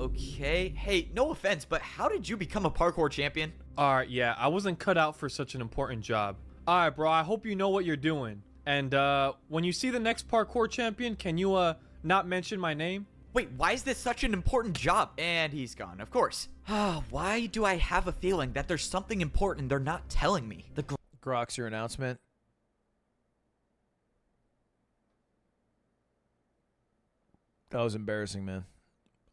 Okay. Hey, no offense, but how did you become a parkour champion? Alright, yeah, I wasn't cut out for such an important job. Alright, bro, I hope you know what you're doing. And, when you see the next parkour champion, can you, not mention my name? Wait, why is this such an important job? And he's gone, of course. Why do I have a feeling that there's something important they're not telling me? The Grox, your announcement. That was embarrassing, man.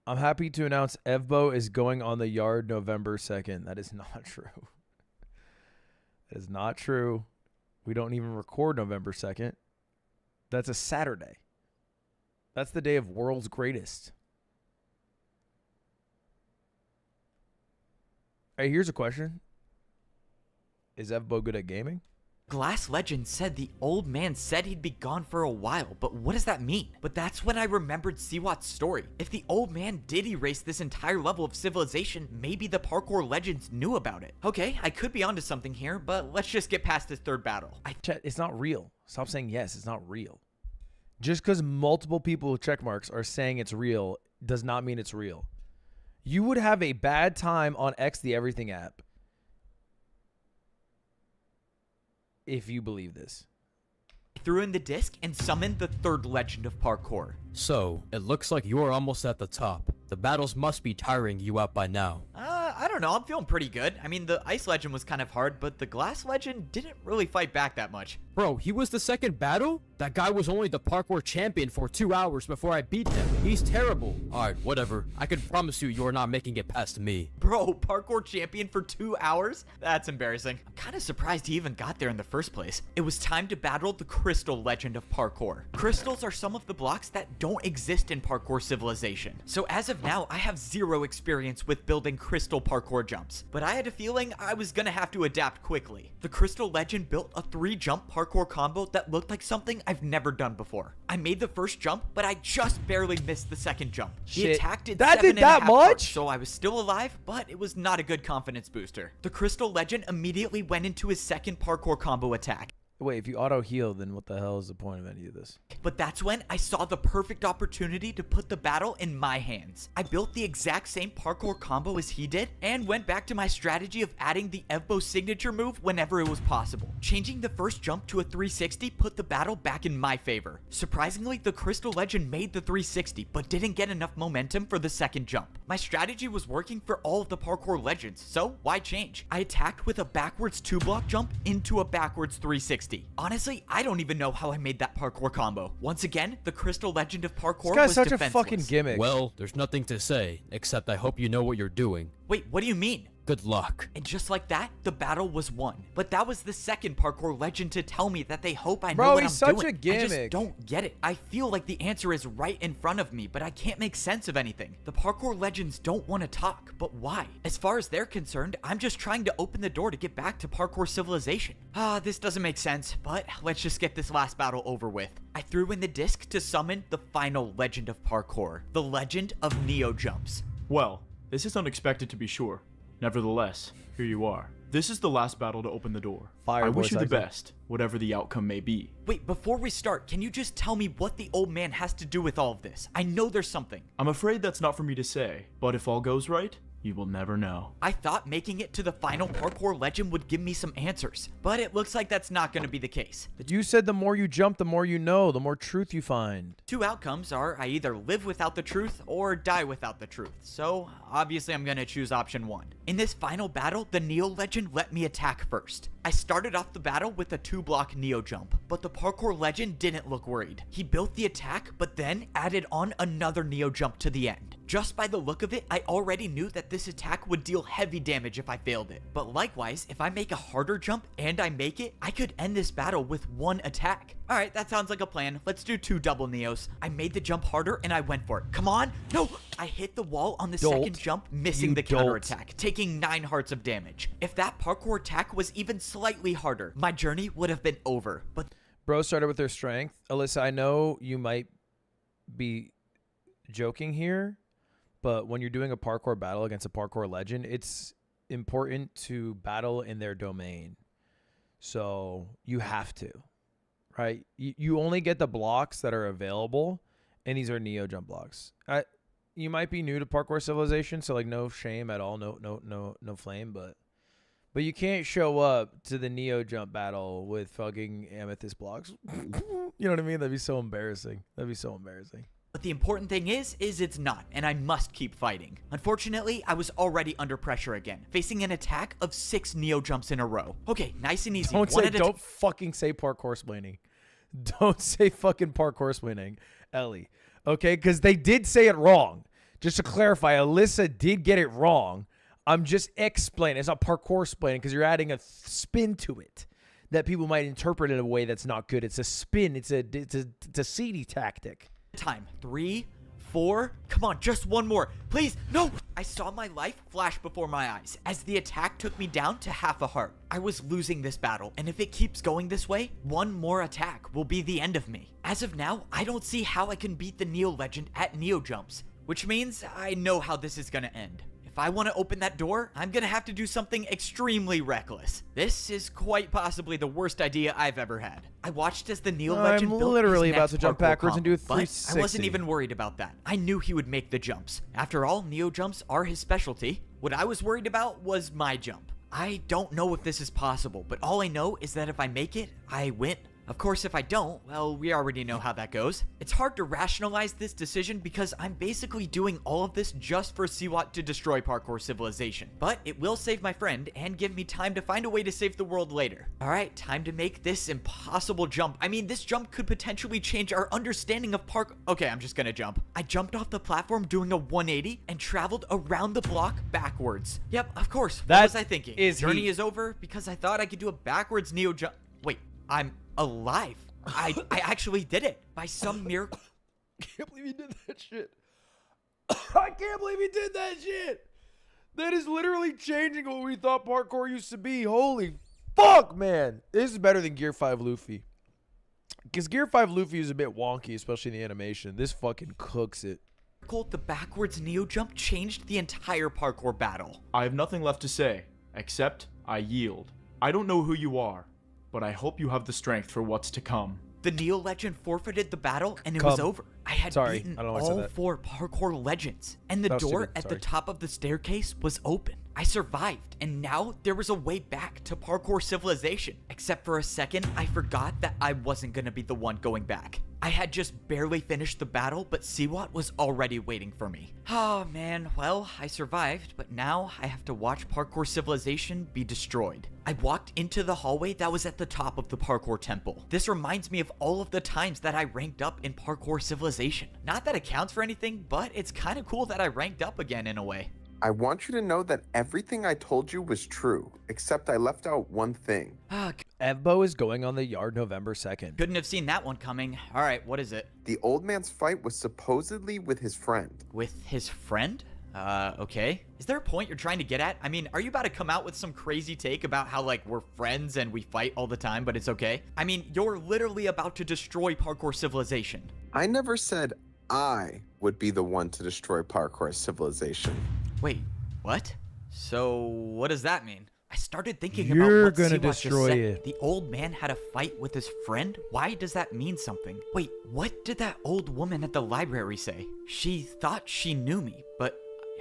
I'm happy to announce Evbo is going on the yard November 2nd. That is not true. That is not true. We don't even record November 2nd. That's a Saturday. That's the day of World's Greatest. Hey, here's a question. Is Evbo good at gaming? glass legend said the old man said he'd be gone for a while, but what does that mean? But that's when I remembered Siwat's story. If the old man did erase this entire level of civilization, maybe the parkour legends knew about it. Okay, I could be onto something here, but let's just get past this third battle. Chat, it's not real. Stop saying yes, it's not real. Just because multiple people with check marks are saying it's real does not mean it's real. You would have a bad time on X the Everything app if you believe this. Threw in the disc and summoned the third legend of parkour. So, it looks like you are almost at the top. The battles must be tiring you out by now. I don't know, I'm feeling pretty good. I mean, the ice legend was kind of hard, but the glass legend didn't really fight back that much. Bro, he was the second battle? That guy was only the parkour champion for 2 hours before I beat him. He's terrible. Alright, whatever. I can promise you you're not making it past me. Bro, parkour champion for 2 hours? That's embarrassing. I'm kind of surprised he even got there in the first place. It was time to battle the crystal legend of parkour. Crystals are some of the blocks that don't exist in parkour civilization. So as of now, I have zero experience with building crystal parkour jumps, but I had a feeling I was gonna have to adapt quickly. The crystal legend built a 3-jump parkour combo that looked like something I've never done before. I made the first jump, but I just barely missed the second jump. The Shit. attack did That 7 did that and a half hearts, much? so I was still alive, but it was not a good confidence booster. The crystal legend immediately went into his second parkour combo attack. Wait, if you auto heal, then what the hell is the point of any of this? But that's when I saw the perfect opportunity to put the battle in my hands. I built the exact same parkour combo as he did and went back to my strategy of adding the Evbo signature move whenever it was possible. Changing the first jump to a 360 put the battle back in my favor. Surprisingly, the Crystal Legend made the 360 but didn't get enough momentum for the second jump. My strategy was working for all of the parkour legends, so why change? I attacked with a backwards 2-block jump into a backwards 360. Honestly, I don't even know how I made that parkour combo. Once again, the Crystal Legend of parkour This guy's was such defenseless. a fucking gimmick. Well, there's nothing to say, except I hope you know what you're doing. Wait, what do you mean? Good luck. And just like that, the battle was won. But that was the second parkour legend to tell me that they hope I know Bro, what he's I'm such doing. a gimmick. I just don't get it. I feel like the answer is right in front of me, but I can't make sense of anything. The parkour legends don't want to talk, but why? As far as they're concerned, I'm just trying to open the door to get back to parkour civilization. This doesn't make sense, but let's just get this last battle over with. I threw in the disc to summon the final legend of parkour, the legend of Neo Jumps. Well, this is unexpected to be sure. Nevertheless, here you are. This is the last battle to open the door. Fire, I wish boys, you the exit. best, whatever the outcome may be. Wait, before we start, can you just tell me what the old man has to do with all of this? I know there's something. I'm afraid that's not for me to say, but if all goes right, you will never know. I thought making it to the final parkour legend would give me some answers, but it looks like that's not going to be the case. You said the more you jump, the more you know, the more truth you find. Two outcomes are I either live without the truth or die without the truth, so obviously I'm going to choose option 1. In this final battle, the Neo Legend let me attack first. I started off the battle with a 2-block Neo jump, but the parkour legend didn't look worried. He built the attack, but then added on another Neo jump to the end. Just by the look of it, I already knew that this attack would deal heavy damage if I failed it. But likewise, if I make a harder jump and I make it, I could end this battle with one attack. Alright, that sounds like a plan. Let's do 2 double Neos. I made the jump harder and I went for it. Come on! No! I hit the wall on the second jump, missing the counterattack, taking 9 hearts of damage. If that parkour attack was even slightly harder, my journey would have been over. But Bro started with their strength. Alyssa, I know you might be joking here, but when you're doing a parkour battle against a parkour legend, it's important to battle in their domain. So you have to, right? You only get the blocks that are available, and these are Neo jump blocks. You might be new to parkour civilization, so like no shame at all, no flame, but you can't show up to the Neo jump battle with fucking amethyst blocks. You know what I mean? That'd be so embarrassing. But the important thing is it's not, and I must keep fighting. Unfortunately, I was already under pressure again, facing an attack of 6 Neo jumps in a row. Okay, nice and easy. Don't fucking say parkour splaining. Don't say fucking parkour splaining, Ellie. Okay, because they did say it wrong. Just to clarify, Alyssa did get it wrong. I'm just explaining. It's not parkour splaining because you're adding a spin to it that people might interpret in a way that's not good. It's a spin. It's a seedy tactic. Time. 3, 4. Come on, just one more. Please, no! I saw my life flash before my eyes as the attack took me down to half a heart. I was losing this battle, and if it keeps going this way, one more attack will be the end of me. As of now, I don't see how I can beat the Neo Legend at Neo Jumps, which means I know how this is gonna end. If I want to open that door, I'm gonna have to do something extremely reckless. This is quite possibly the worst idea I've ever had. I watched as the Neo Legend built literally his about next to jump parkour backwards and do a combo, but 360. I wasn't even worried about that. I knew he would make the jumps. After all, Neo jumps are his specialty. What I was worried about was my jump. I don't know if this is possible, but all I know is that if I make it, I win. Of course, if I don't, well, we already know how that goes. It's hard to rationalize this decision because I'm basically doing all of this just for Siwat to destroy parkour civilization. But it will save my friend and give me time to find a way to save the world later. Alright, time to make this impossible jump. I mean, this jump could potentially change our understanding of parkour. Okay, I'm just gonna jump. I jumped off the platform doing a 180 and traveled around the block backwards. Yep, of course. What was I thinking? Journey is over because I thought I could do a backwards Neo jump. Wait, I'm alive. I actually did it by some miracle. I can't believe he did that shit. I can't believe he did that shit. That is literally changing what we thought parkour used to be. Holy fuck, man. This is better than Gear 5 Luffy. Because Gear 5 Luffy is a bit wonky, especially in the animation. This fucking cooks it. The backwards Neo jump changed the entire parkour battle. I have nothing left to say, except I yield. I don't know who you are, but I hope you have the strength for what's to come. The Neo legend forfeited the battle and it was over. I had beaten I don't know why I said all that. 4 parkour legends, and the That was door stupid, at the sorry. top of the staircase was open. I survived, and now there was a way back to parkour civilization. Except for a second, I forgot that I wasn't gonna be the one going back. I had just barely finished the battle, but Siwat was already waiting for me. Oh man, well, I survived, but now I have to watch parkour civilization be destroyed. I walked into the hallway that was at the top of the parkour temple. This reminds me of all of the times that I ranked up in parkour civilization. Not that it counts for anything, but it's kind of cool that I ranked up again in a way. I want you to know that everything I told you was true, except I left out one thing. Evbo is going on the yard November 2nd. Couldn't have seen that one coming. All right, what is it? The old man's fight was supposedly with his friend. With his friend? Okay. Is there a point you're trying to get at? I mean, are you about to come out with some crazy take about how, like, we're friends and we fight all the time, but it's okay? I mean, you're literally about to destroy parkour civilization. I never said I would be the one to destroy parkour civilization. Wait, what? So, what does that mean? I started thinking You're about what gonna Siwat just destroy said. it. The old man had a fight with his friend? Why does that mean something? Wait, what did that old woman at the library say? She thought she knew me, but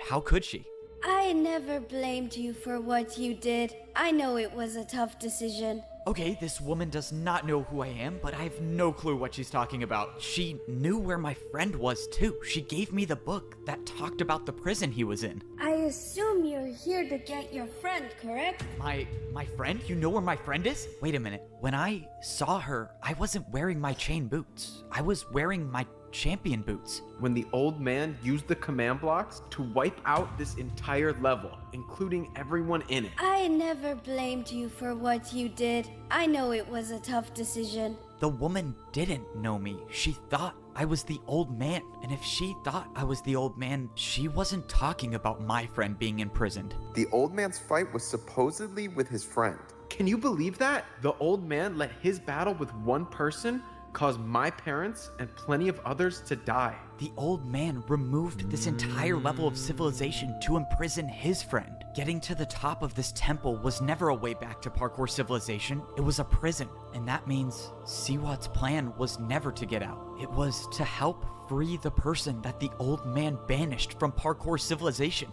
how could she? I never blamed you for what you did. I know it was a tough decision. Okay, this woman does not know who I am, but I have no clue what she's talking about. She knew where my friend was too. She gave me the book that talked about the prison he was in. I assume you're here to get your friend, correct? My friend? You know where my friend is? Wait a minute. When I saw her, I wasn't wearing my chain boots. I was wearing my champion boots. When the old man used the command blocks to wipe out this entire level, including everyone in it. I never blamed you for what you did. I know it was a tough decision. The woman didn't know me. She thought I was the old man. And if she thought I was the old man, she wasn't talking about my friend being imprisoned. The old man's fight was supposedly with his friend. Can you believe that? The old man let his battle with one person cause my parents and plenty of others to die. The old man removed this entire level of civilization to imprison his friend. Getting to the top of this temple was never a way back to parkour civilization. It was a prison. And that means Siwat's plan was never to get out. It was to help free the person that the old man banished from parkour civilization.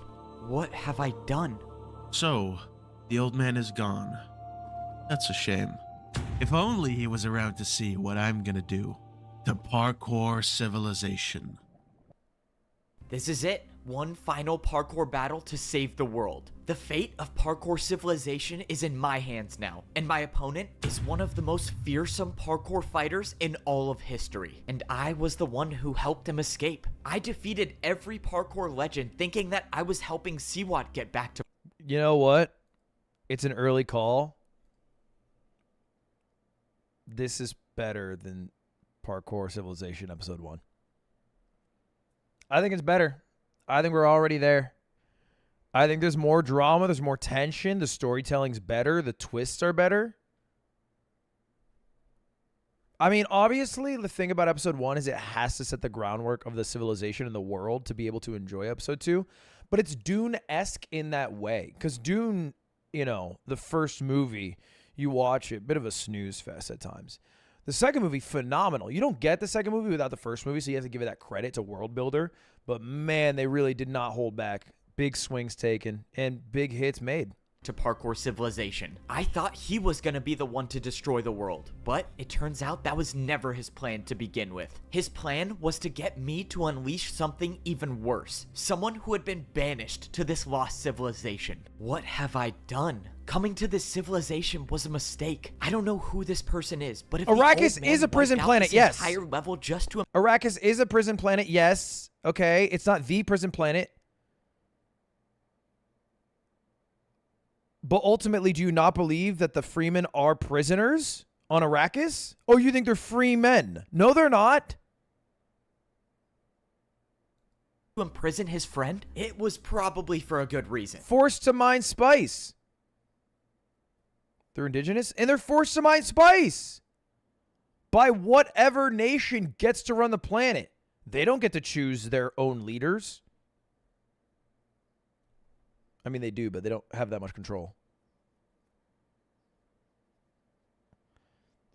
What have I done? So, the old man is gone. That's a shame. If only he was around to see what I'm gonna do to parkour civilization. This is it. One final parkour battle to save the world. The fate of parkour civilization is in my hands now, and my opponent is one of the most fearsome parkour fighters in all of history. And I was the one who helped him escape. I defeated every parkour legend thinking that I was helping Siwat get back to... You know what? It's an early call. This is better than Parkour Civilization Episode 1. I think it's better. I think we're already there. I think there's more drama. There's more tension. The storytelling's better. The twists are better. I mean, obviously, the thing about Episode 1 is it has to set the groundwork of the civilization and the world to be able to enjoy Episode 2. But it's Dune-esque in that way. Because Dune, you know, the first movie... You watch it, bit of a snooze fest at times. The second movie, phenomenal. You don't get the second movie without the first movie, so you have to give it that credit to World Builder. But man, they really did not hold back. Big swings taken and big hits made. To parkour civilization. I thought he was gonna be the one to destroy the world, but it turns out that was never his plan to begin with. His plan was to get me to unleash something even worse. Someone who had been banished to this lost civilization. What have I done? Coming to this civilization was a mistake. I don't know who this person is, but if Arrakis is a prison planet, yes. Entire level just to Arrakis is a prison planet, yes. Okay, it's not the prison planet. But ultimately, do you not believe that the freemen are prisoners on Arrakis? Or you think they're free men? No, they're not. to imprison his friend, it was probably for a good reason. Forced to mine spice. They're indigenous, and they're forced to mine spice by whatever nation gets to run the planet. They don't get to choose their own leaders. I mean, they do, but they don't have that much control.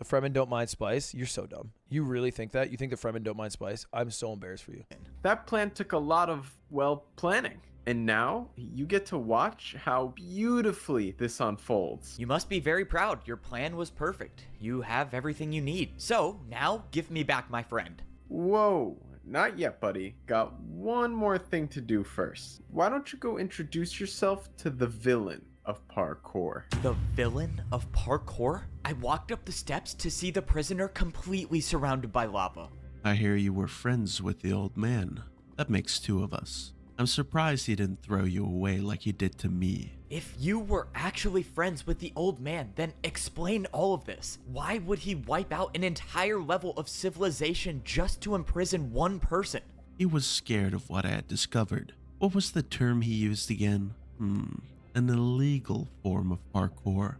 The Fremen don't mind spice. You're so dumb. You really think that? You think the Fremen don't mind spice? I'm so embarrassed for you. That plan took a lot of, well, planning. And now you get to watch how beautifully this unfolds. You must be very proud. Your plan was perfect. You have everything you need. So now give me back my friend. Whoa, not yet, buddy. Got one more thing to do first. Why don't you go introduce yourself to the villain of parkour? The villain of parkour? I walked up the steps to see the prisoner completely surrounded by lava. I hear you were friends with the old man. That makes two of us. I'm surprised he didn't throw you away like he did to me. If you were actually friends with the old man, then explain all of this. Why would he wipe out an entire level of civilization just to imprison one person? He was scared of what I had discovered. What was the term he used again? An illegal form of parkour.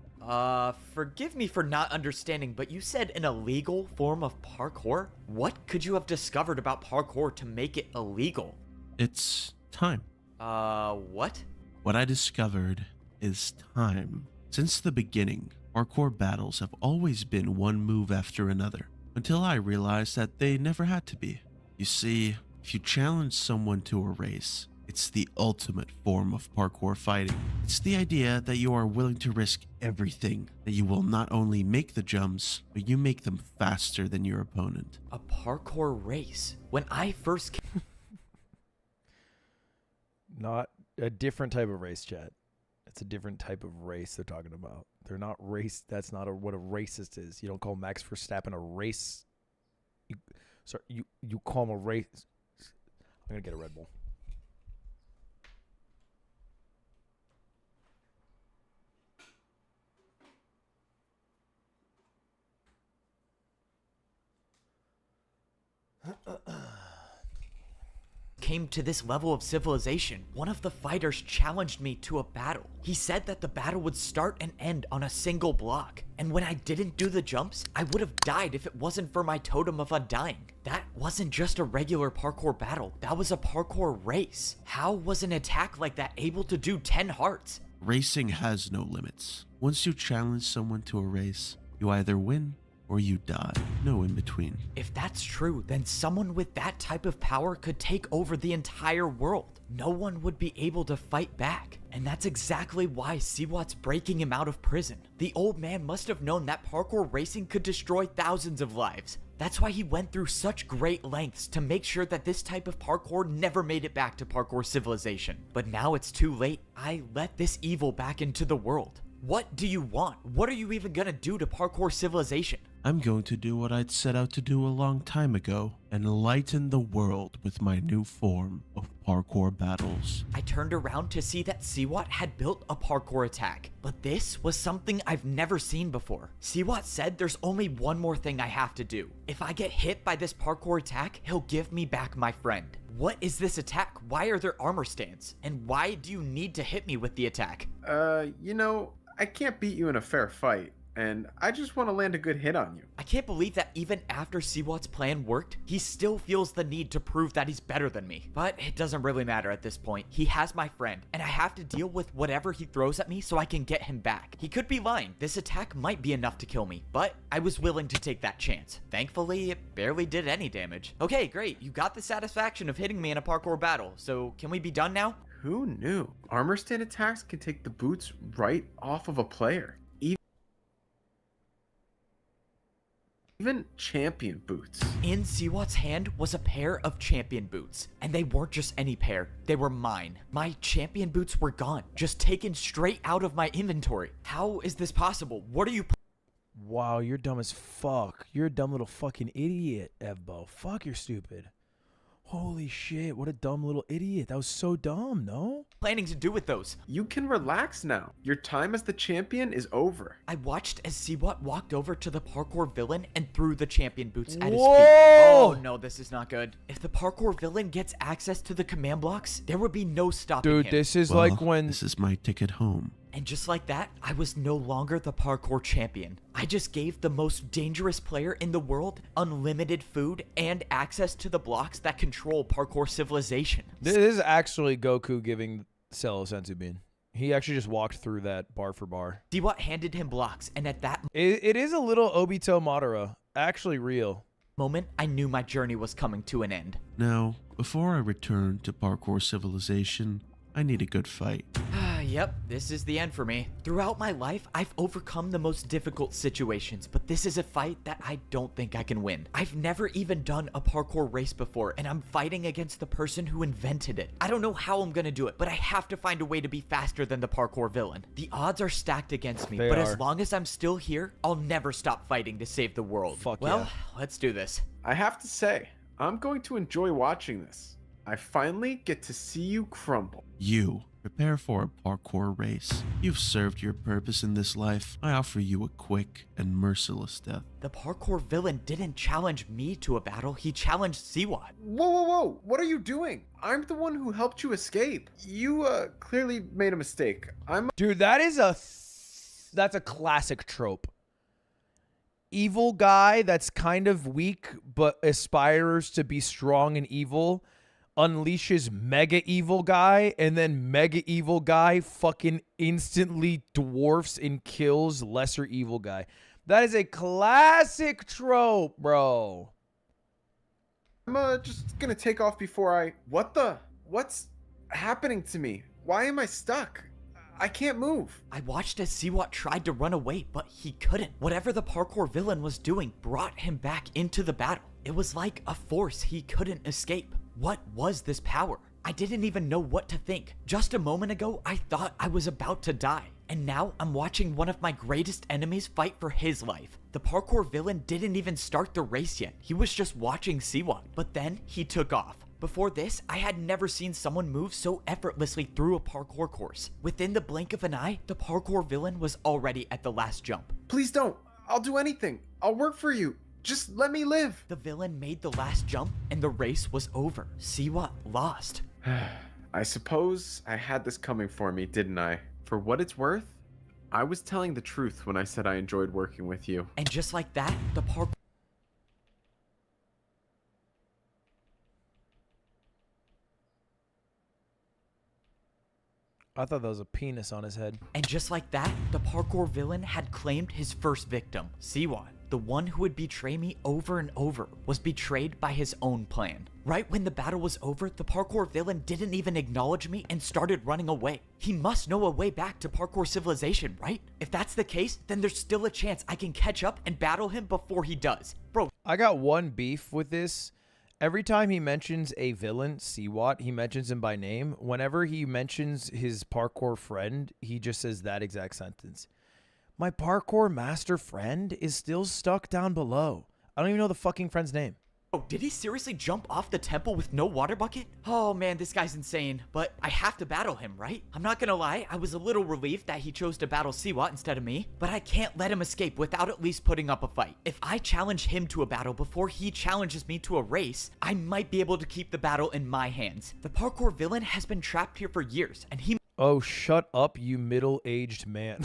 Forgive me for not understanding, but you said an illegal form of parkour? What could you have discovered about parkour to make it illegal? It's time. What? What I discovered is time. Since the beginning, parkour battles have always been one move after another, until I realized that they never had to be. You see, if you challenge someone to a race, it's the ultimate form of parkour fighting. It's the idea that you are willing to risk everything, that you will not only make the jumps, but you make them faster than your opponent. A parkour race? When I first came... Not a different type of race, chat. It's a different type of race they're talking about. They're not race. That's not what a racist is. You don't call Max Verstappen a race. You call him a race. I'm gonna get a Red Bull. Came to this level of civilization, one of the fighters challenged me to a battle. He said that the battle would start and end on a single block, and when I didn't do the jumps, I would have died if it wasn't for my totem of undying. That wasn't just a regular parkour battle, that was a parkour race. How was an attack like that able to do 10 hearts? Racing has no limits. Once you challenge someone to a race, you either win or you die. No in between. If that's true, then someone with that type of power could take over the entire world. No one would be able to fight back. And that's exactly why Siwat's breaking him out of prison. The old man must have known that parkour racing could destroy thousands of lives. That's why he went through such great lengths to make sure that this type of parkour never made it back to parkour civilization. But now it's too late. I let this evil back into the world. What do you want? What are you even gonna do to parkour civilization? I'm going to do what I'd set out to do a long time ago, enlighten the world with my new form of parkour battles. I turned around to see that Siwat had built a parkour attack, but this was something I've never seen before. Siwat said there's only one more thing I have to do. If I get hit by this parkour attack, he'll give me back my friend. What is this attack? Why are there armor stands? And why do you need to hit me with the attack? I can't beat you in a fair fight, and I just want to land a good hit on you. I can't believe that even after Siwat's plan worked, he still feels the need to prove that he's better than me. But it doesn't really matter at this point. He has my friend, and I have to deal with whatever he throws at me so I can get him back. He could be lying. This attack might be enough to kill me, but I was willing to take that chance. Thankfully, it barely did any damage. Okay, great. You got the satisfaction of hitting me in a parkour battle, so can we be done now? Who knew? Armor stand attacks can take the boots right off of a player. Even champion boots. In Siwat's hand was a pair of champion boots, and they weren't just any pair, they were mine. My champion boots were gone, just taken straight out of my inventory. How is this possible? What are you... Wow, you're dumb as fuck. You're a dumb little fucking idiot, Evbo. Fuck, you're stupid. Holy shit, what a dumb little idiot. That was so dumb, no? Planning to do with those? You can relax now. Your time as the champion is over. I watched as Siwat walked over to the parkour villain and threw the champion boots at his feet. Whoa! Oh no, this is not good. If the parkour villain gets access to the command blocks, there would be no stopping him. Dude, this is Well, like when... This is my ticket home. And just like that, I was no longer the parkour champion. I just gave the most dangerous player in the world unlimited food and access to the blocks that control parkour civilization. This is actually Goku giving Cell a senzu bean. He actually just walked through that bar for bar. Siwat handed him blocks, and at that It is a little Obito Madara. Actually real. moment, I knew my journey was coming to an end. Now, before I return to Parkour Civilization, I need a good fight. Yep, this is the end for me. Throughout my life, I've overcome the most difficult situations, but this is a fight that I don't think I can win. I've never even done a parkour race before, and I'm fighting against the person who invented it. I don't know how I'm gonna do it, but I have to find a way to be faster than the parkour villain. The odds are stacked against me, but as long as I'm still here, I'll never stop fighting to save the world. Well, let's do this. I have to say, I'm going to enjoy watching this. I finally get to see you crumble. You, prepare for a parkour race. You've served your purpose in this life. I offer you a quick and merciless death. The parkour villain didn't challenge me to a battle, he challenged Siwat. Whoa, whoa, whoa, what are you doing? I'm the one who helped you escape. You, clearly made a mistake. Dude, that's a classic trope. Evil guy that's kind of weak but aspires to be strong and evil unleashes mega evil guy, and then mega evil guy fucking instantly dwarfs and kills lesser evil guy. That is a classic trope, bro. I'm just gonna take off before what's happening to me? Why am I stuck? I can't move. I watched as Siwat tried to run away, but he couldn't. Whatever the parkour villain was doing brought him back into the battle. It was like a force he couldn't escape. What was this power? I didn't even know what to think. Just a moment ago, I thought I was about to die. And now I'm watching one of my greatest enemies fight for his life. The parkour villain didn't even start the race yet. He was just watching Siwat, but then he took off. Before this, I had never seen someone move so effortlessly through a parkour course. Within the blink of an eye, the parkour villain was already at the last jump. Please don't. I'll do anything. I'll work for you. Just let me live. The villain made the last jump and the race was over. Siwat lost. I suppose I had this coming for me, didn't I? For what it's worth, I was telling the truth when I said I enjoyed working with you. And just like that, the parkour... I thought that was a penis on his head. And just like that, the parkour villain had claimed his first victim, Siwat. The one who would betray me over and over was betrayed by his own plan. Right when the battle was over, the parkour villain didn't even acknowledge me and started running away. He must know a way back to Parkour Civilization, right? If that's the case, then there's still a chance I can catch up and battle him before he does. Bro, I got one beef with this. Every time he mentions a villain, Siwat, he mentions him by name. Whenever he mentions his parkour friend, he just says that exact sentence. My parkour master friend is still stuck down below. I don't even know the fucking friend's name. Oh, did he seriously jump off the temple with no water bucket? Oh man, this guy's insane. But I have to battle him, right? I'm not gonna lie, I was a little relieved that he chose to battle Siwat instead of me. But I can't let him escape without at least putting up a fight. If I challenge him to a battle before he challenges me to a race, I might be able to keep the battle in my hands. The parkour villain has been trapped here for years, and he... Oh, shut up, you middle-aged man.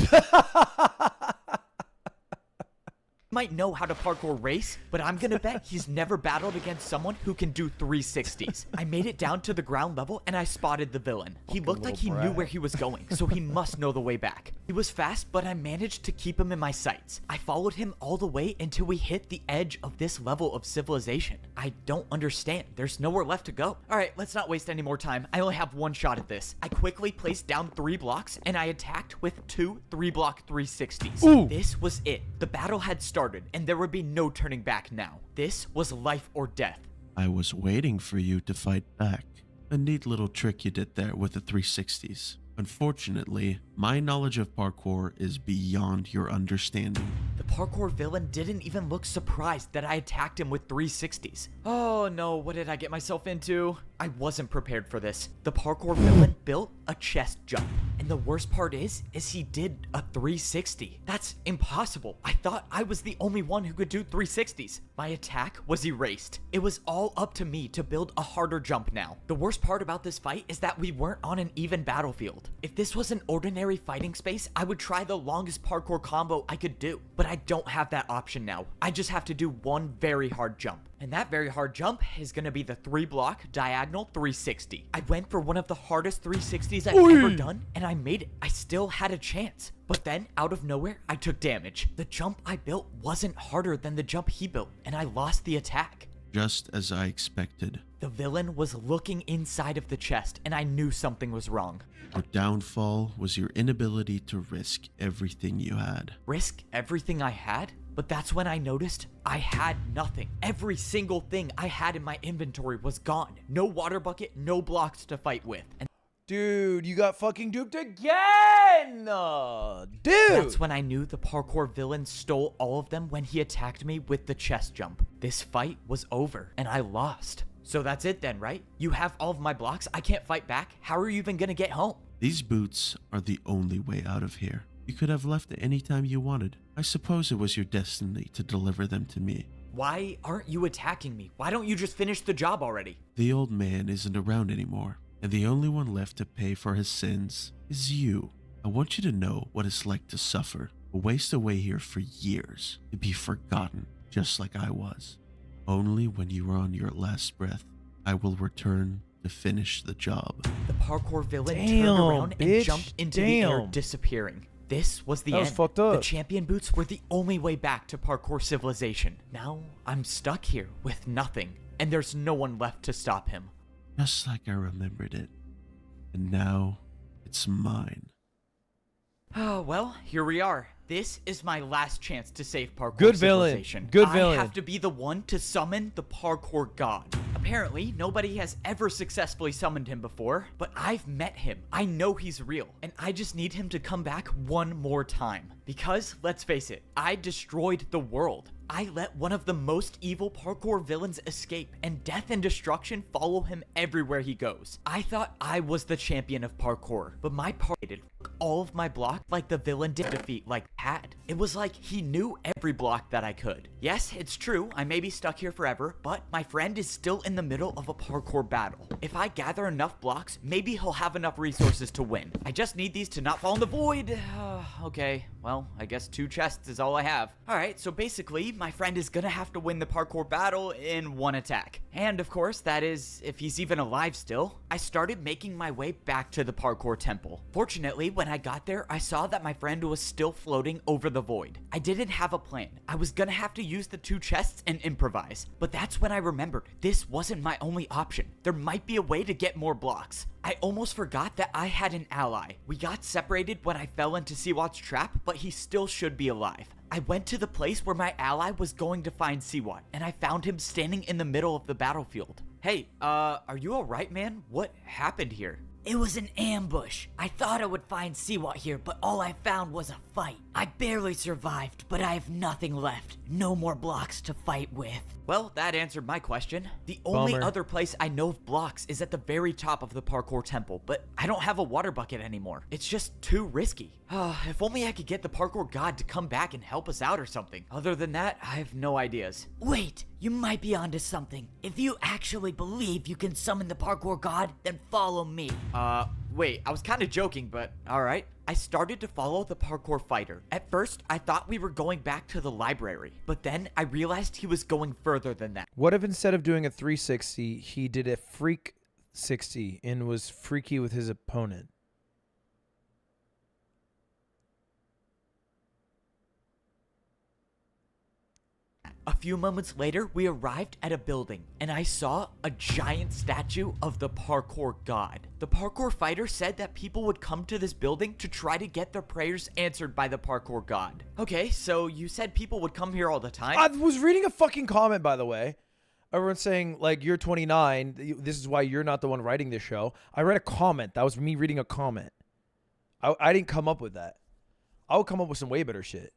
might know how to parkour race, but I'm gonna bet he's never battled against someone who can do 360s. I made it down to the ground level and I spotted the villain. He looked like he knew where he was going, so he must know the way back. He was fast, but I managed to keep him in my sights. I followed him all the way until we hit the edge of this level of civilization. I don't understand. There's nowhere left to go. All right, let's not waste any more time. I only have one shot at this. I quickly placed down 3 blocks and I attacked with 2 3-block 360s. Ooh. This was it. The battle had started and there would be no turning back now. This was life or death. I was waiting for you to fight back. A neat little trick you did there with the 360s. Unfortunately, my knowledge of parkour is beyond your understanding. The parkour villain didn't even look surprised that I attacked him with 360s. Oh no, what did I get myself into? I wasn't prepared for this. The parkour villain built a chest jump. And the worst part is he did a 360. That's impossible. I thought I was the only one who could do 360s. My attack was erased. It was all up to me to build a harder jump now. The worst part about this fight is that we weren't on an even battlefield. If this was an ordinary fighting space, I would try the longest parkour combo I could do. But I don't have that option now. I just have to do one very hard jump. And that very hard jump is gonna be the 3-block diagonal 360. I went for one of the hardest 360s I've ever done, and I made it. I still had a chance. But then, out of nowhere, I took damage. The jump I built wasn't harder than the jump he built, and I lost the attack. Just as I expected. The villain was looking inside of the chest, and I knew something was wrong. Your downfall was your inability to risk everything you had. Risk everything I had? But that's when I noticed I had nothing. Every single thing I had in my inventory was gone. No water bucket, no blocks to fight with. And dude, you got fucking duped again! Dude! That's when I knew the parkour villain stole all of them when he attacked me with the chest jump. This fight was over, and I lost. So that's it then, right? You have all of my blocks, I can't fight back. How are you even gonna get home? These boots are the only way out of here. You could have left at any time you wanted. I suppose it was your destiny to deliver them to me. Why aren't you attacking me? Why don't you just finish the job already? The old man isn't around anymore, and the only one left to pay for his sins is you. I want you to know what it's like to suffer, to waste away here for years, to be forgotten, just like I was. Only when you are on your last breath, I will return to finish the job. The parkour villain turned around and jumped into the air, disappearing. This was the end. That was fucked up. The champion boots were the only way back to parkour civilization. Now I'm stuck here with nothing, and there's no one left to stop him. Just like I remembered it. And now it's mine. Oh, well, here we are. This is my last chance to save parkour Good villain. civilization. Good villain. I have to be the one to summon the parkour god. Apparently, nobody has ever successfully summoned him before, but I've met him. I know he's real, and I just need him to come back one more time. Because, let's face it, I destroyed the world. I let one of the most evil parkour villains escape, and death and destruction follow him everywhere he goes. I thought I was the champion of parkour, but my parkour took all of my blocks like the villain did defeat like had. It was like he knew every block that I could. Yes, it's true, I may be stuck here forever, but my friend is still in the middle of a parkour battle. If I gather enough blocks, maybe he'll have enough resources to win. I just need these to not fall in the void. Okay, well, I guess 2 chests is all I have. Alright, so basically, my friend is gonna have to win the parkour battle in 1 attack. And of course, that is if he's even alive still. I started making my way back to the parkour temple. Fortunately, when I got there, I saw that my friend was still floating over the void. I didn't have a plan. I was gonna have to use the 2 chests and improvise. But that's when I remembered this wasn't my only option. There might be a way to get more blocks. I almost forgot that I had an ally. We got separated when I fell into Siwat's trap, but he still should be alive. I went to the place where my ally was going to find Siwat, and I found him standing in the middle of the battlefield. Hey, are you alright, man? What happened here? It was an ambush. I thought I would find Siwat here, but all I found was a fight. I barely survived, but I have nothing left. No more blocks to fight with. Well, that answered my question. The only Bummer. other place I know of blocks is at the very top of the parkour temple, but I don't have a water bucket anymore. It's just too risky. If only I could get the parkour god to come back and help us out or something. Other than that, I have no ideas. Wait, you might be onto something. If you actually believe you can summon the parkour god, then follow me. Wait, I was kind of joking, but alright. I started to follow the parkour fighter. At first, I thought we were going back to the library, but then I realized he was going further than that. What if instead of doing a 360, he did a freak 60 and was freaky with his opponent? A few moments later, we arrived at a building, and I saw a giant statue of the parkour god. The parkour fighter said that people would come to this building to try to get their prayers answered by the parkour god. Okay, so you said people would come here all the time? I was reading a fucking comment, by the way. Everyone's saying, like, you're 29. This is why you're not the one writing this show. I read a comment. That was me reading a comment. I didn't come up with that. I would come up with some way better shit.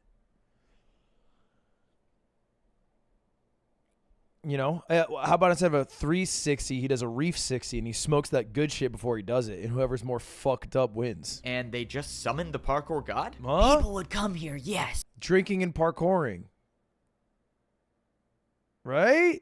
You know, how about instead of a 360, he does a reef 60 and he smokes that good shit before he does it, and whoever's more fucked up wins. And they just summoned the parkour god? Huh? People would come here, yes. Drinking and parkouring. Right?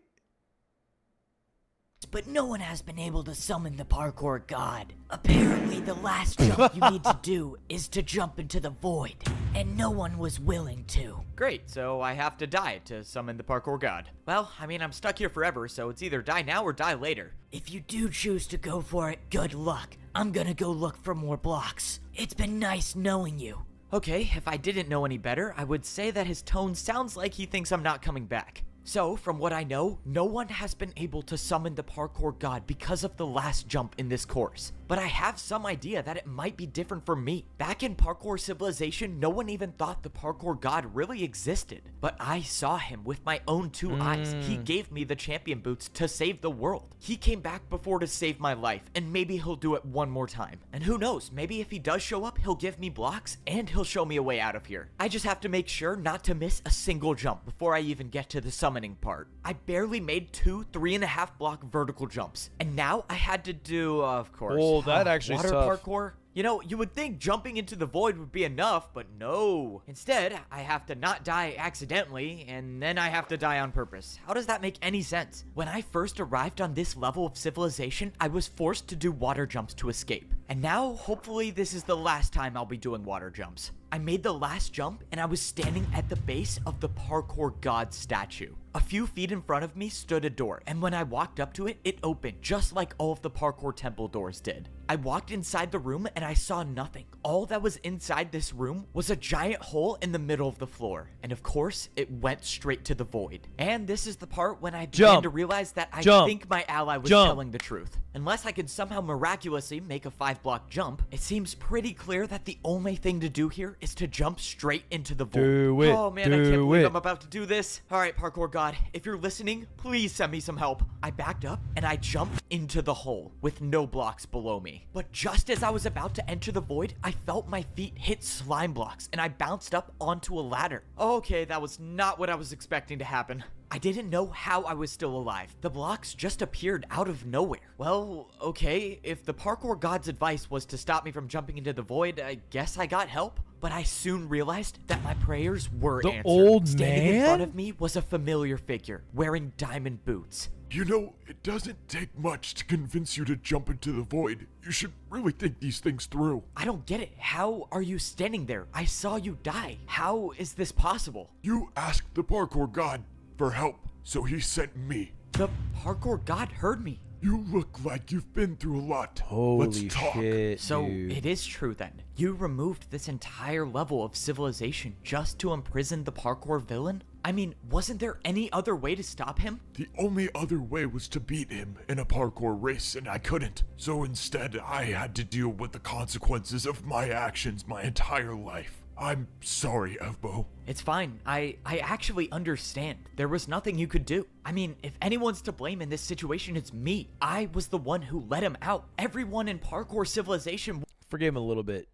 But no one has been able to summon the parkour god. Apparently, the last jump you need to do is to jump into the void. and no one was willing to. Great, so I have to die to summon the parkour god. Well, I mean, I'm stuck here forever, so it's either die now or die later. If you do choose to go for it, good luck. I'm gonna go look for more blocks. It's been nice knowing you. Okay, if I didn't know any better, I would say that his tone sounds like he thinks I'm not coming back. So, from what I know, no one has been able to summon the parkour god because of the last jump in this course. But I have some idea that it might be different for me. Back in Parkour Civilization, no one even thought the parkour god really existed. But I saw him with my own two eyes. He gave me the champion boots to save the world. He came back before to save my life, and maybe he'll do it one more time. And who knows, maybe if he does show up, he'll give me blocks, and he'll show me a way out of here. I just have to make sure not to miss a single jump before I even get to the summoning part. I barely made 2 3.5 block vertical jumps, and now I had to do, of course, Oh, that actually water tough. parkour. You know, you would think jumping into the void would be enough, but no. Instead, I have to not die accidentally, and then I have to die on purpose. How does that make any sense? When I first arrived on this level of civilization, I was forced to do water jumps to escape. And now, hopefully, this is the last time I'll be doing water jumps. I made the last jump, and I was standing at the base of the parkour god statue. A few feet in front of me stood a door, and when I walked up to it, it opened, just like all of the parkour temple doors did. I walked inside the room, and I saw nothing. All that was inside this room was a giant hole in the middle of the floor, and of course, it went straight to the void. And this is the part when I began to realize that I think my ally was telling the truth. Unless I could somehow miraculously make a 5-block jump, it seems pretty clear that the only thing to do here is to jump straight into the void. Do it. Oh man, I can't believe I'm about to do this. All right, parkour god, if you're listening, please send me some help. I backed up and I jumped into the hole with no blocks below me. But just as I was about to enter the void, I felt my feet hit slime blocks and I bounced up onto a ladder. Okay, that was not what I was expecting to happen. I didn't know how I was still alive. The blocks just appeared out of nowhere. Well, okay, if the parkour god's advice was to stop me from jumping into the void, I guess I got help. But I soon realized that my prayers were answered. Old Standing in man? front of me was a familiar figure, wearing diamond boots. You know, it doesn't take much to convince you to jump into the void. You should really think these things through. I don't get it. How are you standing there? I saw you die. How is this possible? You asked the parkour god for help, so he sent me. The parkour god heard me. You look like you've been through a lot. Let's talk. Shit, So dude. it is true then. You removed this entire level of civilization just to imprison the parkour villain? I mean, wasn't there any other way to stop him? The only other way was to beat him in a parkour race, and I couldn't. So instead, I had to deal with the consequences of my actions my entire life. I'm sorry, Evbo. It's fine. I actually understand. There was nothing you could do. I mean, if anyone's to blame in this situation, it's me. I was the one who let him out. Everyone in parkour civilization... Forgive him a little bit.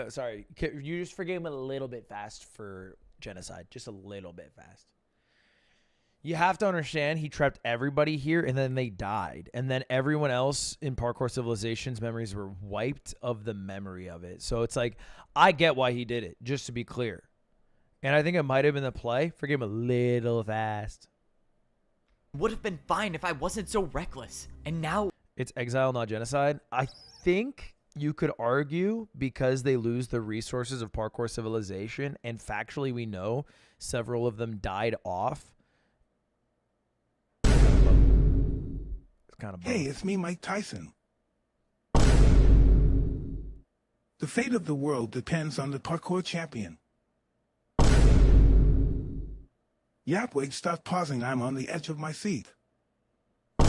Sorry. You just forgave him a little bit fast for genocide. Just a little bit fast. You have to understand, he trapped everybody here, and then they died. And then everyone else in Parkour Civilization's memories were wiped of the memory of it. So it's like, I get why he did it, just to be clear. And I think it might have been the play. Forgive him a little fast. Would have been fine if I wasn't so reckless. And now... It's exile, not genocide. I think you could argue because they lose the resources of Parkour Civilization, and factually we know several of them died off. Kind of Hey, it's me, Mike Tyson. The fate of the world depends on the parkour champion. Yapwig, stop pausing. I'm on the edge of my seat. Okay,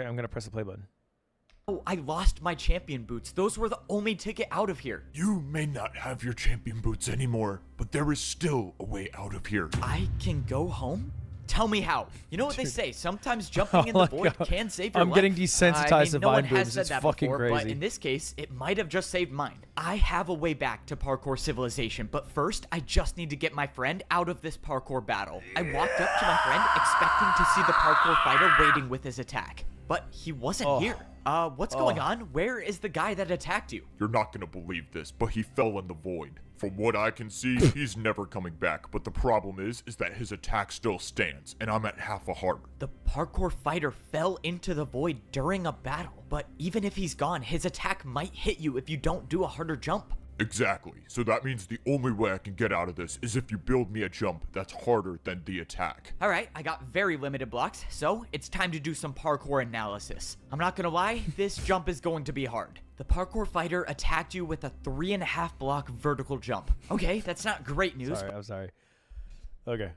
I'm going to press the play button. Oh, I lost my champion boots. Those were the only ticket out of here. You may not have your champion boots anymore, but there is still a way out of here. I can go home? Tell me how. You know what they say, sometimes jumping in the void can save your life. I'm getting desensitized to no one vine has booms. said It's that fucking before, crazy. But in this case, it might have just saved mine. I have a way back to Parkour Civilization, but first, I just need to get my friend out of this parkour battle. I walked up to my friend, expecting to see the parkour fighter waiting with his attack. But he wasn't here. What's going on? Where is the guy that attacked you? You're not gonna believe this, but he fell in the void. From what I can see, he's never coming back, but the problem is that his attack still stands, and I'm at half a heart. The parkour fighter fell into the void during a battle, but even if he's gone, his attack might hit you if you don't do a harder jump. Exactly. So that means the only way I can get out of this is if you build me a jump that's harder than the attack. Alright, I got very limited blocks, so it's time to do some parkour analysis. I'm not gonna lie, this jump is going to be hard. The parkour fighter attacked you with a 3.5 block vertical jump. Okay, that's not great news. I'm sorry. Okay.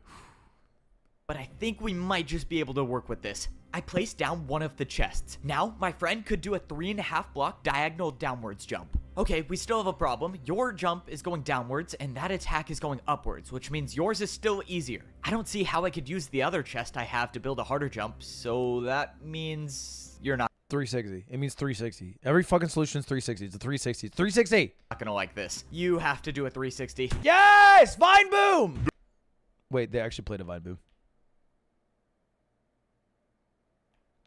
But I think we might just be able to work with this. I placed down one of the chests. Now, my friend could do a 3.5 block diagonal downwards jump. Okay, we still have a problem. Your jump is going downwards, and that attack is going upwards, which means yours is still easier. I don't see how I could use the other chest I have to build a harder jump, so that means you're not 360. It means 360. Every fucking solution is 360. It's a 360. It's 360. gonna like this. You have to do a 360. Yes! Vine boom! Wait, they actually played a vine boom.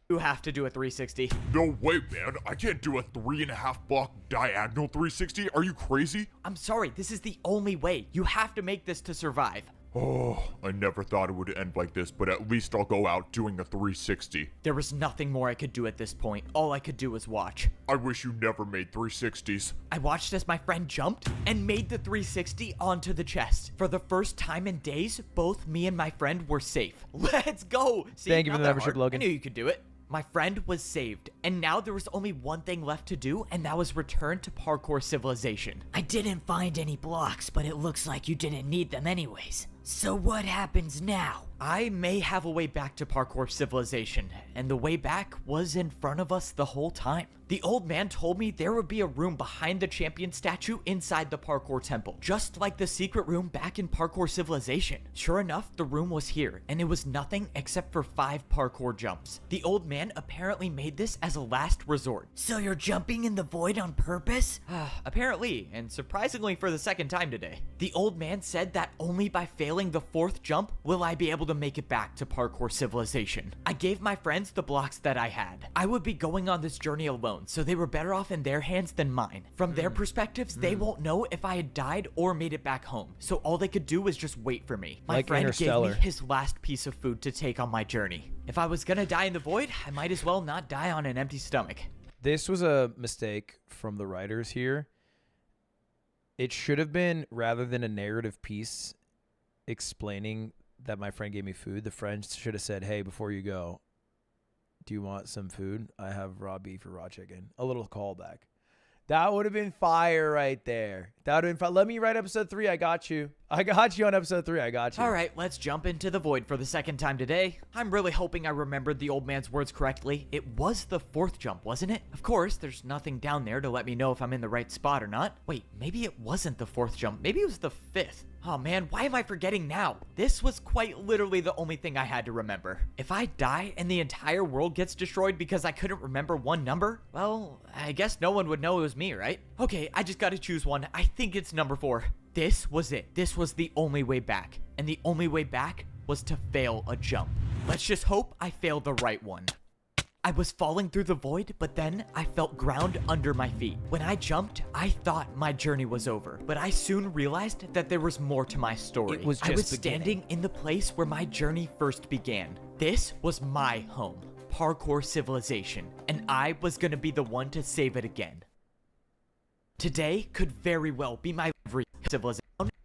You have to do a 360. No way, man. I can't do a 3.5 block diagonal 360. Are you crazy? I'm sorry, this is the only way. You have to make this to survive. Oh, I never thought it would end like this, but at least I'll go out doing a 360. There was nothing more I could do at this point. All I could do was watch. I wish you never made 360s. I watched as my friend jumped and made the 360 onto the chest. For the first time in days, both me and my friend were safe. Let's go! See, Thank you for not the that membership, hard. Logan. I knew you could do it. My friend was saved, and now there was only one thing left to do, and that was return to parkour civilization. I didn't find any blocks, but it looks like you didn't need them anyways. So what happens now? I may have a way back to parkour civilization, and the way back was in front of us the whole time. The old man told me there would be a room behind the champion statue inside the parkour temple, just like the secret room back in parkour civilization. Sure enough, the room was here, and it was nothing except for 5 parkour jumps. The old man apparently made this as a last resort. So you're jumping in the void on purpose? Apparently, and surprisingly for the second time today. The old man said that only by failing the 4th jump will I be able to make it back to parkour civilization. I gave my friends the blocks that I had. I would be going on this journey alone, so they were better off in their hands than mine. From their perspectives, they won't know if I had died or made it back home, so all they could do was just wait for me. My Like friend gave me Interstellar. his last piece of food to take on my journey. If I was gonna die in the void, I might as well not die on an empty stomach. This was a mistake from the writers here. It should have been, rather than a narrative piece explaining that my friend gave me food, the friend should have said, hey, before you go, do you want some food? I have raw beef or raw chicken. A little callback. That would have been fire right there. That would have been fire. Let me write episode 3. I got you. I got you on episode 3. I got you. All right, let's jump into the void for the second time today. I'm really hoping I remembered the old man's words correctly. It was the 4th jump, wasn't it? Of course, there's nothing down there to let me know if I'm in the right spot or not. Wait, maybe it wasn't the 4th jump. Maybe it was the 5th. Oh man, why am I forgetting now? This was quite literally the only thing I had to remember. If I die and the entire world gets destroyed because I couldn't remember one number, well, I guess no one would know it was me, right? Okay, I just gotta choose one. I think it's number 4. This was it. This was the only way back. And the only way back was to fail a jump. Let's just hope I failed the right one. I was falling through the void, but then I felt ground under my feet. When I jumped, I thought my journey was over, but I soon realized that there was more to my story. It was I just was beginning. standing in the place where my journey first began. This was my home, parkour civilization, and I was gonna be the one to save it again. Today could very well be my civilization.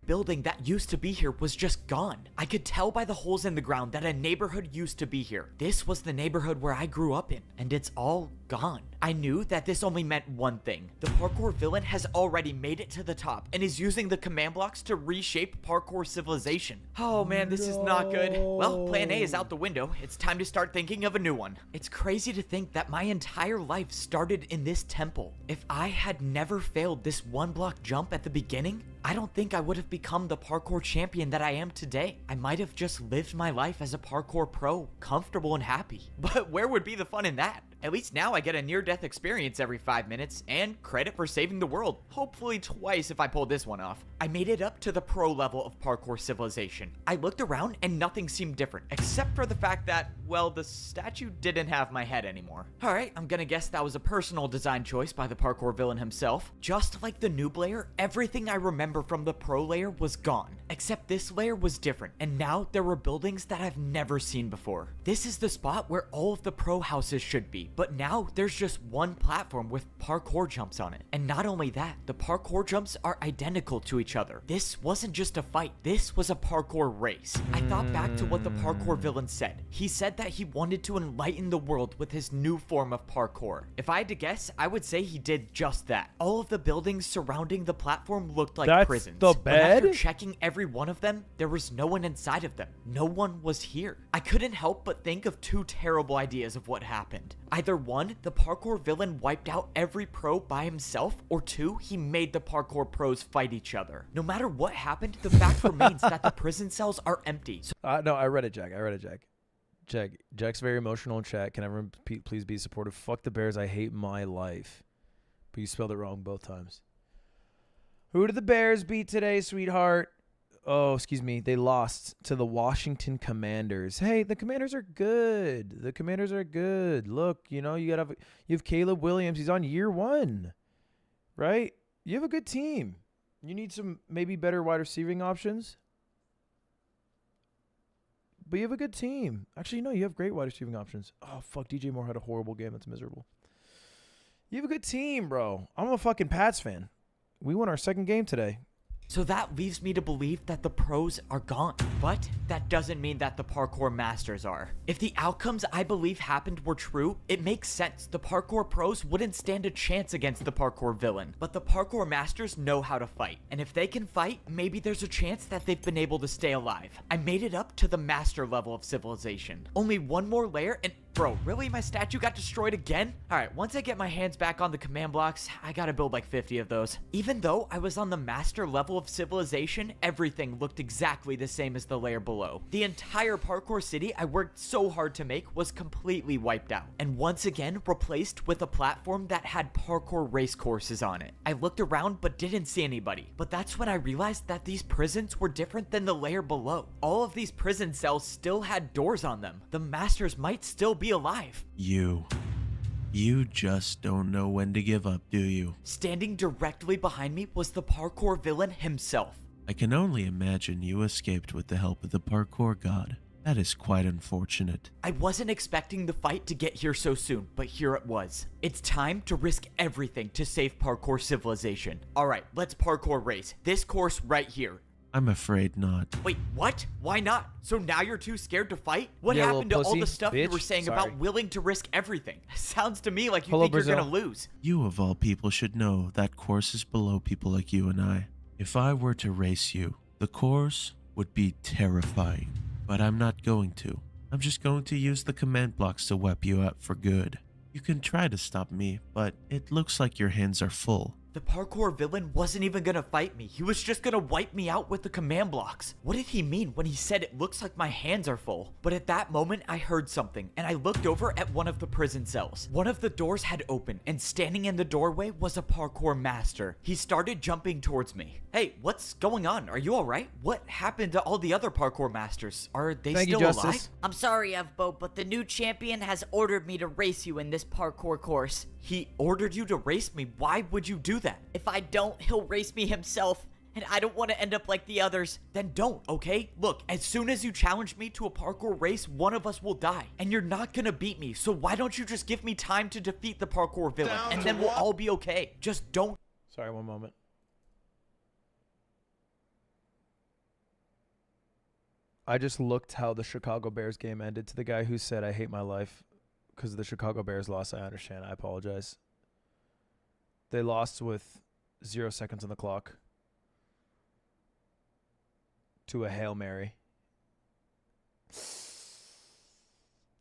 Building that used to be here was just gone. I could tell by the holes in the ground that a neighborhood used to be here. This was the neighborhood where I grew up in, and it's all gone. I knew that this only meant one thing. The parkour villain has already made it to the top and is using the command blocks to reshape parkour civilization. Oh man, this is not good. Well, plan A is out the window. It's time to start thinking of a new one. It's crazy to think that my entire life started in this temple. If I had never failed this 1 block jump at the beginning, I don't think I would have become the parkour champion that I am today. I might have just lived my life as a parkour pro, comfortable and happy. But where would be the fun in that? At least now I get a near-death experience every 5 minutes, and credit for saving the world. Hopefully twice if I pull this one off. I made it up to the pro level of parkour civilization. I looked around and nothing seemed different, except for the fact that, well, the statue didn't have my head anymore. Alright, I'm gonna guess that was a personal design choice by the parkour villain himself. Just like the noob layer, everything I remember from the pro layer was gone. Except this layer was different, and now there were buildings that I've never seen before. This is the spot where all of the pro houses should be, me, but now there's just one platform with parkour jumps on it. And not only that, the parkour jumps are identical to each other. This wasn't just a fight, this was a parkour race. I thought back to what the parkour villain said. He said that he wanted to enlighten the world with his new form of parkour. If I had to guess, I would say he did just that. All of the buildings surrounding the platform looked like That's prisons. the But after bed? checking every one of them, there was no one inside of them. No one was here. I couldn't help but think of two terrible ideas of what happened. Either one, the parkour villain wiped out every pro by himself, or two, he made the parkour pros fight each other. No matter what happened, the fact remains that the prison cells are empty. No, I read it, Jack. Jack's very emotional in chat. Can everyone please be supportive? Fuck the Bears. I hate my life. But you spelled it wrong both times. Who did the Bears beat today, sweetheart? Oh, excuse me. They lost to the Washington Commanders. Hey, the Commanders are good. Look, you know, you have Caleb Williams. He's on year 1, right? You have a good team. You need some maybe better wide receiving options. But you have a good team. Actually, no, you have great wide receiving options. Oh, fuck. DJ Moore had a horrible game. That's miserable. You have a good team, bro. I'm a fucking Pats fan. We won our second game today. So that leaves me to believe that the pros are gone. But that doesn't mean that the parkour masters are. If the outcomes I believe happened were true, it makes sense. The parkour pros wouldn't stand a chance against the parkour villain. But the parkour masters know how to fight. And if they can fight, maybe there's a chance that they've been able to stay alive. I made it up to the master level of civilization. Only one more layer and... Bro, really? My statue got destroyed again? Alright, once I get my hands back on the command blocks, I gotta build like 50 of those. Even though I was on the master level of civilization, everything looked exactly the same as the layer below. The entire parkour city I worked so hard to make was completely wiped out, and once again replaced with a platform that had parkour race courses on it. I looked around but didn't see anybody, but that's when I realized that these prisons were different than the layer below. All of these prison cells still had doors on them. The masters might still be alive. You just don't know when to give up, do you? Standing directly behind me was the parkour villain himself. I can only imagine you escaped with the help of the parkour god. That is quite unfortunate. I wasn't expecting the fight to get here so soon, but here it was. It's time to risk everything to save parkour civilization. Alright, let's parkour race. This course right here. I'm afraid not. Wait, what? Why not? So now you're too scared to fight? What Yeah, happened to little all the pussy, stuff you bitch. were saying Sorry. about willing to risk everything? Sounds to me like you Hello, think Brazil. you're gonna lose. You of all people should know that course is below people like you and I. If I were to race you, the course would be terrifying. But I'm not going to. I'm just going to use the command blocks to wipe you out for good. You can try to stop me, but it looks like your hands are full. The parkour villain wasn't even gonna fight me. He was just gonna wipe me out with the command blocks. What did he mean when he said it looks like my hands are full? But at that moment, I heard something, and I looked over at one of the prison cells. One of the doors had opened, and standing in the doorway was a parkour master. He started jumping towards me. Hey, what's going on? Are you alright? What happened to all the other parkour masters? Are they still alive? I'm sorry, Evbo, but the new champion has ordered me to race you in this parkour course. He ordered you to race me. Why would you do that? If I don't, he'll race me himself, and I don't want to end up like the others. Then don't, okay? Look, as soon as you challenge me to a parkour race, one of us will die. And you're not gonna beat me, so why don't you just give me time to defeat the parkour villain, and then we'll all be okay. Just don't. Sorry, one moment. I just looked how the Chicago Bears game ended to the guy who said, I hate my life because the Chicago Bears lost. I understand. I apologize. They lost with 0 seconds on the clock to a Hail Mary.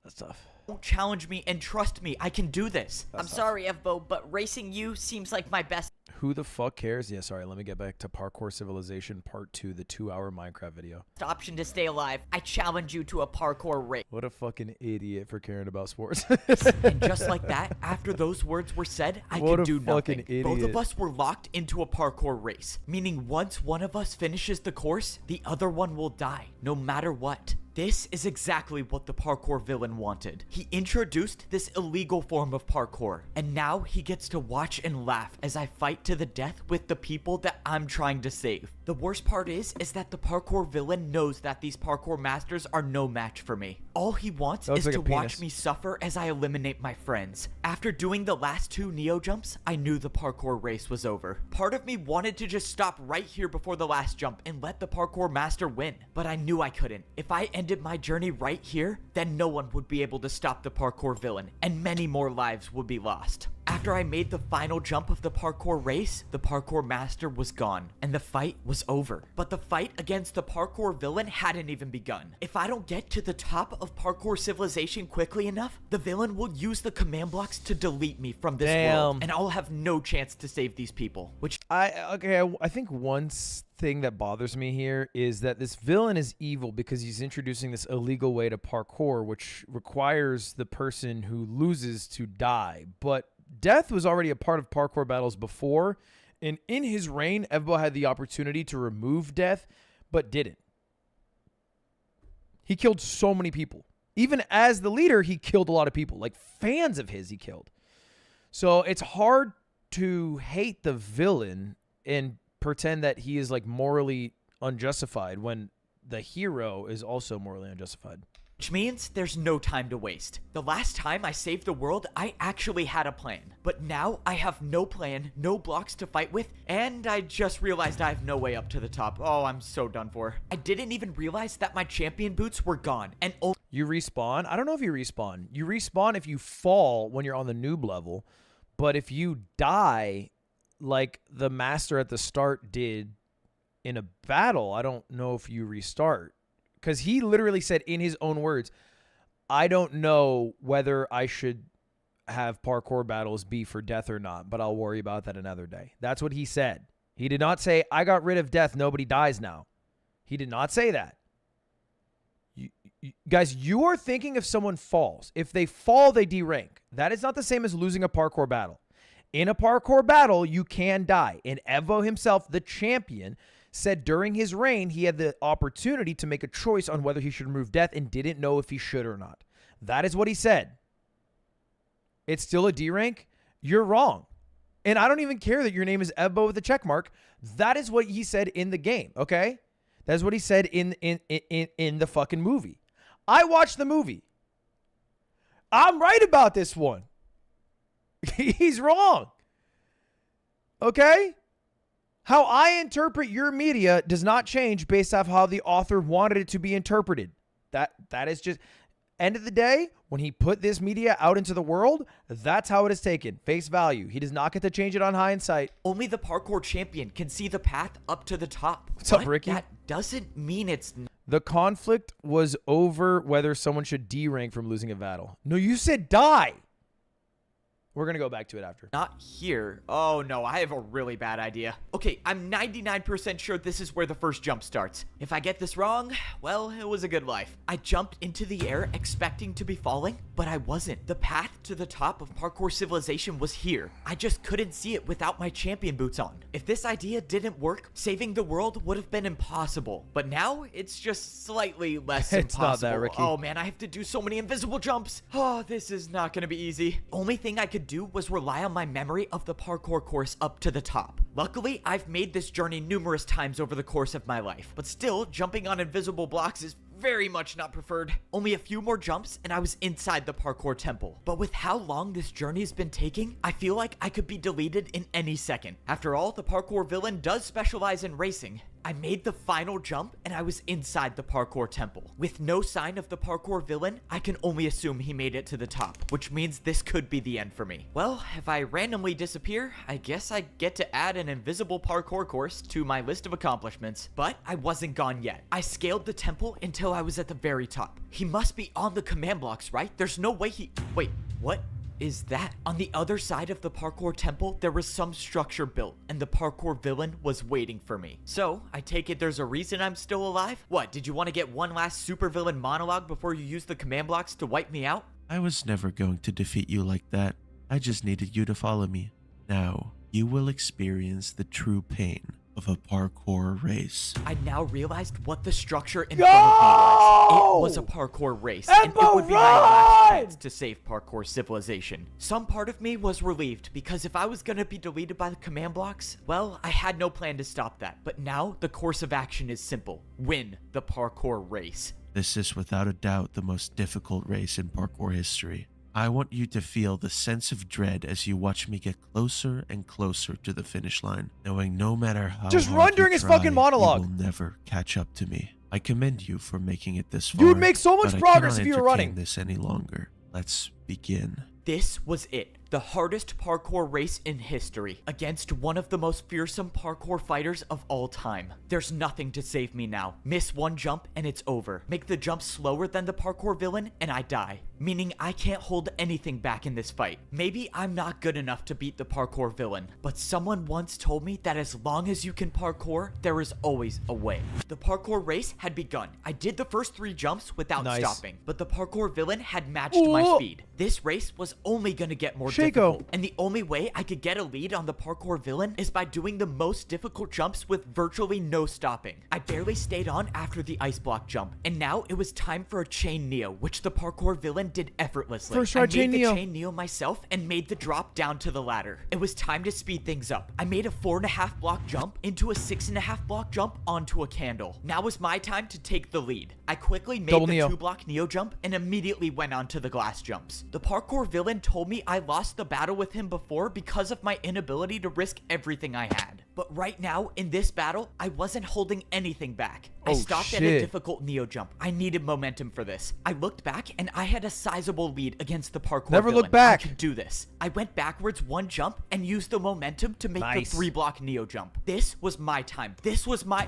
That's tough. Don't challenge me and trust me. I can do this. I'm sorry, Evbo, but racing you seems like my best. Who the fuck cares? Yeah, sorry. Let me get back to Parkour Civilization Part 2, the 2-hour Minecraft video. Option to stay alive. I challenge you to a parkour race. What a fucking idiot for caring about sports. And just like that, after those words were said, I What could a do fucking nothing. Both idiot. of us were locked into a parkour race, meaning once one of us finishes the course, the other one will die, no matter what. This is exactly what the parkour villain wanted. He introduced this illegal form of parkour, and now he gets to watch and laugh as I fight to the death with the people that I'm trying to save. The worst part is that the parkour villain knows that these parkour masters are no match for me. All he wants is to watch me suffer as I eliminate my friends. After doing the last 2 Neo jumps, I knew the parkour race was over. Part of me wanted to just stop right here before the last jump and let the parkour master win, but I knew I couldn't. If I ended my journey right here, then no one would be able to stop the parkour villain, and many more lives would be lost. After I made the final jump of the parkour race, the parkour master was gone, and the fight was over. But the fight against the parkour villain hadn't even begun. If I don't get to the top of parkour civilization quickly enough, the villain will use the command blocks to delete me from this world, and I'll have no chance to save these people. Which I think one thing that bothers me here is that this villain is evil because he's introducing this illegal way to parkour, which requires the person who loses to die. But death was already a part of parkour battles before, and in his reign, Evbo had the opportunity to remove death, but didn't. He killed so many people. Even as the leader, he killed a lot of people. Like fans of his, he killed. So it's hard to hate the villain and pretend that he is like morally unjustified when the hero is also morally unjustified. Which means there's no time to waste. The last time I saved the world, I actually had a plan. But now I have no plan, no blocks to fight with, and I just realized I have no way up to the top. Oh, I'm so done for. I didn't even realize that my champion boots were gone. And you respawn? I don't know if you respawn. You respawn if you fall when you're on the noob level, but if you die like the master at the start did in a battle, I don't know if you restart. Because he literally said in his own words, I don't know whether I should have parkour battles be for death or not, but I'll worry about that another day. That's what he said. He did not say, I got rid of death, nobody dies now. He did not say that. Guys, you are thinking if someone falls. If they fall, they derank. That is not the same as losing a parkour battle. In a parkour battle, you can die. And Evo himself, the champion, said during his reign, he had the opportunity to make a choice on whether he should remove death and didn't know if he should or not. That is what he said. It's still a D rank. You're wrong. And I don't even care that your name is Ebbo with a check mark. That is what he said in the game, okay? That's what he said in the fucking movie. I watched the movie. I'm right about this one. He's wrong. Okay? How I interpret your media does not change based off how the author wanted it to be interpreted. That is just, end of the day, when he put this media out into the world, that's how it is taken. Face value. He does not get to change it on hindsight. Only the parkour champion can see the path up to the top. What's up, Ricky? That doesn't mean it's... The conflict was over whether someone should D-rank from losing a battle. No, you said die. We're going to go back to it after. Not here. Oh, no, I have a really bad idea. Okay, I'm 99% sure this is where the first jump starts. If I get this wrong, well, it was a good life. I jumped into the air expecting to be falling, but I wasn't. The path to the top of parkour civilization was here. I just couldn't see it without my champion boots on. If this idea didn't work, saving the world would have been impossible. But now, it's just slightly less It's impossible. not that, Ricky. Oh, man, I have to do so many invisible jumps. Oh, this is not going to be easy. Only thing I could do was rely on my memory of the parkour course up to the top. Luckily, I've made this journey numerous times over the course of my life, but still, jumping on invisible blocks is very much not preferred. Only a few more jumps and I was inside the parkour temple. But with how long this journey has been taking, I feel like I could be deleted in any second. After all, the parkour villain does specialize in racing. I made the final jump and I was inside the parkour temple. With no sign of the parkour villain, I can only assume he made it to the top, which means this could be the end for me. Well, if I randomly disappear, I guess I get to add an invisible parkour course to my list of accomplishments. But I wasn't gone yet. I scaled the temple until I was at the very top. He must be on the command blocks, right? There's no way he... Wait, what is that? On the other side of the parkour temple, there was some structure built, and the parkour villain was waiting for me. So, I take it there's a reason I'm still alive? What, did you want to get one last supervillain monologue before you use the command blocks to wipe me out? I was never going to defeat you like that. I just needed you to follow me. Now, you will experience the true pain of a parkour race. I now realized what the structure in front of me was. It was a parkour race, and it would be my last chance to save parkour civilization. Some part of me was relieved, because if I was gonna be deleted by the command blocks, well, I had no plan to stop that. But now, the course of action is simple. Win the parkour race. This is without a doubt the most difficult race in parkour history. I want you to feel the sense of dread as you watch me get closer and closer to the finish line, knowing no matter how Just hard run you during his try, fucking monologue. you will never catch up to me. I commend you for making it this far. You would make so much but progress I if you were cannot running. entertain this any longer. Let's begin. This was it. The hardest parkour race in history, against one of the most fearsome parkour fighters of all time. There's nothing to save me now. Miss one jump and it's over. Make the jump slower than the parkour villain and I die. Meaning I can't hold anything back in this fight. Maybe I'm not good enough to beat the parkour villain, but someone once told me that as long as you can parkour, there is always a way. The parkour race had begun. I did the first 3 jumps without stopping, but the parkour villain had matched my speed. This race was only gonna get more difficult, and the only way I could get a lead on the parkour villain is by doing the most difficult jumps with virtually no stopping. I barely stayed on after the ice block jump, and now it was time for a chain neo, which the parkour villain did effortlessly. First try I made chain the neo. chain neo myself and made the drop down to the ladder. It was time to speed things up. I made a 4.5 block jump into a 6.5 block jump onto a candle. Now was my time to take the lead. I quickly made Double the neo. 2 block neo jump and immediately went onto the glass jumps. The parkour villain told me I lost the battle with him before because of my inability to risk everything I had. But right now, in this battle, I wasn't holding anything back. I stopped at a shit. difficult neo jump. I needed momentum for this. I looked back and I had a sizable lead against the parkour Never villain. look back. I could do this. I went backwards 1 jump and used the momentum to make Nice. the 3 block neo jump. This was my time. This was my...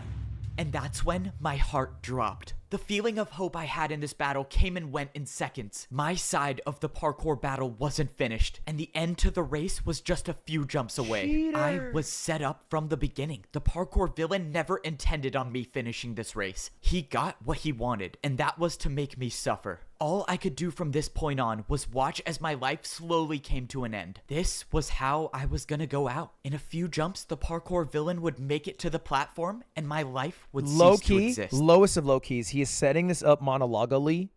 And that's when my heart dropped. The feeling of hope I had in this battle came and went in seconds. My side of the parkour battle wasn't finished, and the end to the race was just a few jumps away. I was set up from the beginning. The parkour villain never intended on me finishing this race. He got what he wanted, and that was to make me suffer. All I could do from this point on was watch as my life slowly came to an end. This was how I was gonna go out. In a few jumps, the parkour villain would make it to the platform, and my life would Low cease to key, exist. lowest of low keys. He is setting this up monologically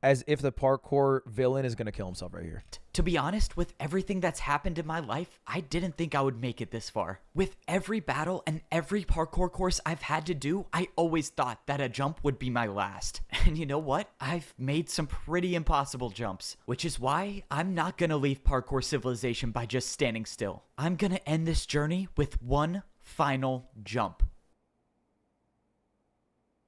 as if the parkour villain is going to kill himself right here. To be honest, with everything that's happened in my life, I didn't think I would make it this far. With every battle and every parkour course I've had to do, I always thought that a jump would be my last. And you know what? I've made some pretty impossible jumps, which is why I'm not gonna leave parkour civilization by just standing still. I'm gonna end this journey with one final jump.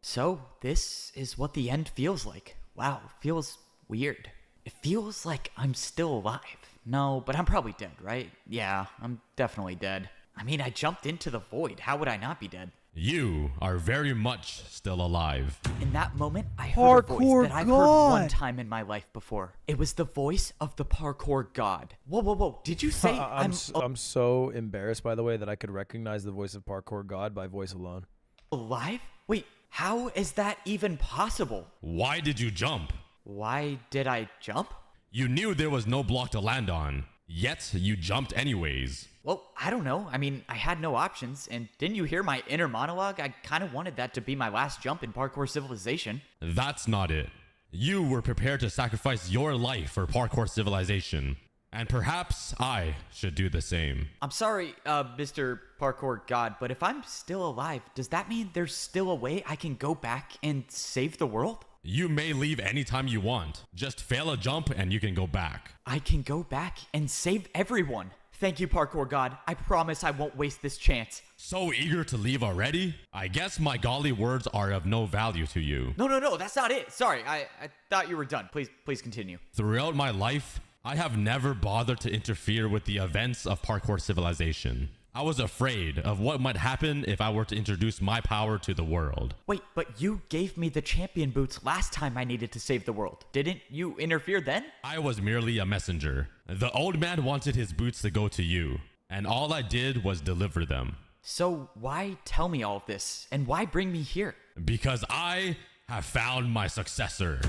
So, this is what the end feels like. Wow, feels weird. It feels like I'm still alive. No, but I'm probably dead, right? Yeah, I'm definitely dead. I mean, I jumped into the void. How would I not be dead? You are very much still alive. In that moment, I heard a Parkour voice that I've heard one God. time in my life before. It was the voice of the parkour god. Whoa, whoa, whoa. Did you say I'm so embarrassed, by the way, that I could recognize the voice of parkour god by voice alone. alive? Wait, how is that even possible? Why did you jump? Why did I jump? You knew there was no block to land on, yet you jumped anyways. Well, I don't know. I mean, I had no options, and didn't you hear my inner monologue? I kind of wanted that to be my last jump in parkour civilization. That's not it. You were prepared to sacrifice your life for parkour civilization. And perhaps I should do the same. I'm sorry, Mr. Parkour God, but if I'm still alive, does that mean there's still a way I can go back and save the world? You may leave anytime you want. Just fail a jump and you can go back. I can go back and save everyone. Thank you, Parkour God. I promise I won't waste this chance. So eager to leave already? I guess my golly words are of no value to you. No, that's not it. Sorry, I thought you were done. Please continue. Throughout my life, I have never bothered to interfere with the events of parkour civilization. I was afraid of what might happen if I were to introduce my power to the world. Wait, but you gave me the champion boots last time I needed to save the world. Didn't you interfere then? I was merely a messenger. The old man wanted his boots to go to you, and all I did was deliver them. So why tell me all of this, and why bring me here? Because I have found my successor.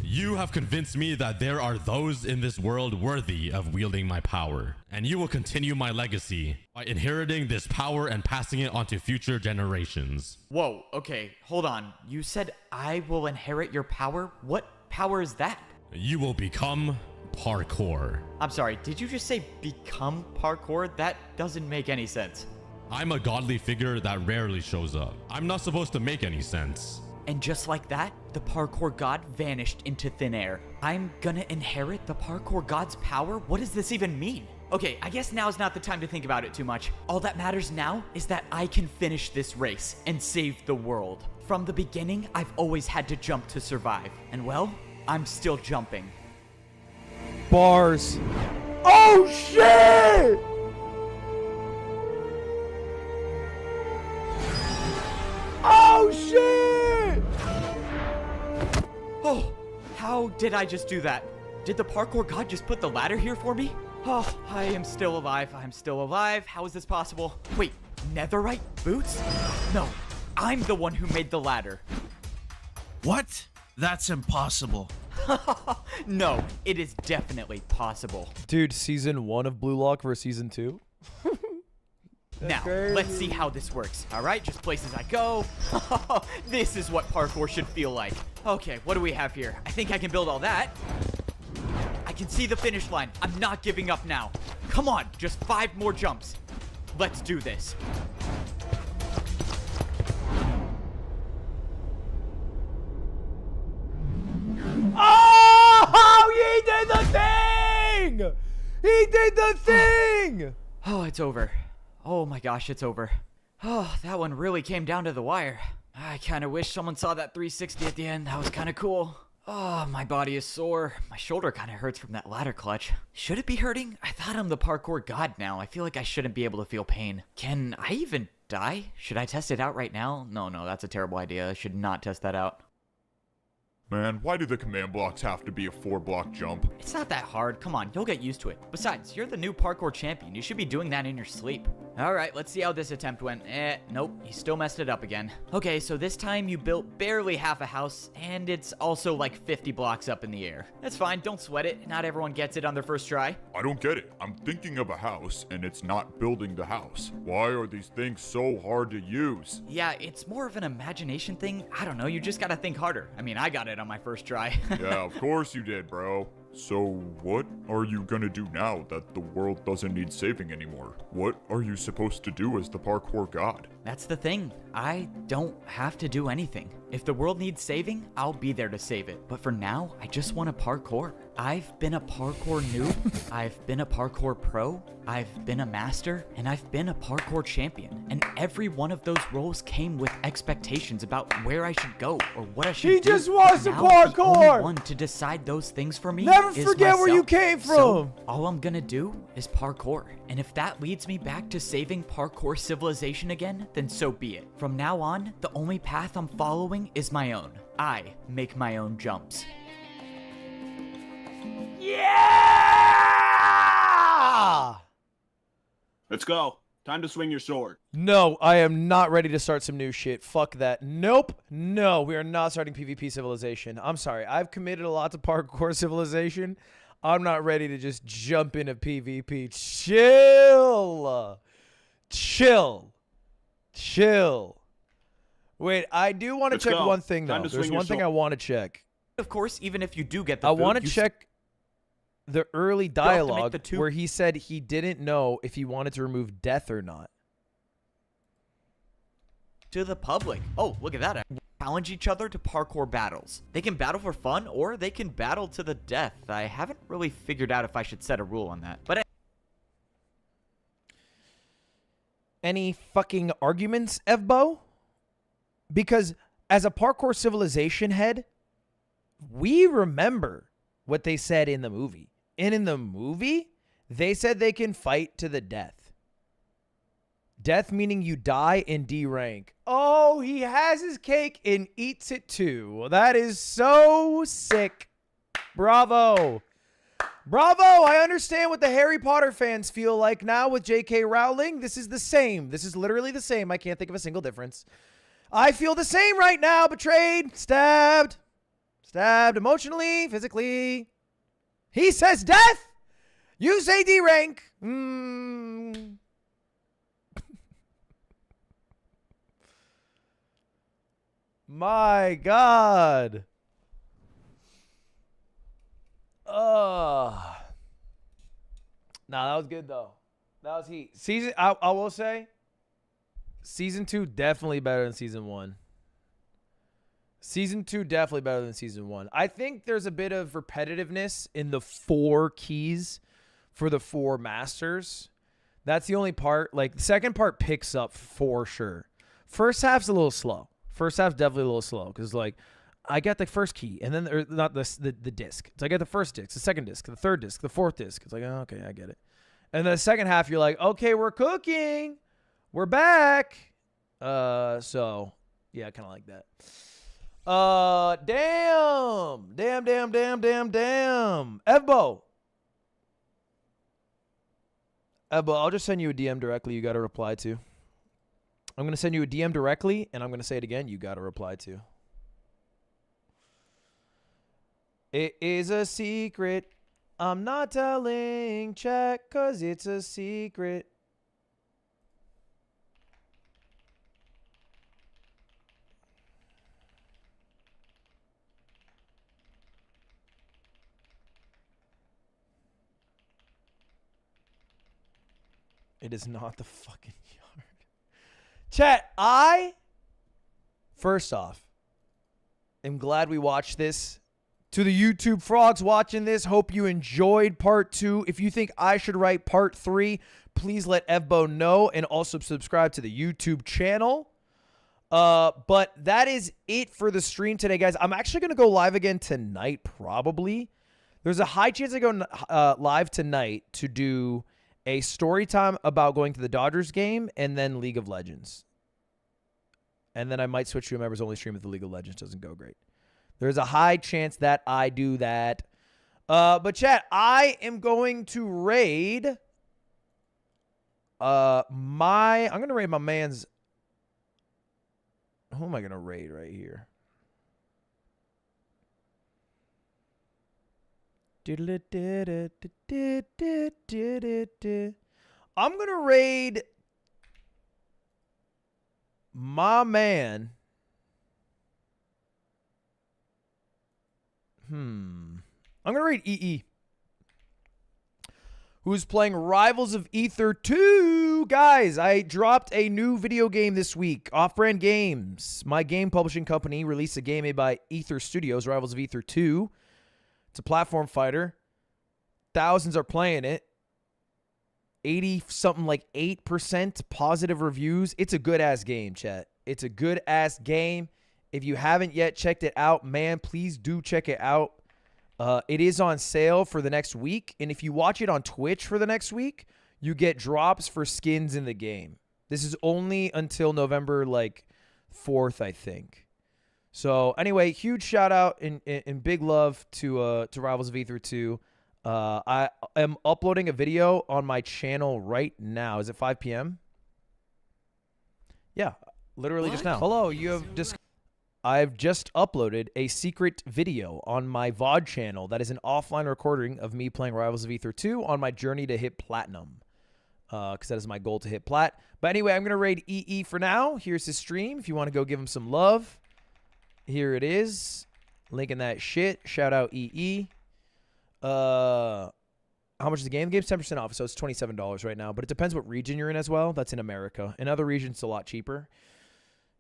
You have convinced me that there are those in this world worthy of wielding my power, and you will continue my legacy by inheriting this power and passing it on to future generations. Whoa, okay, hold on. You said I will inherit your power? What power is that? You will become Parkour. I'm sorry, did you just say become Parkour? That doesn't make any sense. I'm a godly figure that rarely shows up. I'm not supposed to make any sense. And just like that, the Parkour God vanished into thin air. I'm gonna inherit the Parkour God's power? What does this even mean? Okay, I guess now's not the time to think about it too much. All that matters now is that I can finish this race and save the world. From the beginning, I've always had to jump to survive. And well, I'm still jumping. Bars. Oh shit! Oh shit! Oh, how did I just do that? Did the Parkour God just put the ladder here for me? Oh, I am still alive. I'm still alive. How is this possible? Wait, netherite boots? No, I'm the one who made the ladder. What? That's impossible. No, it is definitely possible. Dude, season 1 of Blue Lock versus season 2? Now, let's see how this works. All right, just places I go. This is what parkour should feel like. Okay, what do we have here? I think I can build all that. I can see the finish line. I'm not giving up now. Come on, just 5 more jumps. Let's do this. Oh, he did the thing! He did the thing! Oh, it's over. Oh my gosh, it's over. Oh, that one really came down to the wire. I kind of wish someone saw that 360 at the end. That was kind of cool. Oh, my body is sore. My shoulder kind of hurts from that ladder clutch. Should it be hurting? I thought I'm the parkour god now. I feel like I shouldn't be able to feel pain. Can I even die? Should I test it out right now? No, that's a terrible idea. I should not test that out. Man, why do the command blocks have to be a 4-block jump? It's not that hard. Come on, you'll get used to it. Besides, you're the new parkour champion. You should be doing that in your sleep. All right, let's see how this attempt went. Nope, you still messed it up again. Okay, so this time you built barely half a house, and it's also like 50 blocks up in the air. That's fine, don't sweat it. Not everyone gets it on their first try. I don't get it. I'm thinking of a house, and it's not building the house. Why are these things so hard to use? Yeah, it's more of an imagination thing. I don't know, you just gotta think harder. I mean, I got it on my first try. Yeah, of course you did, bro. So what are you gonna do now that the world doesn't need saving anymore? What are you supposed to do as the parkour god? That's the thing. I don't have to do anything. If the world needs saving, I'll be there to save it. But for now, I just want to parkour. I've been a parkour noob, I've been a parkour pro, I've been a master, and I've been a parkour champion. And every one of those roles came with expectations about where I should go or what I should do. He just wants to Now, parkour! The only one to decide those things for me Never is forget where you myself. came from! So, all I'm gonna do is parkour. And if that leads me back to saving parkour civilization again, then so be it. From now on, the only path I'm following is my own. I make my own jumps. Yeah! Let's go. Time to swing your sword. No, I am not ready to start some new shit. Fuck that. Nope. No, we are not starting PvP Civilization. I'm sorry. I've committed a lot to Parkour Civilization. I'm not ready to just jump into PvP. Chill. Chill. Chill. Wait, I do want to check one thing, though. There's one thing I want to check. Of course, even if you do get the I food, want to you check the early have to make dialogue the two- where he said he didn't know if he wanted to remove death or not. to the public. Oh, look at that. Challenge each other to parkour battles. They can battle for fun or they can battle to the death. I haven't really figured out if I should set a rule on that. But Any fucking arguments, Evbo? Because as a Parkour Civilization head, we remember what they said in the movie. And in the movie, they said they can fight to the death. Death meaning you die in D rank. Oh, he has his cake and eats it too. That is so sick. Bravo. Bravo. I understand what the Harry Potter fans feel like now with J.K. Rowling. This is the same. This is literally the same. I can't think of a single difference. I feel the same right now. Betrayed. Stabbed. Stabbed emotionally, physically. He says death. You say D rank. My God. Nah, that was good though. That was heat. I will say, season 2 definitely better than season 1. Season 2 definitely better than season 1. I think there's a bit of repetitiveness in the 4 keys for the 4 masters. That's the only part. Like, the second part picks up for sure. First half's a little slow. First half's definitely a little slow because, like, I get the first key and then, or not the disc. So I get the first disc, the second disc, the third disc, the fourth disc. It's like, oh, okay, I get it. And then the second half, you're like, okay, we're cooking. We're back. So, yeah, I kind of like that. Damn. Evbo, I'll just send you a DM directly. You got to reply to. I'm going to send you a DM directly, and I'm going to say it again. You got to reply to. It is a secret. I'm not telling chat because it's a secret. It is not the fucking yard. Chat, first off, am glad we watched this. To the YouTube frogs watching this, hope you enjoyed part 2. If you think I should write part 3, please let Evbo know and also subscribe to the YouTube channel. But that is it for the stream today, guys. I'm actually going to go live again tonight, probably. There's a high chance I go live tonight to do a story time about going to the Dodgers game and then League of Legends. And then I might switch to a members only stream if the League of Legends doesn't go great. There's a high chance that I do that. But chat, I am going to raid I'm going to raid my man's. Who am I going to raid right here? I'm going to raid my man. I'm going to raid EE, who's playing Rivals of Ether 2. Guys, I dropped a new video game this week. Off-Brand Games, my game publishing company, released a game made by Ether Studios, Rivals of Ether 2. It's a platform fighter. Thousands are playing it. 80-something, like 8% positive reviews. It's a good-ass game, chat. It's a good-ass game. If you haven't yet checked it out, man, please do check it out. It is on sale for the next week. And if you watch it on Twitch for the next week, you get drops for skins in the game. This is only until November, 4th, I think. So, anyway, huge shout-out and big love to Rivals of Ether 2. I am uploading a video on my channel right now. Is it 5 p.m.? Yeah, literally just now. Hello, you have I've just uploaded a secret video on my VOD channel that is an offline recording of me playing Rivals of Ether 2 on my journey to hit platinum. Because that is my goal, to hit plat. But anyway, I'm going to raid EE for now. Here's his stream. If you want to go give him some love, here it is. Link in that shit. Shout out EE. How much is the game? The game's 10% off, so it's $27 right now. But it depends what region you're in as well. That's in America. In other regions, it's a lot cheaper.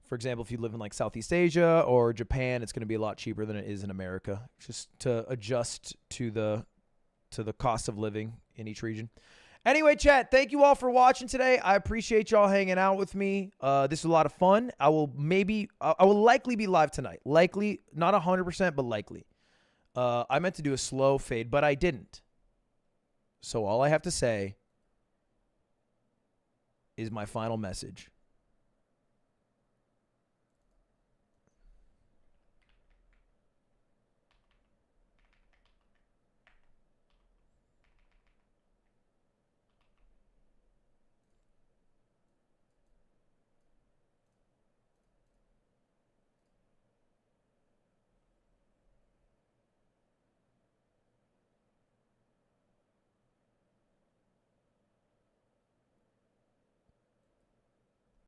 For example, if you live in Southeast Asia or Japan, it's going to be a lot cheaper than it is in America, just to adjust to the cost of living in each region. Anyway, chat, thank you all for watching today. I appreciate y'all hanging out with me. This was a lot of fun. I will likely be live tonight. Likely, not 100%, but likely. I meant to do a slow fade, but I didn't. So all I have to say is my final message.